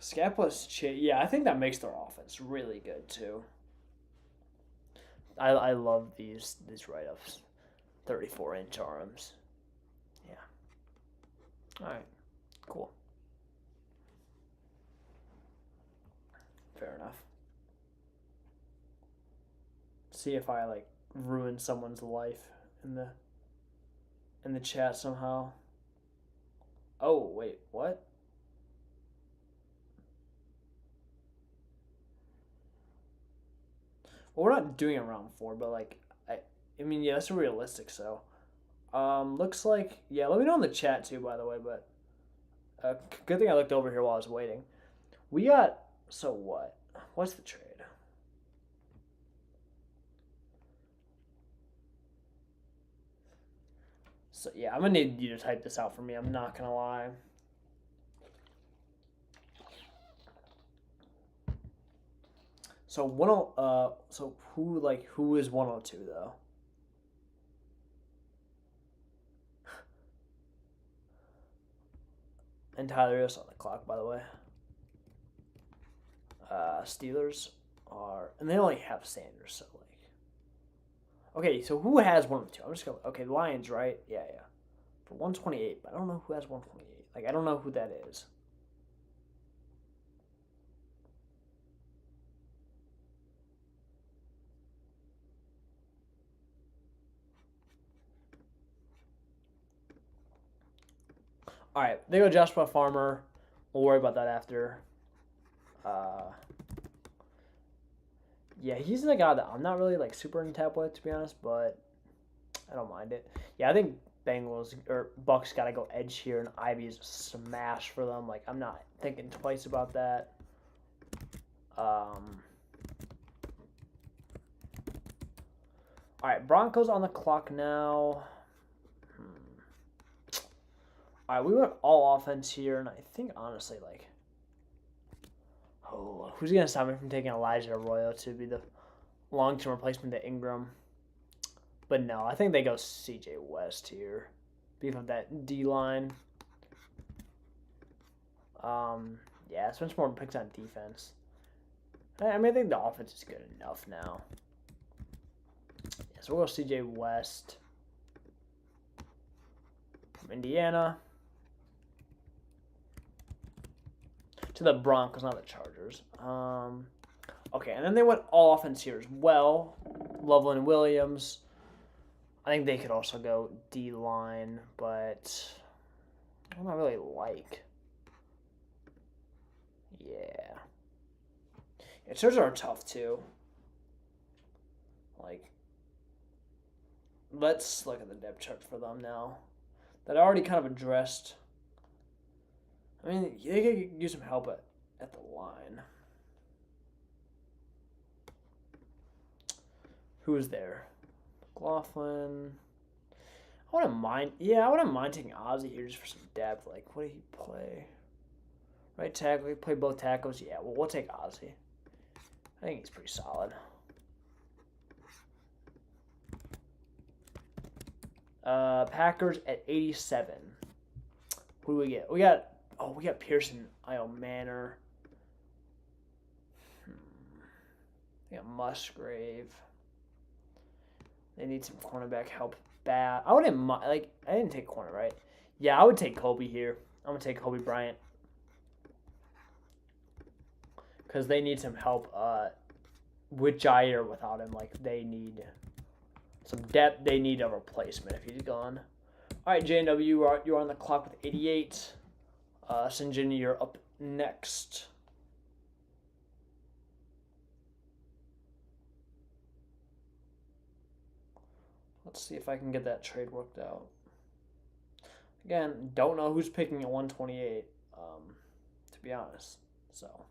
S1: Scat plus yeah, I think that makes their offense really good too. I love these write-ups. 34-inch arms. Yeah. All right. Cool. Fair enough. See if I like ruin someone's life in the chat somehow. Oh, wait, what? Well, we're not doing it round 4, but like I mean, yeah, that's realistic. So, looks like, yeah. Let me know in the chat too, by the way. But good thing I looked over here while I was waiting. We got, so what? What's the trade? So yeah, I'm gonna need you to type this out for me. I'm not gonna lie. So so who is 102 though? And Tyler is on the clock, by the way. Steelers are, and they only have Sanders, so like. Okay, so who has 102? I'm just going. Okay, Lions, right? Yeah. For 128, but I don't know who has 128. Like, I don't know who that is. All right, they go Joshua Farmer. We'll worry about that after. Yeah, he's the guy that I'm not really like super in tap with, to be honest, but I don't mind it. Yeah, I think Bengals or Bucks got to go edge here, and Ivy is a smash for them. Like, I'm not thinking twice about that. All right, Broncos on the clock now. All right, we went all offense here, and I think honestly, like, who's gonna stop me from taking Elijah Arroyo to be the long-term replacement to Ingram? But no, I think they go C.J. West here, beef up that D line. Yeah, spend some more picks on defense. I mean, I think the offense is good enough now. Yeah, so we'll go C.J. West from Indiana to the Broncos, not the Chargers. Okay, and then they went all offense here as well. Loveland Williams. I think they could also go D line, but I'm not really like. Yeah. Chargers are tough too. Like, let's look at the depth chart for them now. That I already kind of addressed. I mean, they could use some help at the line. Who is there? McLaughlin. I wouldn't mind. Yeah, I wouldn't mind taking Ozzie here just for some depth. Like, what did he play? Right tackle. He played both tackles. Yeah, well, we'll take Ozzie. I think he's pretty solid. Packers at 87. Who do we get? We got Pearson, Io Manor. We got Musgrave. They need some cornerback help bad. I wouldn't mind, like, I didn't take corner, right? Yeah, I would take Kobe here. I'm going to take Kobe Bryant. Because they need some help with Jair without him. Like, they need some depth. They need a replacement if he's gone. All right, JW, you're on the clock with 88. St. John, you're up next. Let's see if I can get that trade worked out. Again, don't know who's picking at 128, to be honest. So,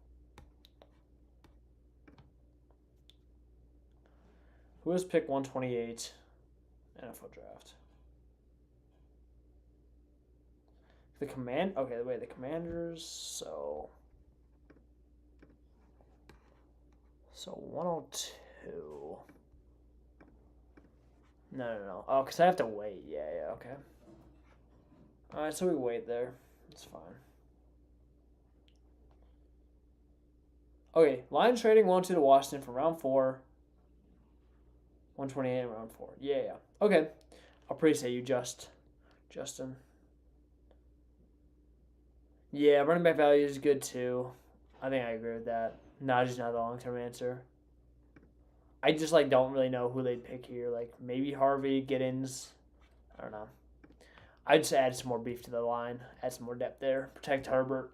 S1: who has picked 128 NFL draft? The the Commanders. So 102. No. Oh, because I have to wait. Yeah, okay. All right, so we wait there. It's fine. Okay, Lions trading 1-2 to Washington for round 4. 128 in round 4. Yeah. Okay. I'll appreciate you, Justin. Yeah, running back value is good too. I think I agree with that. Najee's not the long-term answer. I just don't really know who they'd pick here. Like maybe Harvey, Giddens. I don't know. I'd just add some more beef to the line, add some more depth there, protect Herbert.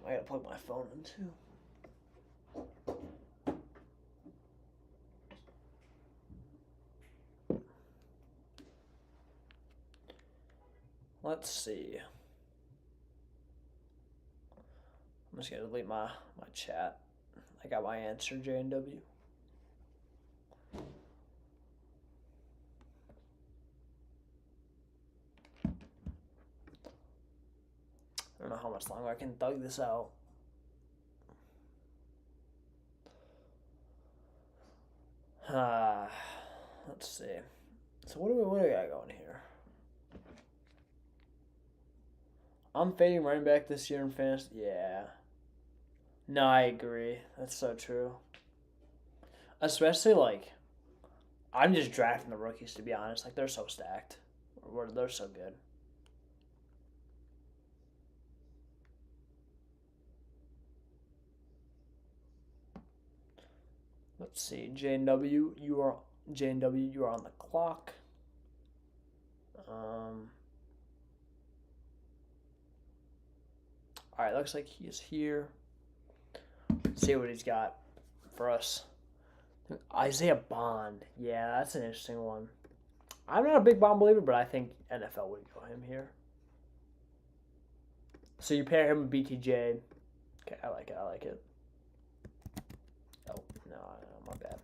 S1: I gotta plug my phone in too. Let's see. I'm just gonna delete my chat. I got my answer, J&W. I don't know how much longer I can thug this out. Let's see. So what do we got going here? I'm fading running back this year in fantasy. Yeah. No, I agree. That's so true. Especially I'm just drafting the rookies, to be honest. They're so stacked. They're so good. Let's see. J&W, you are on the clock. All All right, looks like he is here. Let's see what he's got for us. Isaiah Bond. Yeah, that's an interesting one. I'm not a big Bond believer, but I think NFL would go him here. So you pair him with BTJ. Okay, I like it. I like it. Oh, no, my bad.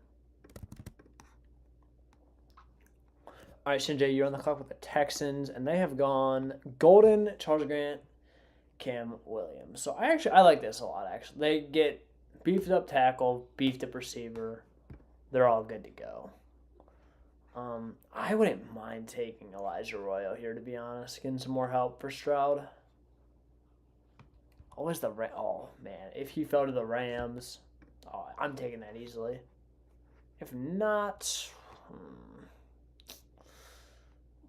S1: All right, Shinjay, you're on the clock with the Texans, and they have gone Golden, Charles Grant, Cam Williams. So I like this a lot, actually. They get beefed up tackle, beefed up receiver. They're all good to go. I wouldn't mind taking Elijah Royal here, to be honest, getting some more help for Stroud. Oh, man, if he fell to the Rams, I'm taking that easily. If not,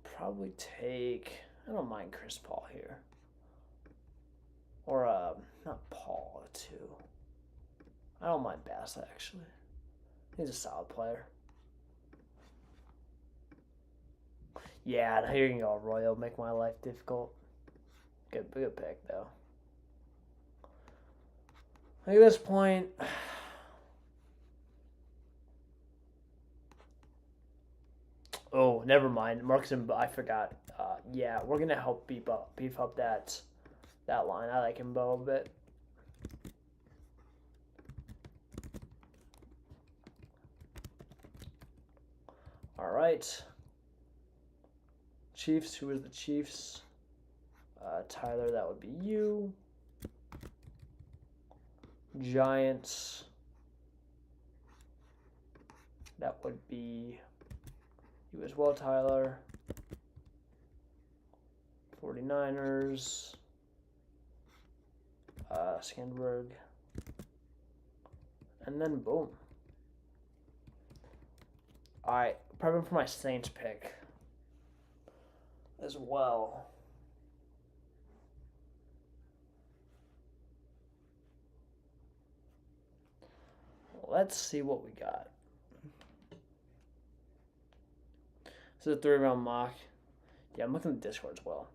S1: probably take, I don't mind Chris Paul here. Or, not Paul, too. I don't mind Bass, actually. He's a solid player. Yeah, now you're going to go Royal, make my life difficult. Good pick, though. At this point, oh, never mind. Marcus and I forgot. Yeah, we're gonna help beef up that line. I like him a bit. All right. Chiefs. Who is the Chiefs? Tyler, that would be you. Giants. That would be you as well, Tyler. 49ers. Sandberg. And then boom. Alright, prepping for my Saints pick as well. Let's see what we got. This is a 3-round mock. Yeah, I'm looking at the Discord as well.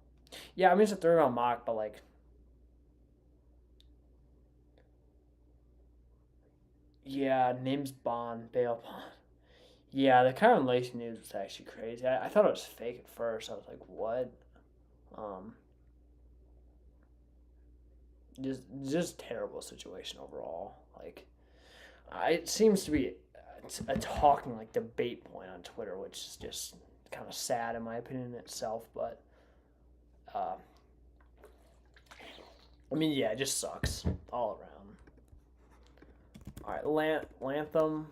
S1: Yeah, I mean, it's a 3-round mock, but like, yeah, name's Bond, Bail Bond. Yeah, the Kyron Lacey news was actually crazy. I thought it was fake at first. I was like, what? Just terrible situation overall. Like, it seems to be a talking like debate point on Twitter, which is just kind of sad in my opinion in itself. But I mean, yeah, it just sucks all around. All right, Lantham,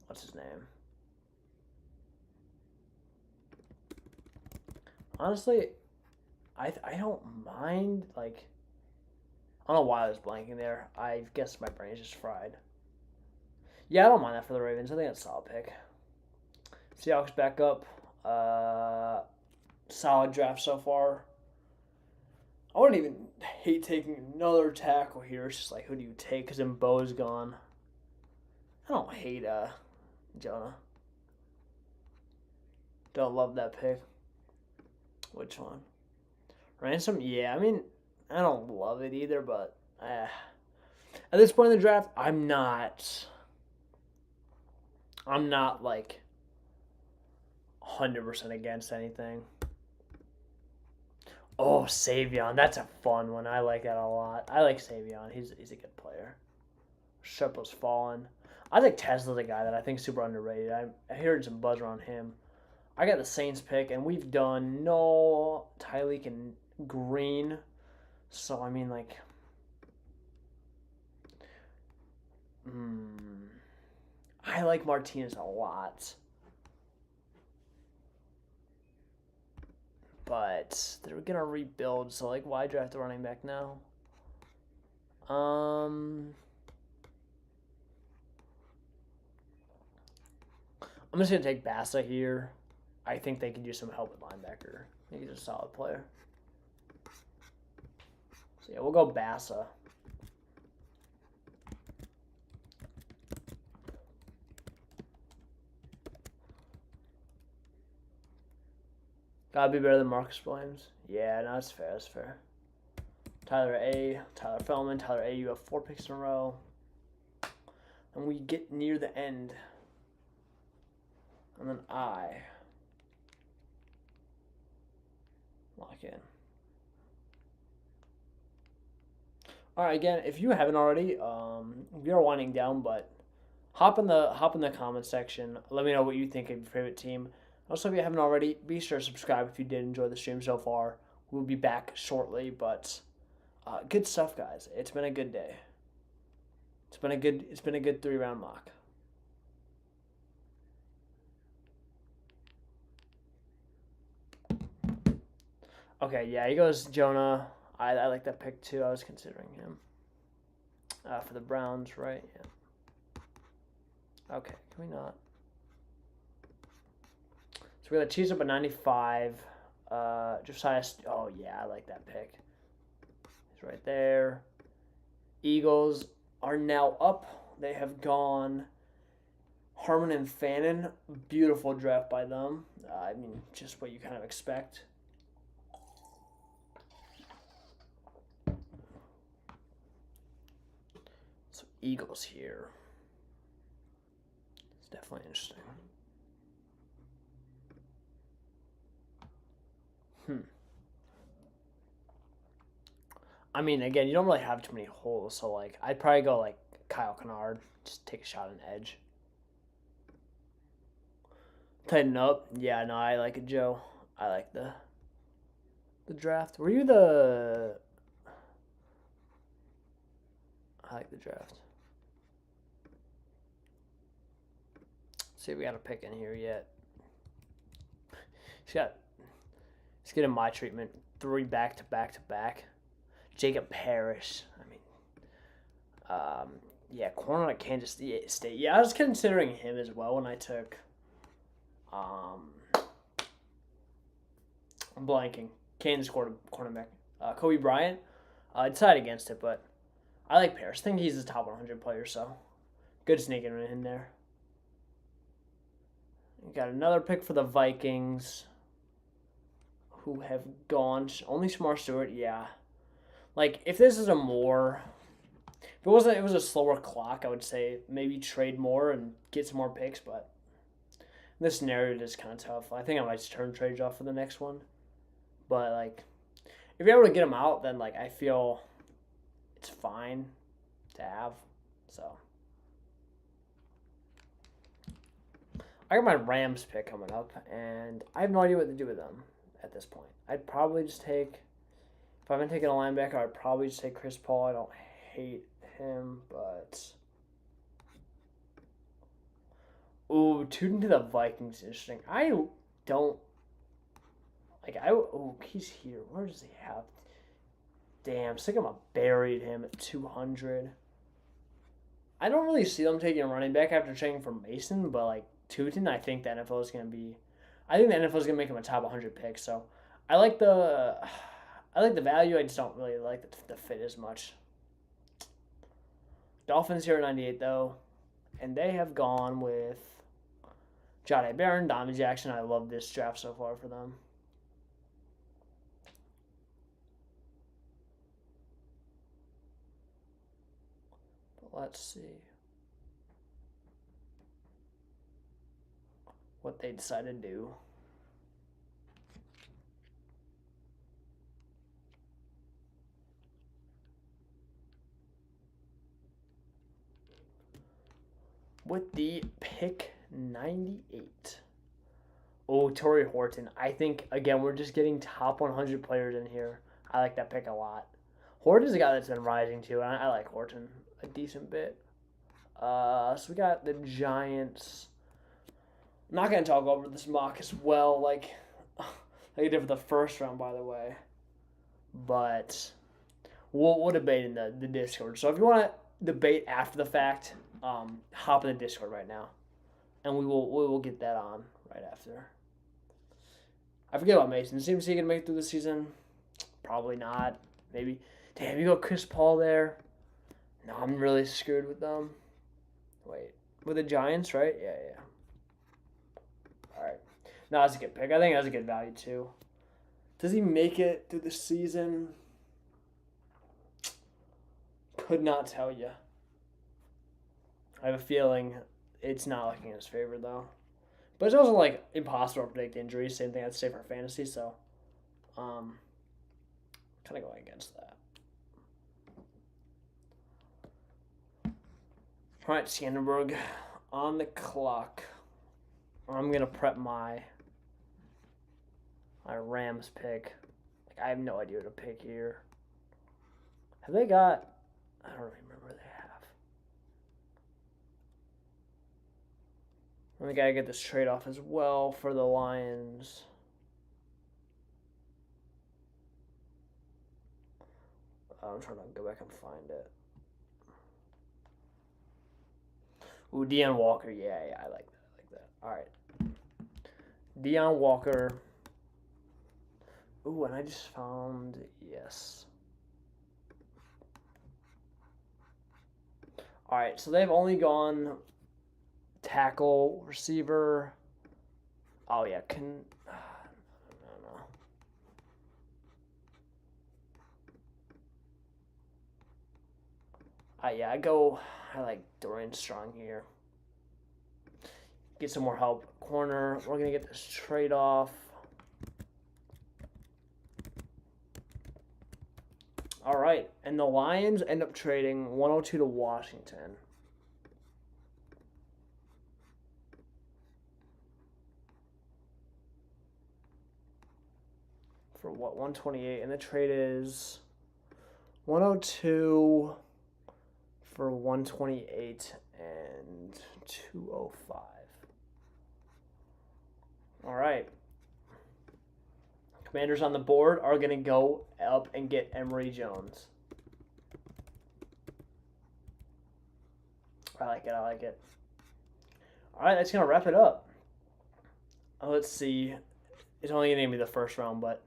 S1: what's his name? Honestly, I don't mind. Like, I don't know why I was blanking there. I guess my brain is just fried. Yeah, I don't mind that for the Ravens. I think that's a solid pick. Seahawks back up. Solid draft so far. I wouldn't even hate taking another tackle here. It's just like, who do you take? Because Mbo's gone. I don't hate Jonah. Don't love that pick. Which one? Ransom? Yeah, I mean, I don't love it either, but at this point in the draft, I'm not like 100% against anything. Oh, Savion, that's a fun one. I like that a lot. I like Savion. He's a good player. Sharple's fallen. I think Tesla's a guy that I think is super underrated. I heard some buzz around him. I got the Saints pick, and we've done no Tyreek and Green. So, I mean, like, I like Martinez a lot. But they're going to rebuild, so, like, why draft a running back now? I'm just going to take Bassa here. I think they could use some help with linebacker. I think he's a solid player. So, yeah, we'll go Bassa. Gotta be better than Marcus Williams. Yeah, no, that's fair. That's fair. Tyler A, Tyler Feldman, Tyler A. You have 4 picks in a row, and we get near the end, and then I lock in. All right, again, if you haven't already, we are winding down, but hop in the comment section. Let me know what you think of your favorite team. Also, if you haven't already, be sure to subscribe if you did enjoy the stream so far. We'll be back shortly, but good stuff, guys. It's been a good day. It's been a good 3-round mock. Okay, yeah, he goes Jonah. I like that pick too. I was considering him for the Browns, right? Yeah. Okay, can we not? So we got the Chiefs up at 95. Josiah. Oh yeah, I like that pick. He's right there. Eagles are now up. They have gone Harmon and Fannin. Beautiful draft by them. I mean, just what you kind of expect. So Eagles here. It's definitely interesting. I mean, again, you don't really have too many holes, so like I'd probably go like Kyle Kennard, just take a shot on edge. Tighten up, yeah. No, I like it, Joe. I like the draft. Were you the? I like the draft. Let's see if we got a pick in here yet. He's getting my treatment. 3 back to back to back. Jacob Parrish. I mean, yeah, corner at Kansas State. Yeah, I was considering him as well when I took. I'm blanking. Kansas cornerback. Kobe Bryant. I decided against it, but I like Parrish. I think he's a top 100 player, so good sneaking in there. We got another pick for the Vikings, who have gone only Shamar Stewart. Yeah. Like, if this is if it was a slower clock, I would say maybe trade more and get some more picks, but in this scenario it is kind of tough. I think I might just turn trades off for the next one. But, like, if you're able to get them out, then, like, I feel it's fine to have. So, I got my Rams pick coming up, and I have no idea what to do with them at this point. I'd probably just take... If I've been taking a linebacker, I'd probably just take Chris Paul. I don't hate him, but... Ooh, Tootin to the Vikings, interesting. I don't... he's here. Where does he have... Damn, Sycamore buried him at 200. I don't really see them taking a running back after trading for Mason, but, like, Tootin, I think the NFL is going to be... I think the NFL is going to make him a top 100 pick, so... I like the value. I just don't really like the fit as much. Dolphins here at 98, though. And they have gone with Jahdae Barron, Donovan Jackson. I love this draft so far for them. But let's see what they decide to do. With the pick 98. Oh, Torrey Horton. I think, again, we're just getting top 100 players in here. I like that pick a lot. Horton's a guy that's been rising too, and I like Horton a decent bit. So we got the Giants. I'm not going to talk over this mock as well, like I did for the first round, by the way. But we'll debate in the Discord. So if you want to debate after the fact, hop in the Discord right now, and we will get that on right after. I forget about Mason. Seems he can make it through the season. Probably not. Maybe. Damn, you got Chris Paul there. No, I'm really screwed with them. Wait, with the Giants, right? Yeah. All right. No, that's a good pick. I think that's a good value too. Does he make it through the season? could not tell you. I have a feeling it's not looking in his favor, though. But it's also, like, impossible to predict injuries. Same thing I'd say for fantasy, so kind of going against that. All right, Skanderberg, on the clock. I'm going to prep my Rams pick. Like, I have no idea what to pick here. Have they got... I don't remember what they have. We got to get this trade off as well for the Lions. I'm trying to go back and find it. Ooh, Deion Walker. Yeah, I like that. All right. Deion Walker. Ooh, and I just found, yes. All right, so they've only gone tackle, receiver. Oh, yeah, no. I like Dorian Strong here. Get some more help. Corner, we're going to get this trade off. All right, and the Lions end up trading 102 to Washington. For what, 128? And the trade is 102 for 128 and 205. All right. Commanders on the board are going to go up and get Emory Jones. I like it. All right, that's going to wrap it up. Let's see. It's only going to be the first round, but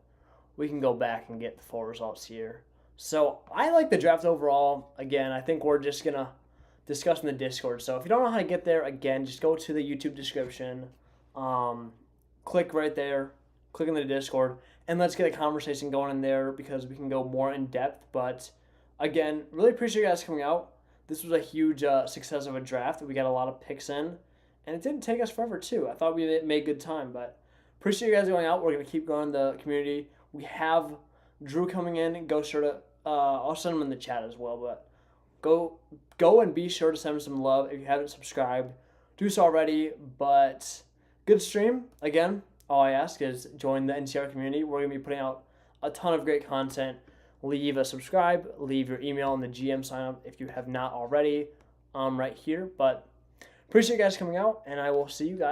S1: we can go back and get the full results here. So I like the draft overall. Again, I think we're just going to discuss in the Discord. So if you don't know how to get there, again, just go to the YouTube description. Click right there. Click in the Discord. And let's get a conversation going in there because we can go more in depth. But again, really appreciate you guys coming out. This was a huge success of a draft. We got a lot of picks in. And it didn't take us forever, too. I thought we made good time. But appreciate you guys going out. We're going to keep growing the community. We have Drew coming in. Go sure to... I'll send him in the chat as well. But go and be sure to send him some love. If you haven't subscribed, do so already. But good stream. Again, all I ask is join the NCR community. We're going to be putting out a ton of great content. Leave a subscribe. Leave your email in the GM sign up if you have not already right here. But appreciate you guys coming out, and I will see you guys.